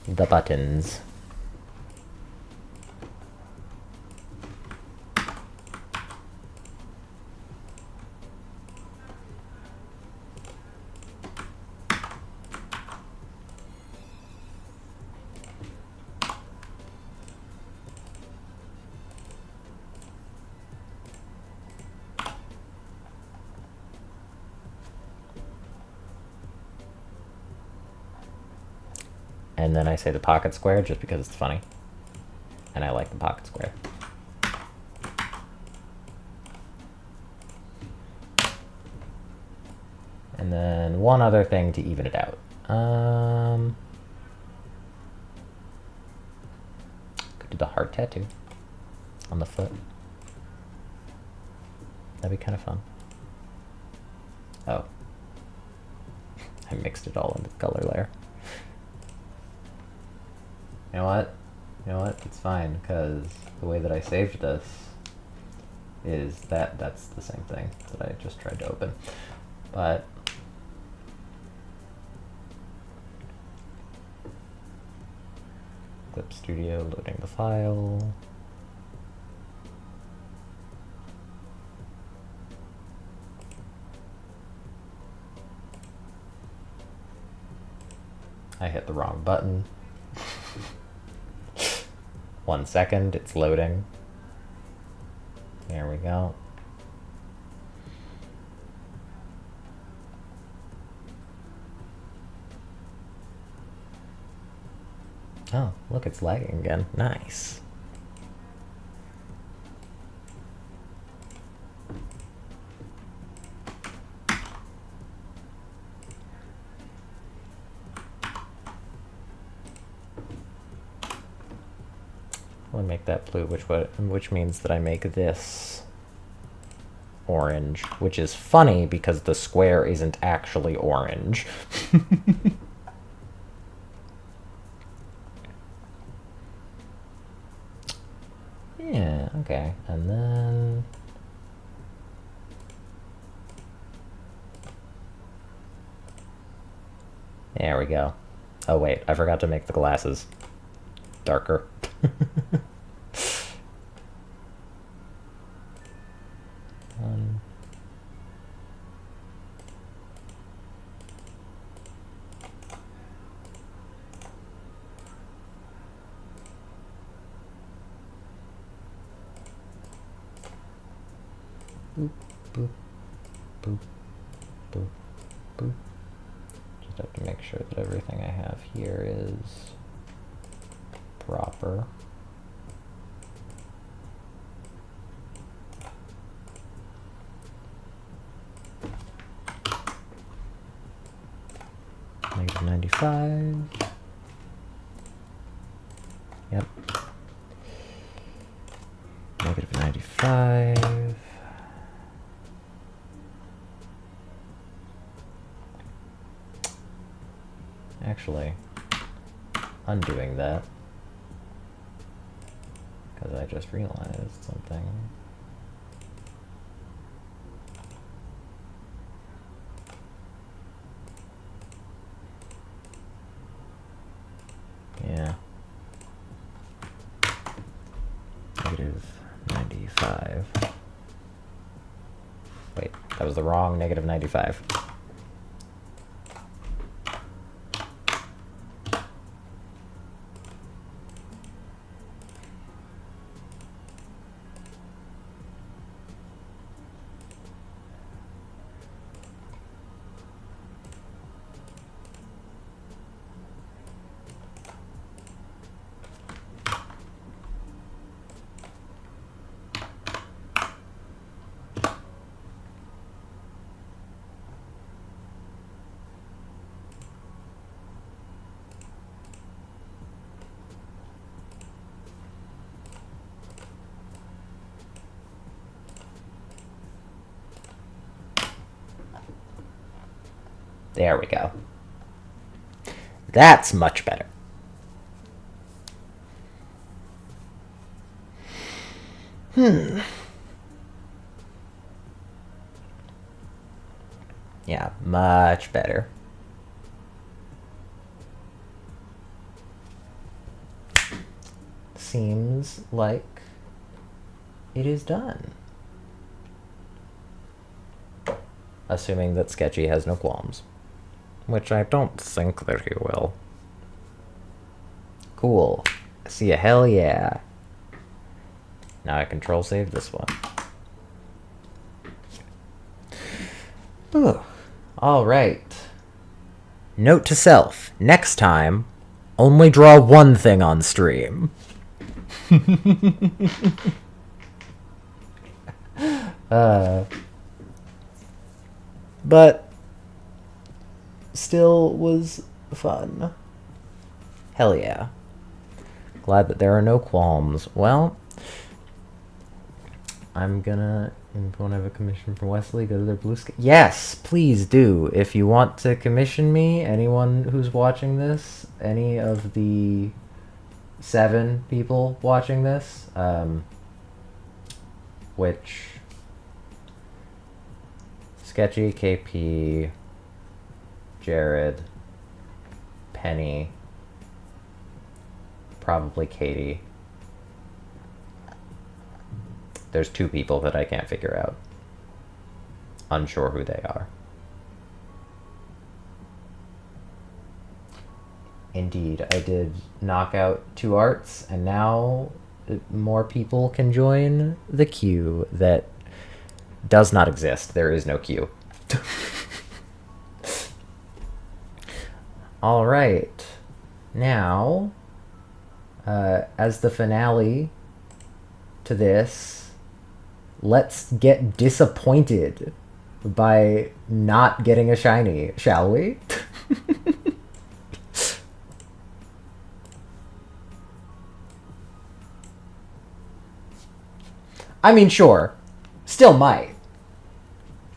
the buttons. And then I say the pocket square just because it's funny. And I like the pocket square. And then one other thing to even it out. Could do the heart tattoo on the foot. That'd be kind of fun. Oh. I mixed it all into the color layer. You know what? You know what? It's fine, because the way that I saved this is that's the same thing that I just tried to open. But Clip Studio, loading the file. I hit the wrong button. 1 second, it's loading. There we go. Oh, look, it's lagging again. Nice. I'll make that blue, which means that I make this orange, which is funny because the square isn't actually orange. Yeah, okay, and then there we go. Oh wait, I forgot to make the glasses darker. Boop, boop, boop, boop, boop. Just have to make sure that everything I have here is proper. -95. Yep. -95. Actually, undoing that, because I just realized something. Yeah. -95. Wait, that was the wrong -95. There we go. That's much better. Yeah, much better. Seems like it is done. Assuming that Sketchy has no qualms. Which I don't think that he will. Cool. See ya, hell yeah. Now I control save this one. Alright. Note to self, next time, only draw one thing on stream. But still was fun. Hell yeah. Glad that there are no qualms. Well, I'm gonna have a commission for Wesley, go to their Blue Sky. Yes, please do. If you want to commission me, anyone who's watching this, any of the 7 people watching this, which... Sketchy, KP, Jared, Penny, probably Katie. There's 2 people that I can't figure out. Unsure who they are. Indeed, I did knock out 2 arts, and now more people can join the queue that does not exist. There is no queue. All right. Now, as the finale to this, let's get disappointed by not getting a shiny, shall we? I mean, sure. Still might.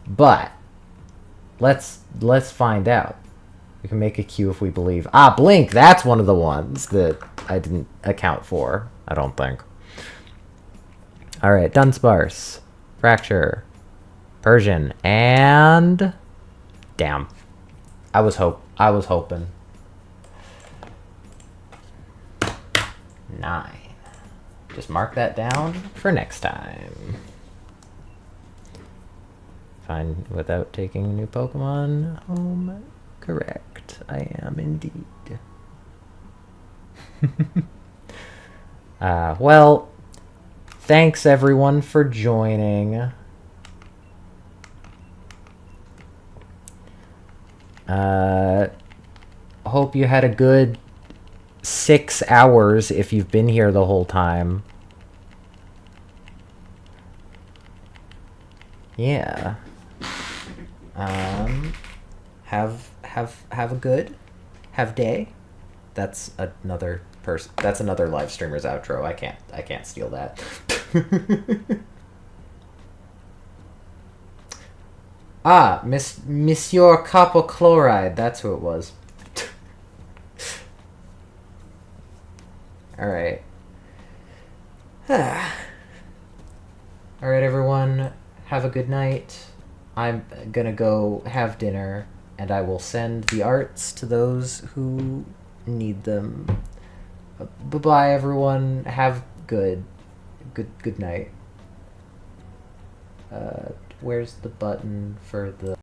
But let's find out. We can make a queue if we believe. Ah, Blink, that's one of the ones that I didn't account for, I don't think. All right, Dunsparce, Fracture, Persian, and damn. I was hoping. 9. Just mark that down for next time. Fine without taking a new Pokemon home. Correct. I am indeed. Well, thanks everyone for joining. Hope you had a good 6 hours if you've been here the whole time. Yeah. Have a good day. That's another person. That's another live streamer's outro. I can't steal that. Ah, Monsieur Copper Chloride. That's who it was. All right. All right, everyone. Have a good night. I'm gonna go have dinner, and I will send the arts to those who need them. Bye-bye, everyone. Have good night. Where's the button for the...